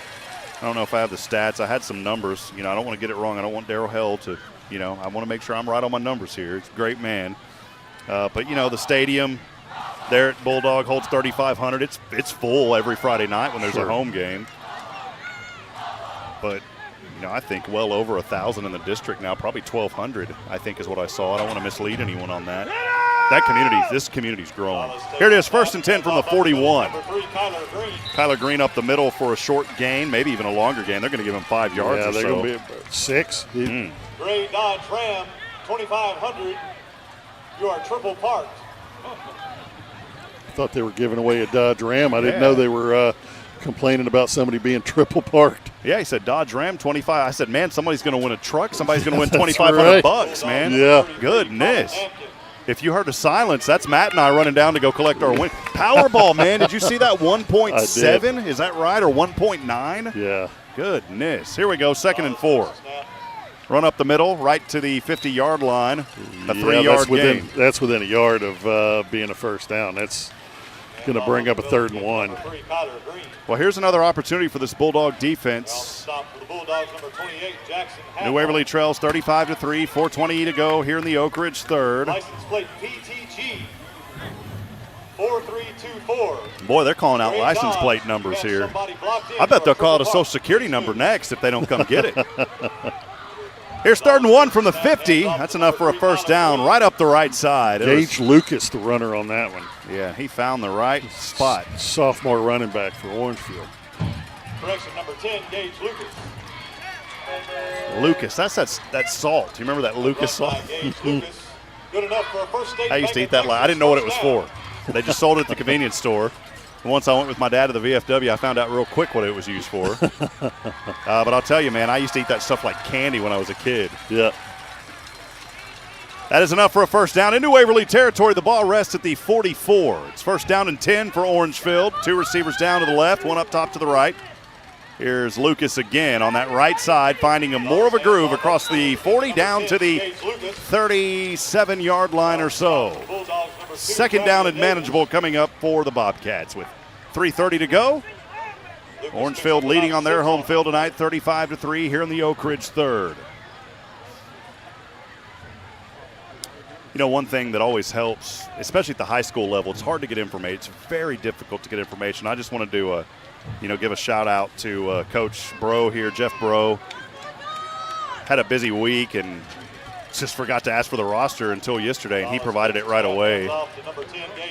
I don't know if I have the stats. I had some numbers. I don't want to get it wrong. I don't want Darryl Hell to, I want to make sure I'm right on my numbers here. It's a great man. But, the stadium there at Bulldog holds 3,500. It's full every Friday night when there's a home game. But I think well over 1,000 in the district now, probably 1,200, I think is what I saw. I don't want to mislead anyone on that. This community's growing. Here it is, 1st and 10 from the 41. Kyler Green up the middle for a short gain, maybe even a longer gain. They're going to give him 5 yards or so. Yeah, they're going to be 6. Gray Dodge Ram, 2,500. You are triple parked. I thought they were giving away a Dodge Ram. I didn't know they were complaining about somebody being triple parked. Yeah, he said Dodge Ram 25. I said, man, somebody's going to win a truck. Somebody's going to win $2,500, man. Yeah. Goodness. If you heard a silence, that's Matt and I running down to go collect our win. Powerball, man. Did you see that 1.7? Is that right? Or 1.9? Yeah. Goodness. Here we go, 2nd and 4. Run up the middle, right to the 50-yard line. A 3-yard gain. That's within a yard of being a first down. That's going to bring up a 3rd and 1. Well, here's another opportunity for this Bulldog defense. New Waverly trails 35-3, 4:20 to go here in the Oak Ridge 3rd. License plate PTG 4324. Boy, they're calling out license plate numbers here. I bet they'll call it a Social Security number next if they don't come get it. Here's 3rd and 1 from the 50. That's enough for a first down right up the right side. Gage Lucas, the runner on that one. Yeah, he found the right spot. Sophomore running back for Orangefield. Correction, number 10, Gage Lucas. Lucas, that's salt. Do you remember that Lucas salt? Good enough for a first state. I used to eat that. I didn't know what it was for. They just sold it at the convenience store. And once I went with my dad to the VFW, I found out real quick what it was used for. But I'll tell you, man, I used to eat that stuff like candy when I was a kid. Yeah. That is enough for a first down. Into Waverly territory, the ball rests at the 44. It's 1st down and 10 for Orangefield. 2 receivers down to the left, 1 up top to the right. Here's Lucas again on that right side, finding more of a groove across the 40 down to the 37-yard line or so. 2nd down and manageable coming up for the Bobcats with 3:30 to go. Orangefield leading on their home field tonight, 35-3 here in the Oak Ridge 3rd. One thing that always helps, especially at the high school level, it's hard to get information. It's very difficult to get information. I just want to do give a shout out to Coach Bro here, Jeff Bro. Had a busy week and just forgot to ask for the roster until yesterday, and he provided it right away.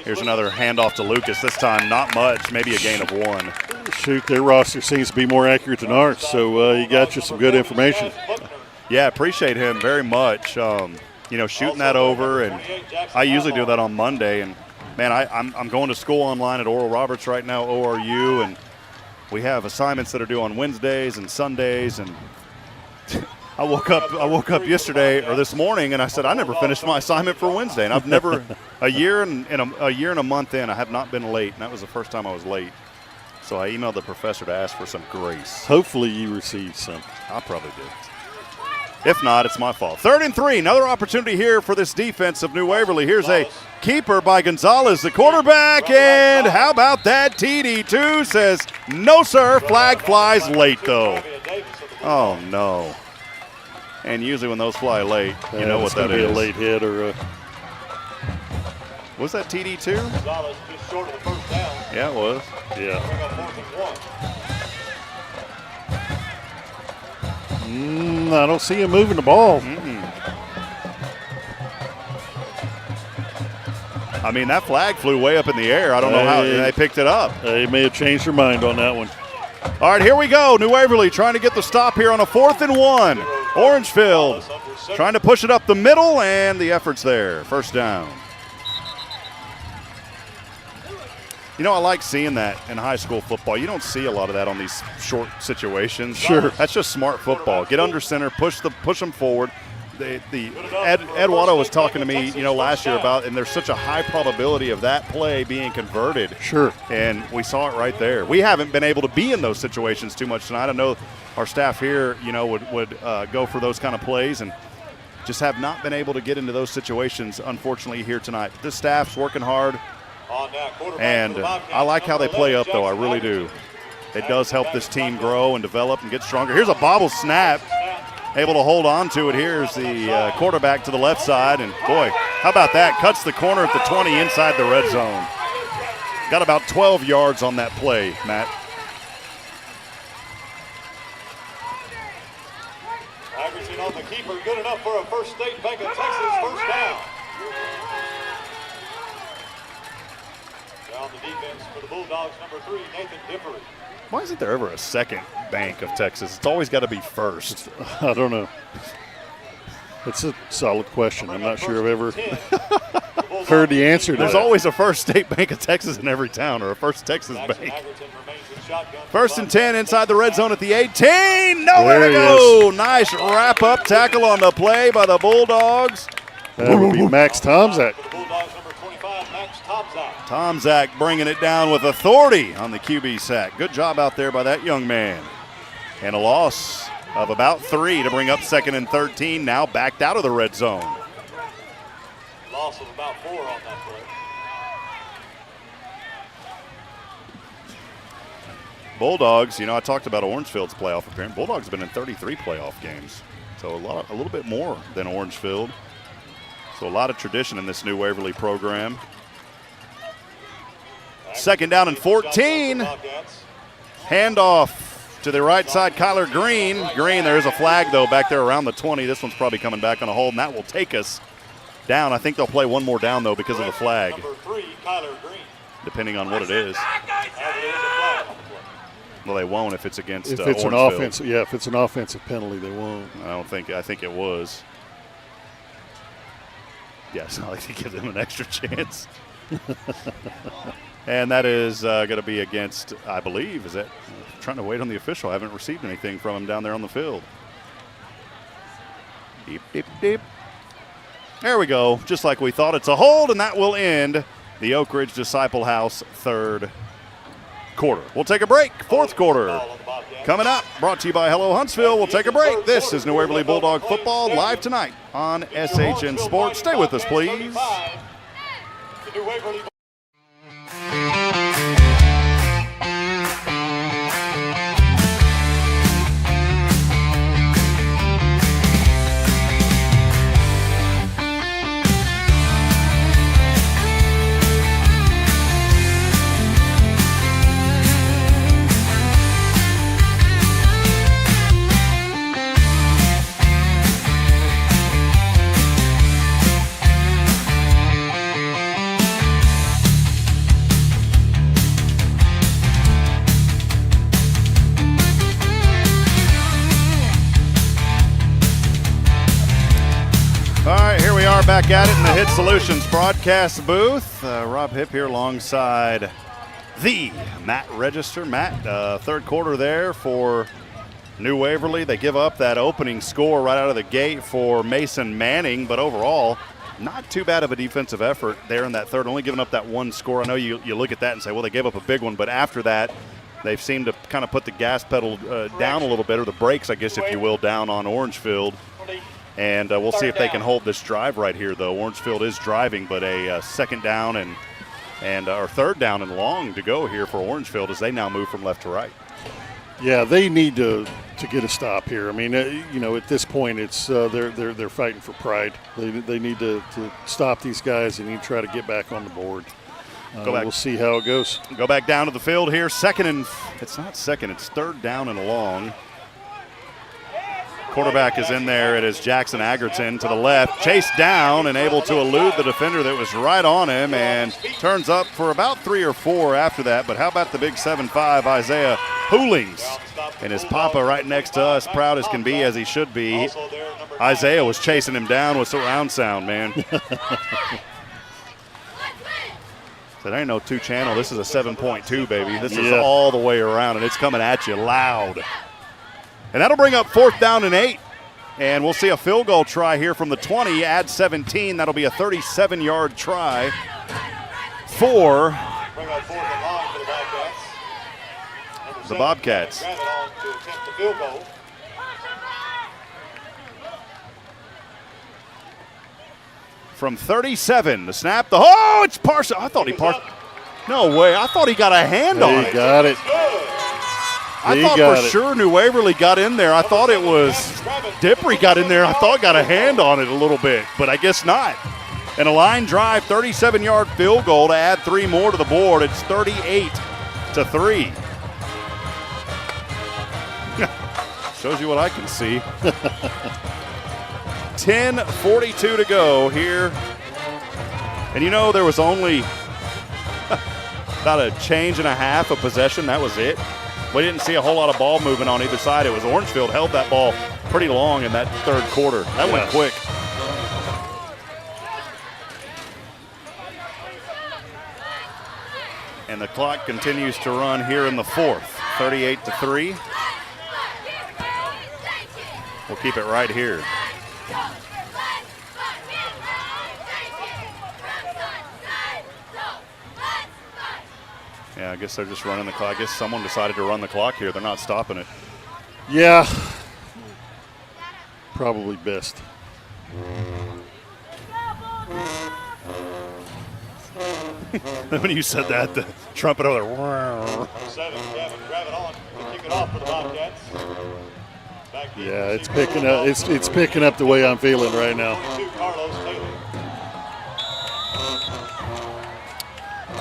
Here's another handoff to Lucas. This time not much, maybe a gain of 1. Shoot, their roster seems to be more accurate than ours, so you got you some good information. Yeah, appreciate him very much. Shooting that over, and I usually do that on Monday. And man, I'm going to school online at Oral Roberts right now, ORU, and we have assignments that are due on Wednesdays and Sundays. And I woke up yesterday or this morning, and I said I never finished my assignment for Wednesday, and I've never a year and a month in, I have not been late, and that was the first time I was late. So I emailed the professor to ask for some grace. Hopefully you received some. I probably did. If not, it's my fault. 3rd and 3, another opportunity here for this defense of New Waverly. Here's a keeper by Gonzalez, the quarterback, and how about that? TD2 says, no, sir. Flag flies late, though. Oh, no. And usually when those fly late, you know what that is. Be a late hit or a... Was that TD2? Gonzalez just short of the first down. Yeah, it was. Yeah. Bring up 4th and 1. I don't see him moving the ball. I mean, that flag flew way up in the air. I don't know how they picked it up. They may have changed their mind on that one. All right, here we go. New Waverly trying to get the stop here on a 4th and 1. Orangefield trying to push it up the middle, and the effort's there. First down. You know, I like seeing that in high school football. You don't see a lot of that on these short situations. Sure. That's just smart football. Get under center, push them forward. Ed Watto was talking to me, last year about, and there's such a high probability of that play being converted. Sure. And we saw it right there. We haven't been able to be in those situations too much tonight. I know our staff here, would go for those kind of plays and just have not been able to get into those situations, unfortunately, here tonight. But this staff's working hard, and I like how they play up, though. I really do. It does help this team grow and develop and get stronger. Here's a bobble snap. Able to hold on to it. Here's the quarterback to the left side, and boy, how about that? Cuts the corner at the 20 inside the red zone. Got about 12 yards on that play, Matt. Averaging on the keeper, good enough for a First State Bank of Texas first down. Down the defense for the Bulldogs, number 3, Nathan Dippery. Why isn't there ever a second Bank of Texas? It's always got to be first. I don't know. It's a solid question. I'm not sure I've ever heard the answer to There's that. always a First State Bank of Texas in every town, or a First Texas Bank. First and 10 inside the red zone at the 18. Nowhere to go. Nice wrap-up tackle on the play by the Bulldogs. That would be Max Tomczak. Tomczak bringing it down with authority on the QB sack. Good job out there by that young man. And a loss of about 3 to bring up 2nd and 13, now backed out of the red zone. Loss of about 4 on that play. Bulldogs, I talked about Orangefield's playoff appearance. Bulldogs have been in 33 playoff games, so a little bit more than Orangefield. So a lot of tradition in this new Waverly program. 2nd down and 14. Handoff to the right side, Kyler Green. There is a flag, though, back there around the 20. This one's probably coming back on a hold, and that will take us down. I think they'll play one more down, though, because of the flag. Number 3, Kyler Green. Depending on what it is. Well, they won't if it's against If it's Orangefield. if it's an offensive penalty, they won't. I think it was. Yes, I like to give them an extra chance. And that is going to be against, I believe, I'm trying to wait on the official. I haven't received anything from him down there on the field. Deep, deep, deep. There we go. Just like we thought. It's a hold, and that will end the Oak Ridge Disciple House 3rd quarter. We'll take a break. 4th quarter coming up. Brought to you by Hello Huntsville. We'll take a break. This is New Waverly Bulldog football live tonight on SHN Sports. Stay with us, please. New Waverly. Back at it in the Hit Solutions broadcast booth. Rob Hipp here alongside the Matt Register. Matt, 3rd quarter there for New Waverly. They give up that opening score right out of the gate for Mason Manning, but overall, not too bad of a defensive effort there in that 3rd, only giving up that 1 score. I know you look at that and say, well, they gave up a big one, but after that, they've seemed to kind of put the gas pedal down a little bit, or the brakes, I guess, if you will, down on Orangefield. And we'll see if they can hold this drive right here, though. Orangefield is driving, but a 2nd down and or 3rd down and long to go here for Orangefield as they now move from left to right. Yeah, they need to get a stop here. I mean, at this point, it's they're fighting for pride. They need to stop these guys and need to try to get back on the board. We'll see how it goes. Go back down to the field here. It's not 2nd, it's 3rd down and long. Quarterback is in there. It is Jackson Agerton to the left. Chased down and able to elude the defender that was right on him and turns up for about 3 or 4 after that. But how about the big 7'5", Isaiah Poolings? And his papa right next to us, proud as can be, as he should be. Isaiah was chasing him down with surround sound, man. That ain't no 2-channel. This is a 7.2, baby. This is all the way around, and it's coming at you loud. And that'll bring up 4th down and 8. And we'll see a field goal try here from the 20, add 17. That'll be a 37-yard try for Bring up 4th and long for the Bobcats. the Bobcats. Grab it on to attempt the field goal. From 37, the snap, it's Parson. I thought he parked. No way. I thought he got a hand on it. He got it. I thought for sure New Waverly got in there. I thought it was Dippery got in there. I thought got a hand on it a little bit, but I guess not. And a line drive, 37-yard field goal to add 3 more to the board. It's 38-3. Shows you what I can see. 10:42 to go here. And you know, there was only about a change and a half of possession. That was it. We didn't see a whole lot of ball movement on either side. It was Orangefield held that ball pretty long in that 3rd quarter. That went quick. And the clock continues to run here in the 4th. 38-3. We'll keep it right here. Yeah, I guess they're just running the clock. I guess someone decided to run the clock here. They're not stopping it. Yeah. Probably best. When you said that, the trumpet over there. 7, Kevin, grab it on. Kick it off for the Bobcats. Yeah, it's picking up. It's picking up the way I'm feeling right now. Carlos Taylor.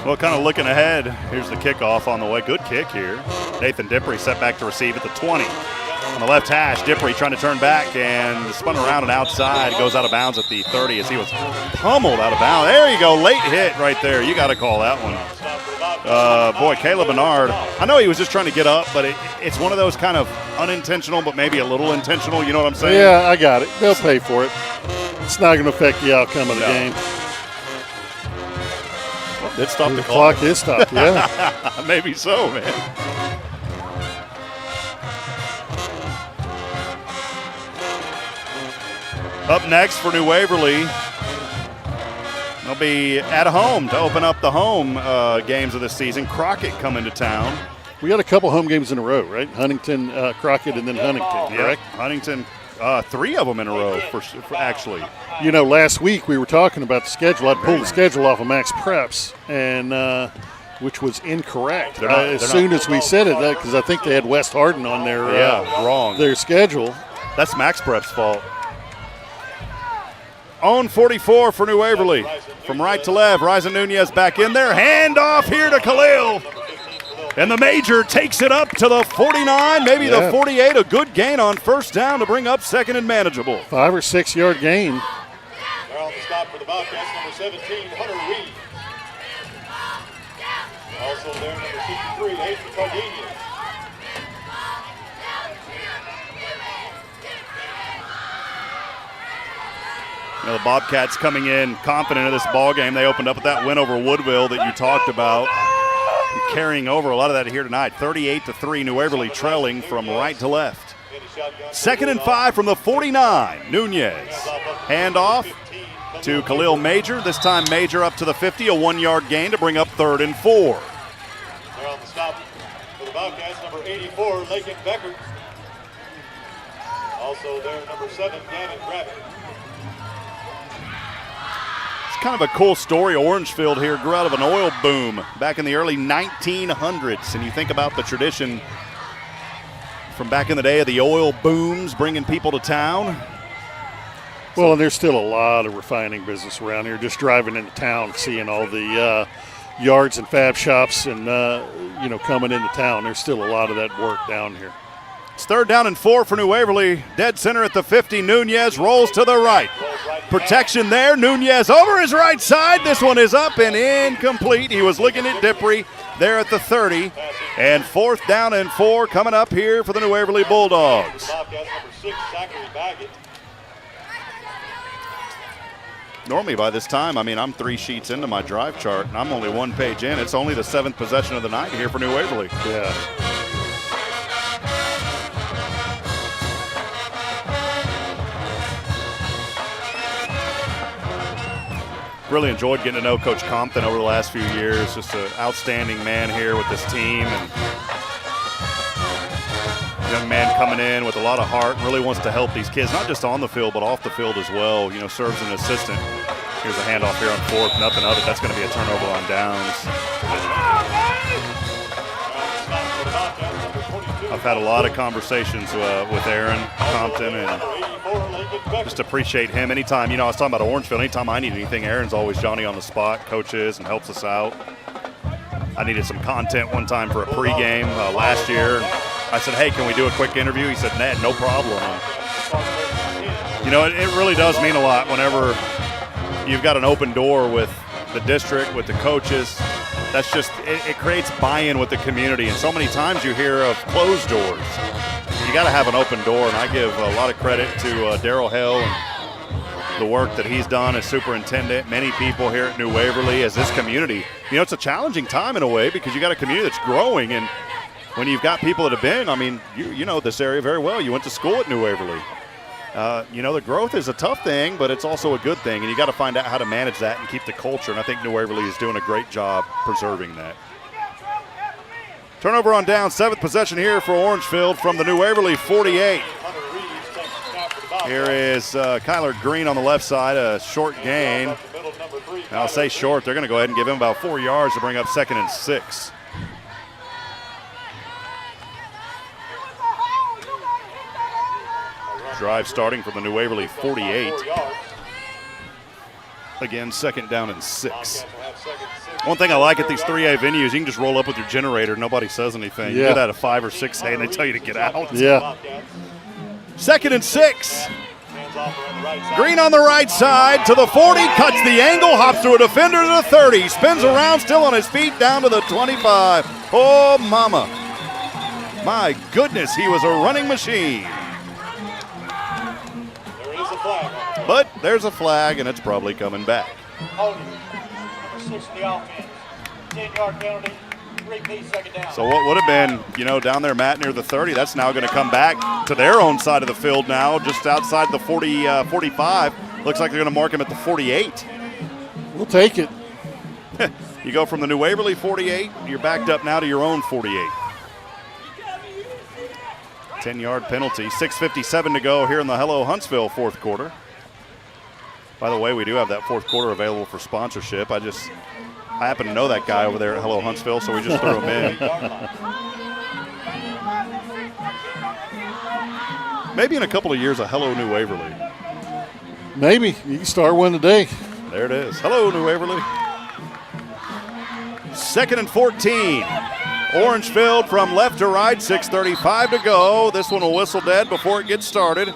Well, kind of looking ahead, here's the kickoff on the way. Good kick here. Nathan Dippery set back to receive at the 20. On the left hash, Dippery trying to turn back and spun around and outside. Goes out of bounds at the 30 as he was pummeled out of bounds. There you go, late hit right there. You got to call that one. Boy, Caleb Bernard, I know he was just trying to get up, but it's one of those kind of unintentional but maybe a little intentional, you know what I'm saying? Yeah, I got it. They'll pay for it. It's not going to affect the outcome of the game. Did stop the clock is stopped, yeah. Maybe so, man. Up next for New Waverly, they'll be at home to open up the home games of this season. Crockett coming to town. We got a couple home games in a row, right? Huntington, Crockett, and then Huntington, correct? Huntington, 3 of them in a row, for actually. You know, last week we were talking about the schedule. I'd pulled the schedule off of Max Preps, and which was incorrect. As soon as we said it, because I think they had West Hardin on their wrong. Their schedule. That's Max Prep's fault. On 44 for New Waverly. From right to left, Ryzen Nunez back in there. Hand off here to Khalil. And the Major takes it up to the 49, maybe the 48. A good gain on 1st down to bring up 2nd and manageable. 5 or 6 yard gain. They're on the stop for the Bobcats, number 17, Hunter Reed. Also there, number 53, Adrian Cardenas. You know, the Bobcats coming in confident of this ball game. They opened up with that win over Woodville that you talked about. Carrying over a lot of that here tonight. 38-3, New Waverly trailing from right to left. 2nd and 5 from the 49. Nunez. Hand off to Khalil Major. This time Major up to the 50, a 1-yard gain to bring up 3rd and 4. They're on the stop for the Bobcats, number 84, Lakin Becker. Also there, number 7, Gavin Gravitt. It's kind of a cool story. Orangefield here grew out of an oil boom back in the early 1900s. And you think about the tradition from back in the day of the oil booms, bringing people to town. Well, and there's still a lot of refining business around here. Just driving into town, seeing all the yards and fab shops and, coming into town. There's still a lot of that work down here. It's 3rd down and 4 for New Waverly. Dead center at the 50. Nunez rolls to the right. Protection there. Nunez over his right side. This one is up and incomplete. He was looking at Dippre there at the 30. And 4th down and 4 coming up here for the New Waverly Bulldogs. Normally by this time, I'm 3 sheets into my drive chart, and I'm only 1 page in. It's only the 7th possession of the night here for New Waverly. Yeah. Really enjoyed getting to know Coach Compton over the last few years. Just an outstanding man here with this team. And young man coming in with a lot of heart, really wants to help these kids, not just on the field, but off the field as well. Serves an assistant. Here's a handoff here on 4th, nothing of it. That's going to be a turnover on downs. I've had a lot of conversations with Aaron Compton and just appreciate him. Anytime, I was talking about Orangefield, anytime I need anything, Aaron's always Johnny on the spot, coaches and helps us out. I needed some content one time for a pregame last year. I said, hey, can we do a quick interview? He said, Ned, no problem. It really does mean a lot whenever you've got an open door with the district, with the coaches. That's just, it creates buy-in with the community. And so many times you hear of closed doors. You got to have an open door, and I give a lot of credit to Darryl Hale and the work that he's done as superintendent, many people here at New Waverly, as this community. It's a challenging time in a way because you got a community that's growing, and when you've got people that have been, you know this area very well. You went to school at New Waverly. The growth is a tough thing, but it's also a good thing, and you got to find out how to manage that and keep the culture, and I think New Waverly is doing a great job preserving that. Turnover on down, 7th possession here for Orangefield from the New Waverly 48. Here is Kyler Green on the left side, a short gain. And I'll say short, they're going to go ahead and give him about 4 yards to bring up 2nd and 6. Drive starting from the New Waverly 48. Again, 2nd down and 6. One thing I like at these 3A venues, you can just roll up with your generator. Nobody says anything. You get out of 5 or 6A, and they tell you to get out. Yeah. 2nd and 6. Green on the right side to the 40, cuts the angle, hops through a defender to the 30, spins around, still on his feet, down to the 25. Oh, mama. My goodness, he was a running machine. But there's a flag, and it's probably coming back. Holding. Number 6 in the offense. 10-yard penalty. Repeat, 2nd down. So what would have been, down there, Matt, near the 30, that's now going to come back to their own side of the field now, just outside the 45. Looks like they're going to mark him at the 48. We'll take it. You go from the New Waverly 48, you're backed up now to your own 48. 10-yard penalty, 6:57 to go here in the Hello Huntsville 4th quarter. By the way, we do have that 4th quarter available for sponsorship. I happen to know that guy over there at Hello Huntsville, so we just threw him in. Maybe in a couple of years, a Hello New Waverly. Maybe. You can start one today. There it is. Hello, New Waverly. 2nd and 14. Orangefield from left to right, 6:35 to go. This one will whistle dead before it gets started.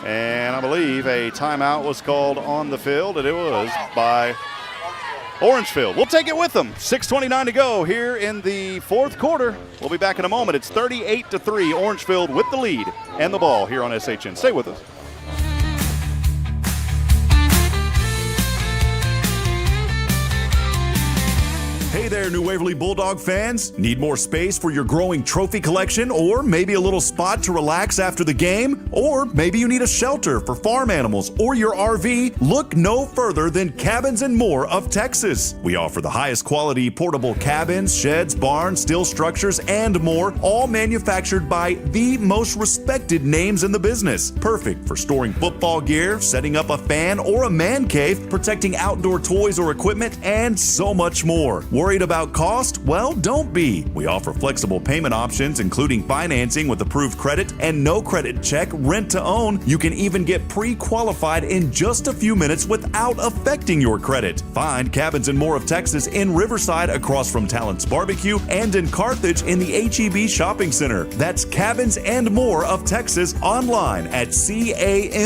And I believe a timeout was called on the field, and it was by Orangefield. We'll take it with them. 6:29 to go here in the 4th quarter. We'll be back in a moment. It's 38-3. Orangefield with the lead and the ball here on SHN. Stay with us. Hey there, New Waverly Bulldog fans. Need more space for your growing trophy collection, or maybe a little spot to relax after the game? Or maybe you need a shelter for farm animals or your RV? Look no further than Cabins and More of Texas. We offer the highest quality portable cabins, sheds, barns, steel structures, and more, all manufactured by the most respected names in the business. Perfect for storing football gear, setting up a fan or a man cave, protecting outdoor toys or equipment, and so much more. Worried about cost? Well, don't be. We offer flexible payment options, including financing with approved credit and no credit check, rent to own. You can even get pre-qualified in just a few minutes without affecting your credit. Find Cabins and More of Texas in Riverside across from Talent's Barbecue and in Carthage in the H-E-B Shopping Center. That's Cabins and More of Texas online at CAMOTX.com.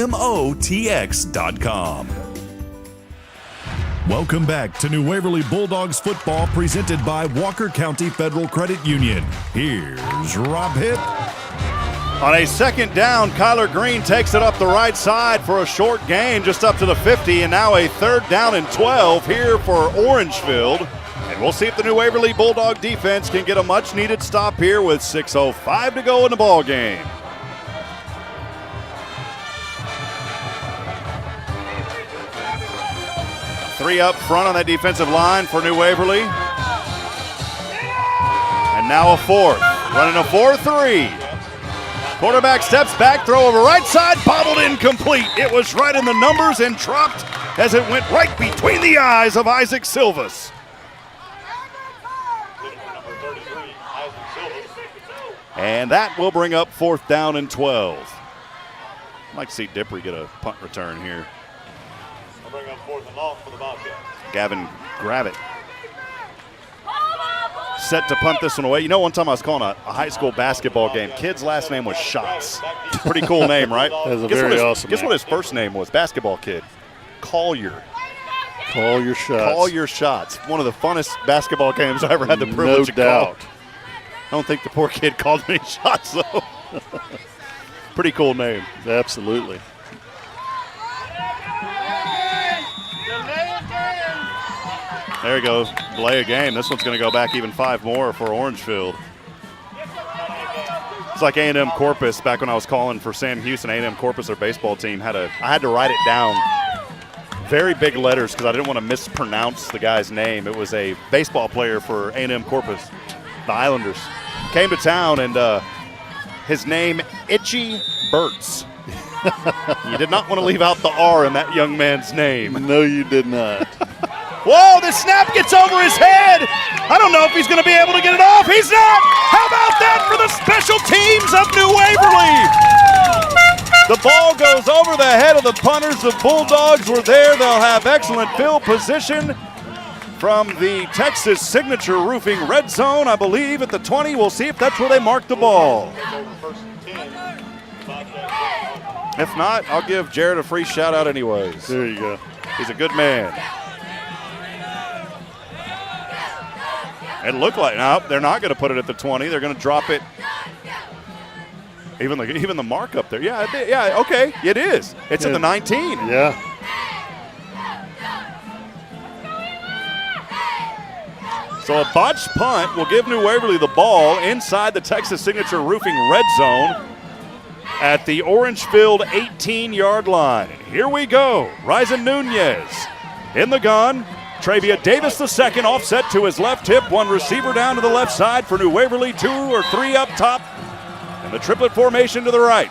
Welcome back to New Waverly Bulldogs football presented by Walker County Federal Credit Union. Here's Rob Hitt. On a second down, Kyler Green takes it up the right side for a short gain just up to the 50, and now a third down and 12 here for Orangefield. And we'll see if the New Waverly Bulldog defense can get a much-needed stop here with 6:05 to go in the ball game. Three up front on that defensive line for New Waverly. And now a fourth. Running a 4-3. Quarterback steps back, throw over right side, bobbled incomplete. It was right in the numbers and dropped as it went right between the eyes of Isaac Silvas. And that will bring up fourth down and 12. I'd like to see Dippery get a punt return here. I'll bring up 4th and long for the Bobcats. Gavin Gravitt set to punt this one away. You know, one time I was calling a high school basketball game. Kid's last name was Shots. Pretty cool name, right? That's a very awesome Guess name. what his first name was? Basketball kid. Collier. Call your shots. Call your shots. One of the funnest basketball games I ever had the privilege of calling. I don't think the poor kid called many shots, though. Pretty cool name. Absolutely. There he goes. Delay a game. This one's going to go back even 5 more for Orangefield. It's like A&M Corpus back when I was calling for Sam Houston. A&M Corpus, their baseball team, I had to write it down. Very big letters because I didn't want to mispronounce the guy's name. It was a baseball player for A&M Corpus, the Islanders. Came to town, and his name, Itchy Burtz. You did not want to leave out the R in that young man's name. No, you did not. Whoa, the snap gets over his head. I don't know if he's going to be able to get it off. He's not. How about that for the special teams of New Waverly? The ball goes over the head of the punters. The Bulldogs were there. They'll have excellent field position from the Texas Signature Roofing red zone, I believe, at the 20. We'll see if that's where they mark the ball. If not, I'll give Jared a free shout-out anyways. There you go. He's a good man. It looked like, no, they're not going to put it at the 20. They're going to drop it. Even the mark up there. Yeah, okay, it is. It's at the 19. Yeah. So a botched punt will give New Waverly the ball inside the Texas Signature Roofing red zone at the Orangefield 18-yard line. Here we go. Ryzen Nunez in the gun. Travia Davis II offset to his left hip. One receiver down to the left side for New Waverly. 2 or 3 up top. And the triplet formation to the right.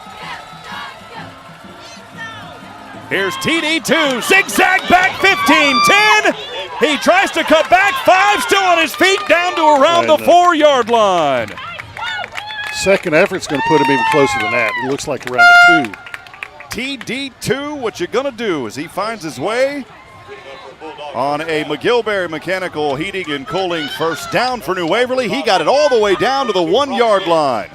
Here's TD2. Zigzag back 15, 10. He tries to cut back. 5 still on his feet down to around the 4-yard line. Second effort's going to put him even closer than that. It looks like around the 2. TD2, what you going to do is he finds his way on a McGillberry Mechanical Heating and Cooling first down for New Waverly. He got it all the way down to the 1-yard line.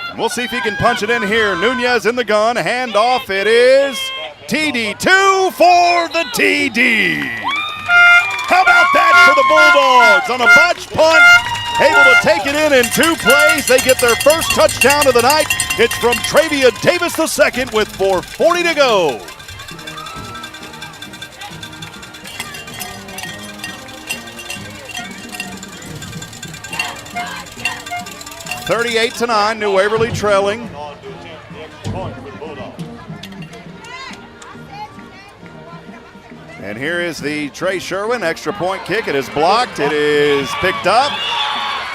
And we'll see if he can punch it in here. Nunez in the gun, hand off. It is TD2 for the TD. How about that for the Bulldogs on a botched punt? Able to take it in 2 plays. They get their first touchdown of the night. It's from Travia Davis II with 4:40 to go. 38-9, New Waverly trailing. And here is the Trey Sherwin extra point kick. It is blocked. It is picked up.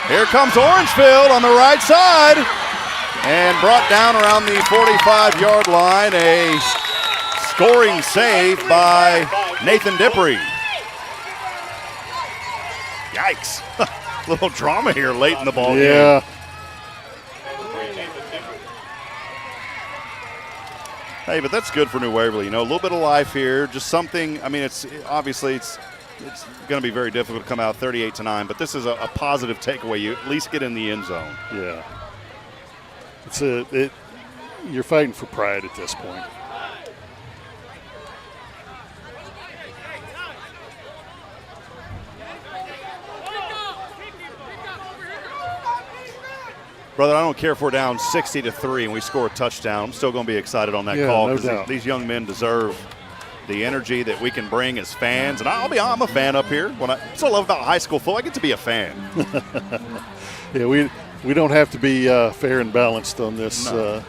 Here comes Orangefield on the right side and brought down around the 45-yard line. A scoring save by Nathan Dippery. Yikes. Little drama here late in the ball game. Yeah. Hey, but that's good for New Waverly. You know, a little bit of life here, just something. I mean, it's obviously it's going to be very difficult to come out 38-9, but this is a positive takeaway. You at least get in the end zone. Yeah. You're fighting for pride at this point. Brother, I don't care if we're down 60-3 and we score a touchdown. I'm still going to be excited on that call no because doubt. these young men deserve the energy that we can bring as fans. And I'm a fan up here. What I still love about high school football, I get to be a fan. Yeah, we don't have to be fair and balanced on this. No.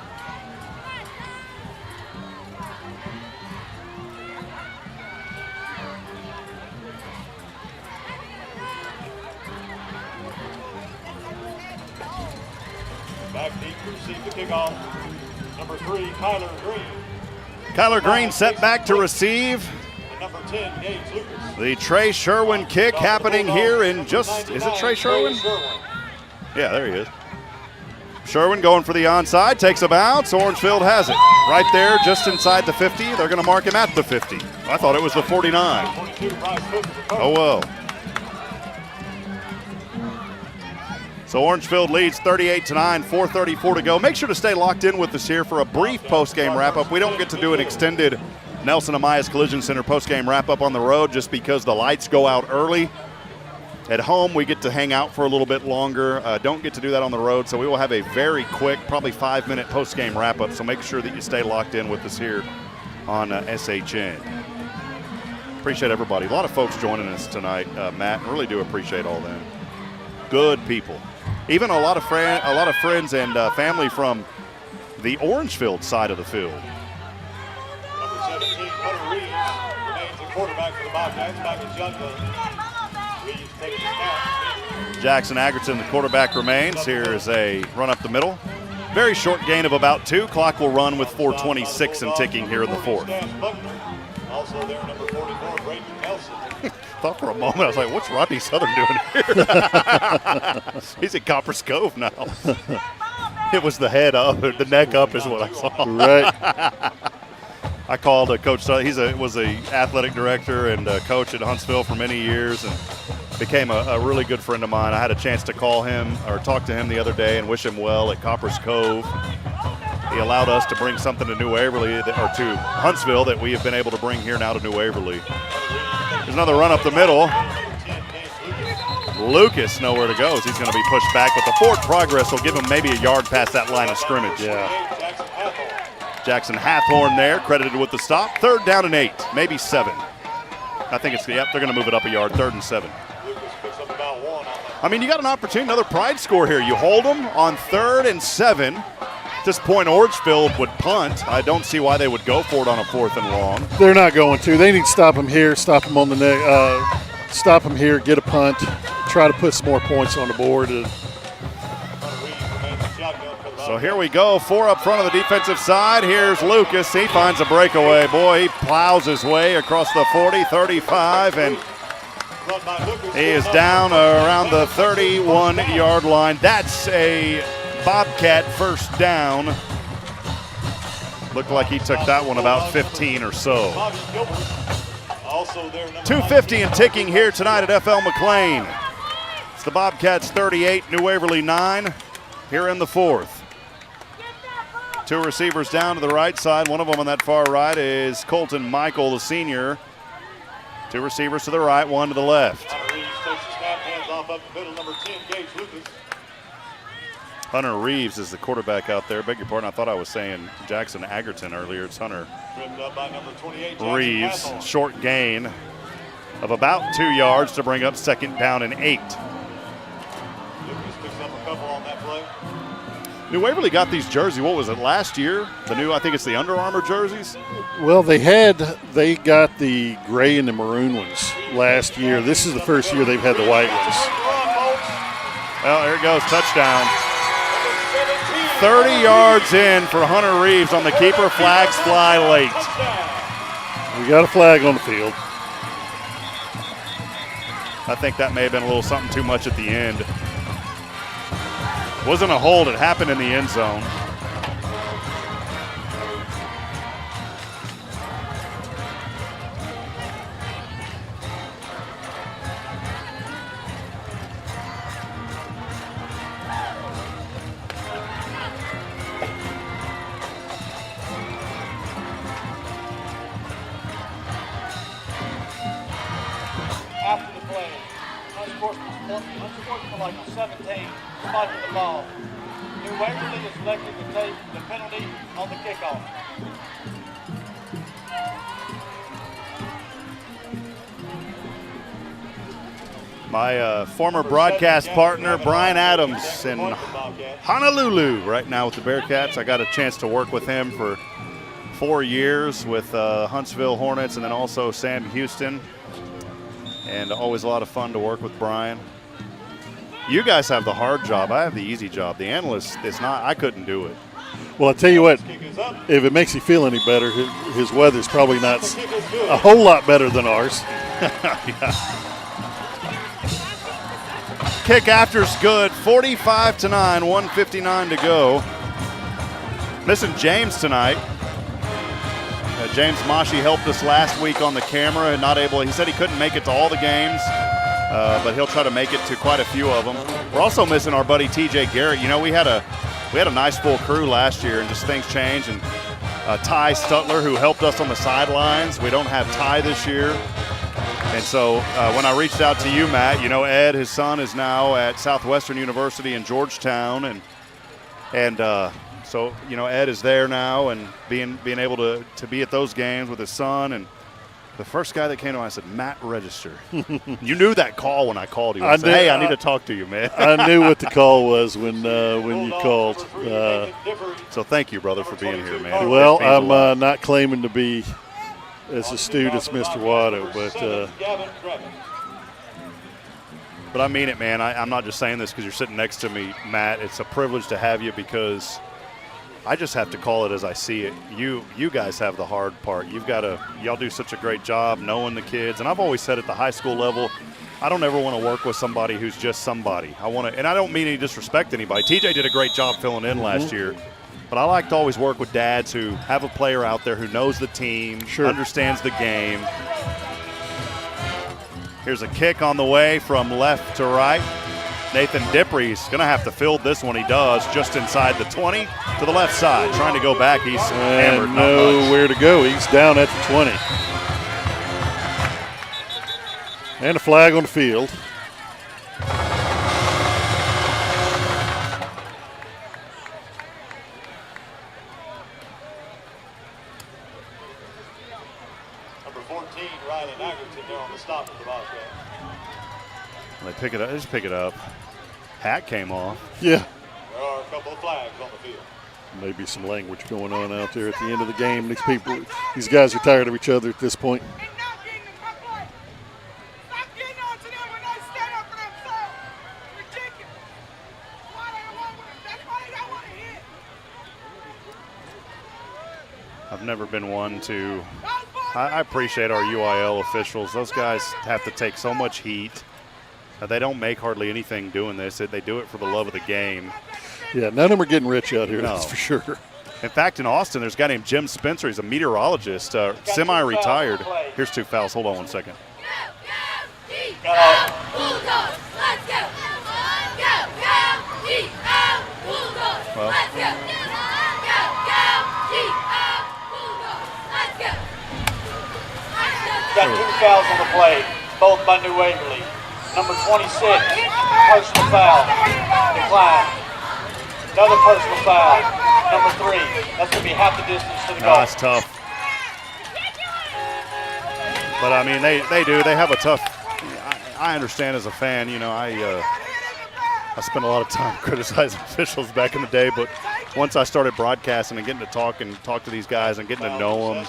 Back deep to receive the kickoff. Number 3, Kyler Green. Kyler Green set back to receive. And number 10, Gage Lucas. The Trey Sherwin kick happening here in just, is it Trey Sherwin? Yeah, there he is. Sherwin going for the onside, takes a bounce. Orangefield has it. Right there, just inside the 50. They're going to mark him at the 50. I thought it was the 49. 22, Bryce Cook. Oh, well. So Orangefield leads 38-9, 4:34 to go. Make sure to stay locked in with us here for a brief post-game wrap-up. We don't get to do an extended Nelson Ameyas Collision Center post-game wrap-up on the road just because the lights go out early. At home, we get to hang out for a little bit longer. Don't get to do that on the road, so we will have a very quick, probably 5-minute post-game wrap-up. So make sure that you stay locked in with us here on SHN. Appreciate everybody. A lot of folks joining us tonight, Matt. I really do appreciate all them. Good people. Even a lot of friends and family from the Orangefield side of the field. Number 17, Hunter Reeves, remains the quarterback for the Bobcats. Back in shotgun. Reeves takes the snap. Jackson Agerton, the quarterback, remains. Here is a run up the middle. Very short gain of about 2. Clock will run with 4:26 and ticking here in the 4th. Also there, number 44, Brayden Nelson. Thought for a moment, I was like, what's Rodney Southern doing here? He's at Copper's Cove now. It was the head up, the neck up is what I saw. Right. I called Coach Southern. He was a athletic director and coach at Huntsville for many years and became a really good friend of mine. I had a chance to call him or talk to him the other day and wish him well at Copper's Cove. He allowed us to bring something to New Waverly, or to Huntsville, that we have been able to bring here now to New Waverly. There's another run up the middle. Lucas nowhere to go as he's going to be pushed back, but the forward progress will give him maybe a yard past that line of scrimmage. Yeah. Jackson Hathorn there, credited with the stop. 3rd down and 8, maybe 7. I think it's, yep, they're going to move it up a yard, 3rd and 7. I mean, you got an opportunity, another pride score here. You hold them on 3rd and 7. At this point, Orangefield would punt. I don't see why they would go for it on a 4th and long. They're not going to. They need to stop them here, stop them on the neck, stop them here, get a punt, try to put some more points on the board. So here we go, 4 up front of the defensive side. Here's Lucas. He finds a breakaway. Boy, he plows his way across the 40, 35, and he is down around the 31-yard line. That's a Bobcat first down. Looked like he took that one about 15 or so. 2:50 and ticking here tonight at FL McLean. It's the Bobcats 38, New Waverly 9 here in the 4th. 2 receivers down to the right side. One of them on that far right is Colton Michael, the senior. 2 receivers to the right, 1 to the left. Hunter Reeves is the quarterback out there. Beg your pardon, I thought I was saying Jackson Agerton earlier. It's Hunter Reeves. Short gain of about 2 yards to bring up 2nd down and 8. Lucas picks up a couple on that play. New Waverly got these jerseys, what was it, last year? The new, I think it's the Under Armour jerseys? Well, they got the gray and the maroon ones last year. This is the first year they've had the white ones. Well, there it goes, touchdown. 30 yards in for Hunter Reeves on the keeper. Flags fly late. We got a flag on the field. I think that may have been a little something too much at the end. Wasn't a hold, it happened in the end zone. After the play, unsportsmanlike 17, spotting the ball. New Waverly is elected to take the penalty on the kickoff. My former broadcast partner, Brian Adams, in Honolulu right now with the Bearcats. I got a chance to work with him for 4 years with Huntsville Hornets and then also Sam Houston. And always a lot of fun to work with Brian. You guys have the hard job. I have the easy job. The analyst, it's not. I couldn't do it. Well, I'll tell you what, if it makes you feel any better, his weather's probably not a whole lot better than ours. Yeah. Kick after's good. 45-9, 1:59 to go. Missing James tonight. James Mashi helped us last week on the camera and not able. He said he couldn't make it to all the games, but he'll try to make it to quite a few of them. We're also missing our buddy TJ Garrett. You know, we had a nice full crew last year, and just things changed. And Ty Stutler, who helped us on the sidelines, we don't have Ty this year. And so when I reached out to you, Matt, you know, Ed, his son, is now at Southwestern University in Georgetown, and so, you know, Ed is there now and being able to be at those games with his son. And the first guy that came to me, I said, Matt Register. You knew that call when I called you. I said, hey, I need to talk to you, man. I knew what the call was when you called. So thank you, brother, for being here, man. Well, I'm not claiming to be as astute as Mr. Watto, but I mean it, man. I'm not just saying this because you're sitting next to me, Matt. It's a privilege to have you because I just have to call it as I see it. You guys have the hard part. Y'all do such a great job knowing the kids. And I've always said at the high school level, I don't ever want to work with somebody who's just somebody. And I don't mean any disrespect to anybody. TJ did a great job filling in last year. But I like to always work with dads who have a player out there who knows the team, understands the game. Here's a kick on the way from left to right. Nathan Dippery's going to have to field this one. He does, just inside the 20 to the left side. Trying to go back. He's hammered. Nowhere to go. He's down at the 20. And a flag on the field. Number 14, Riley Nagerton there on the stop of the Bobcats. They pick it up. They just pick it up. Hat came off. Yeah. There are a couple of flags on the field. Maybe some language going on out there at the end of the game. These guys are tired of each other at this point. I've never been one to. I appreciate our UIL officials. Those guys have to take so much heat. They don't make hardly anything doing this. They do it for the love of the game. Yeah, none of them are getting rich out here, No. that's for sure. In fact, in Austin, there's a guy named Jim Spencer. He's a meteorologist, semi-retired. Here's 2 fouls. Hold on 1 second. Bulldogs, let's go! Bulldogs, Well, let's go! Let's go! Got 2 fouls on the play, both by New Waverly. Number 26, personal foul, decline. Another personal foul, number 3. That's going to be half the distance to the goal. That's tough. But, I mean, they do. They have a tough – I understand as a fan, you know, I spent a lot of time criticizing officials back in the day, but once I started broadcasting and getting to talk to these guys and getting to know them,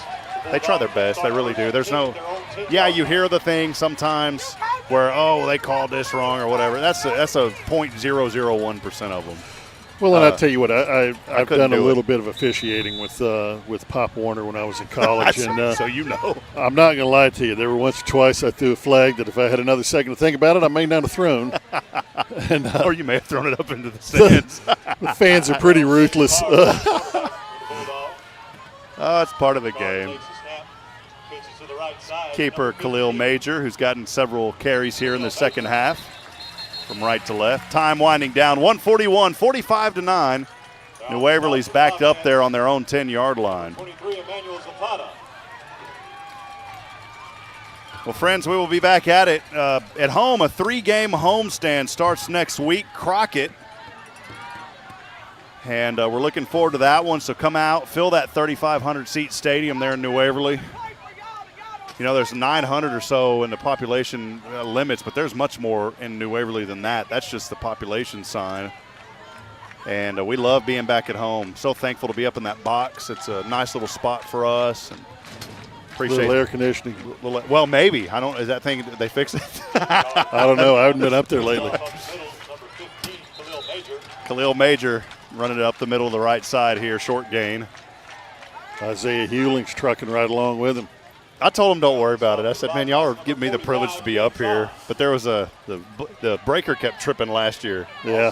they try their best. They really do. There's no – yeah, you hear the thing sometimes where, oh, they called this wrong or whatever. That's a 0.001% of them. Well, and I tell you what, I've couldn't done a do little bit of officiating with Pop Warner when I was in college, and so you know. I'm not going to lie to you. There were once or twice I threw a flag that if I had another second to think about it, I may not have thrown. And, or you may have thrown it up into the stands. The fans are pretty ruthless. Oh, it's part of the game. Keeper Khalil Major, who's gotten several carries here in the second half. From right to left. Time winding down. 141, 45-9. New Waverly's backed up there on their own 10-yard line. Well, friends, we will be back at it. At home, a 3-game homestand starts next week. Crockett. And we're looking forward to that one. So come out, fill that 3,500-seat stadium there in New Waverly. You know, there's 900 or so in the population limits, but there's much more in New Waverly than that. That's just the population sign. And we love being back at home. So thankful to be up in that box. It's a nice little spot for us. And appreciate little air conditioning. Well, maybe. I don't. Is that thing? Did they fix it? I don't know. I haven't been up there lately. Khalil Major running it up the middle of the right side here. Short gain. Isaiah Hewling's trucking right along with him. I told him don't worry about it. I said, man, y'all are giving me the privilege to be up here. But there was the breaker kept tripping last year. Yeah.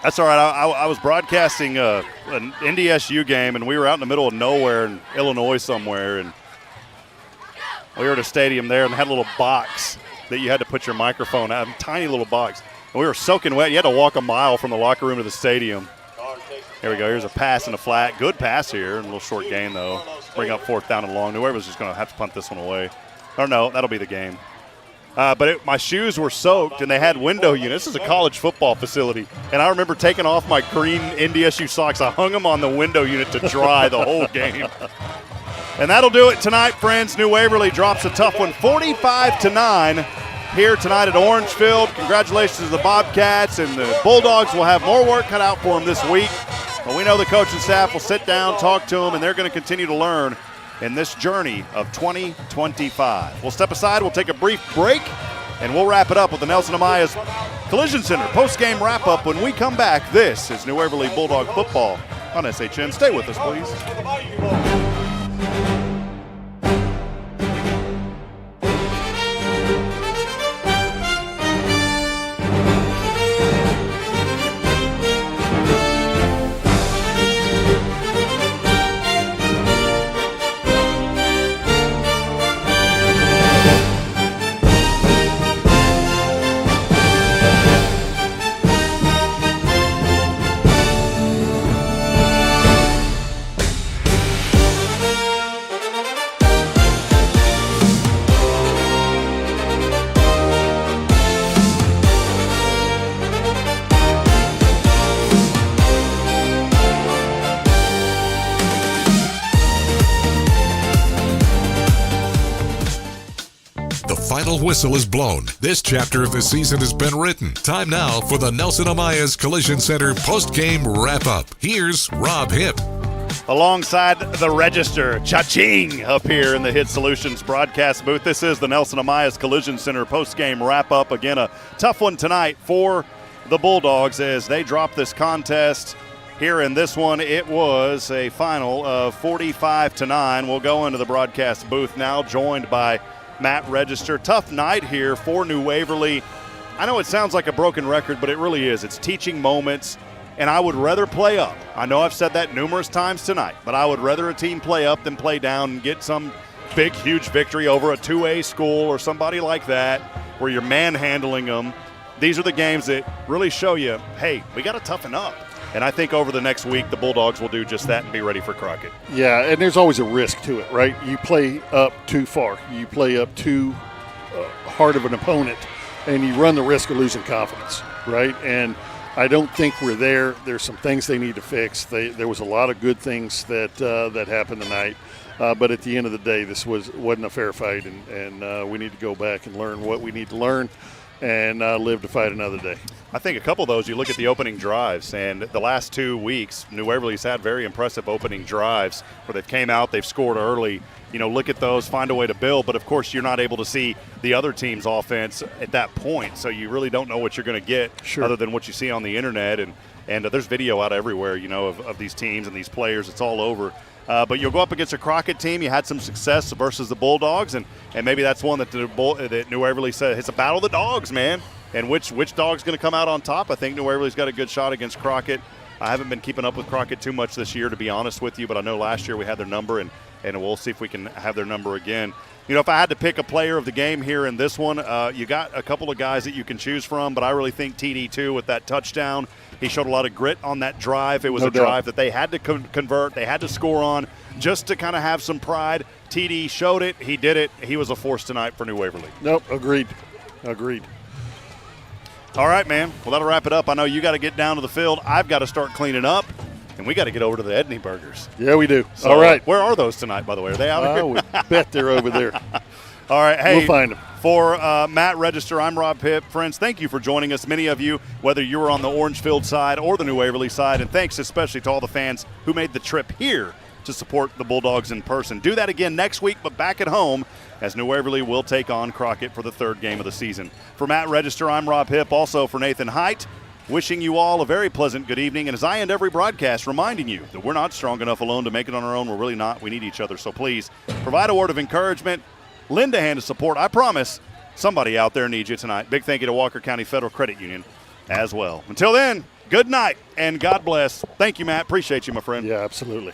That's all right. I was broadcasting an NDSU game, and we were out in the middle of nowhere in Illinois somewhere. And we were at a stadium there and had a little box that you had to put your microphone out, a tiny little box. And we were soaking wet. You had to walk a mile from the locker room to the stadium. Here we go. Here's a pass in the flat. Good pass here. A little short gain, though. Bring up 4th down and long. Whoever's just going to have to punt this one away. Or no, that'll be the game. But my shoes were soaked, and they had window units. This is a college football facility. And I remember taking off my green NDSU socks. I hung them on the window unit to dry the whole game. And that'll do it tonight, friends. New Waverly drops a tough one, 45-9. Here tonight at Orangefield. Congratulations to the Bobcats, and the Bulldogs will have more work cut out for them this week. But we know the coaching staff will sit down, talk to them, and they're going to continue to learn in this journey of 2025. We'll step aside, we'll take a brief break, and we'll wrap it up with the Nelson Amaya's Collision Center post-game wrap-up when we come back. This is New Waverly Bulldog football on SHN. Stay with us, please. final whistle is blown. This chapter of the season has been written. Time now for the Nelson Amaya's Collision Center post-game wrap-up. Here's Rob Hipp. Alongside the Register, cha-ching, up here in the Hit Solutions broadcast booth. This is the Nelson Amaya's Collision Center post-game wrap-up. Again, a tough one tonight for the Bulldogs as they drop this contest. Here in this one, it was a final of 45-9. We'll go into the broadcast booth now, joined by Matt Register. Tough night here for New Waverly. I know it sounds like a broken record, but it really is. It's teaching moments, and I would rather play up. I know I've said that numerous times tonight, but I would rather a team play up than play down and get some big, huge victory over a 2A school or somebody like that where you're manhandling them. These are the games that really show you, hey, we got to toughen up. And I think over the next week, the Bulldogs will do just that and be ready for Crockett. Yeah, and there's always a risk to it, right? You play up too far. You play up too hard of an opponent, and you run the risk of losing confidence, right? And I don't think we're there. There's some things they need to fix. There was a lot of good things that happened tonight. But at the end of the day, this wasn't a fair fight, and we need to go back and learn what we need to learn. and live to fight another day. I think a couple of those, you look at the opening drives, and the last 2 weeks, New Waverly's had very impressive opening drives where they've came out, they've scored early. Look at those, find a way to build, but of course you're not able to see the other team's offense at that point, so you really don't know what you're going to get other than what you see on the internet, and there's video out everywhere, of these teams and these players. It's all over. But you'll go up against a Crockett team. You had some success versus the Bulldogs, and maybe that's one that that New Waverly said it's a battle of the dogs, man. And which dog's going to come out on top? I think New Waverly's got a good shot against Crockett. I haven't been keeping up with Crockett too much this year, to be honest with you, but I know last year we had their number, and we'll see if we can have their number again. If I had to pick a player of the game here in this one, you got a couple of guys that you can choose from, but I really think TD2 with that touchdown. He showed a lot of grit on that drive. It was a drive that they had to convert, they had to score on just to kind of have some pride. TD showed it. He did it. He was a force tonight for New Waverly. Nope, agreed. All right, man. Well, that'll wrap it up. I know you got to get down to the field. I've got to start cleaning up, and we got to get over to the Edney Burgers. Yeah, we do. So, all right. Where are those tonight, by the way? Are they out here? I would bet they're over there. All right. Hey, we'll find them. For Matt Register, I'm Rob Pipp. Friends, thank you for joining us. Many of you, whether you were on the Orangefield side or the New Waverly side, and thanks especially to all the fans who made the trip here to support the Bulldogs in person. Do that again next week, but back at home, as New Waverly will take on Crockett for the third game of the season. For Matt Register, I'm Rob Pipp. Also for Nathan Height, wishing you all a very pleasant good evening. And as I end every broadcast, reminding you that we're not strong enough alone to make it on our own. We're really not. We need each other. So please provide a word of encouragement. Lend a hand of support. I promise somebody out there needs you tonight. Big thank you to Walker County Federal Credit Union as well. Until then, good night and God bless. Thank you, Matt. Appreciate you, my friend. Yeah, absolutely.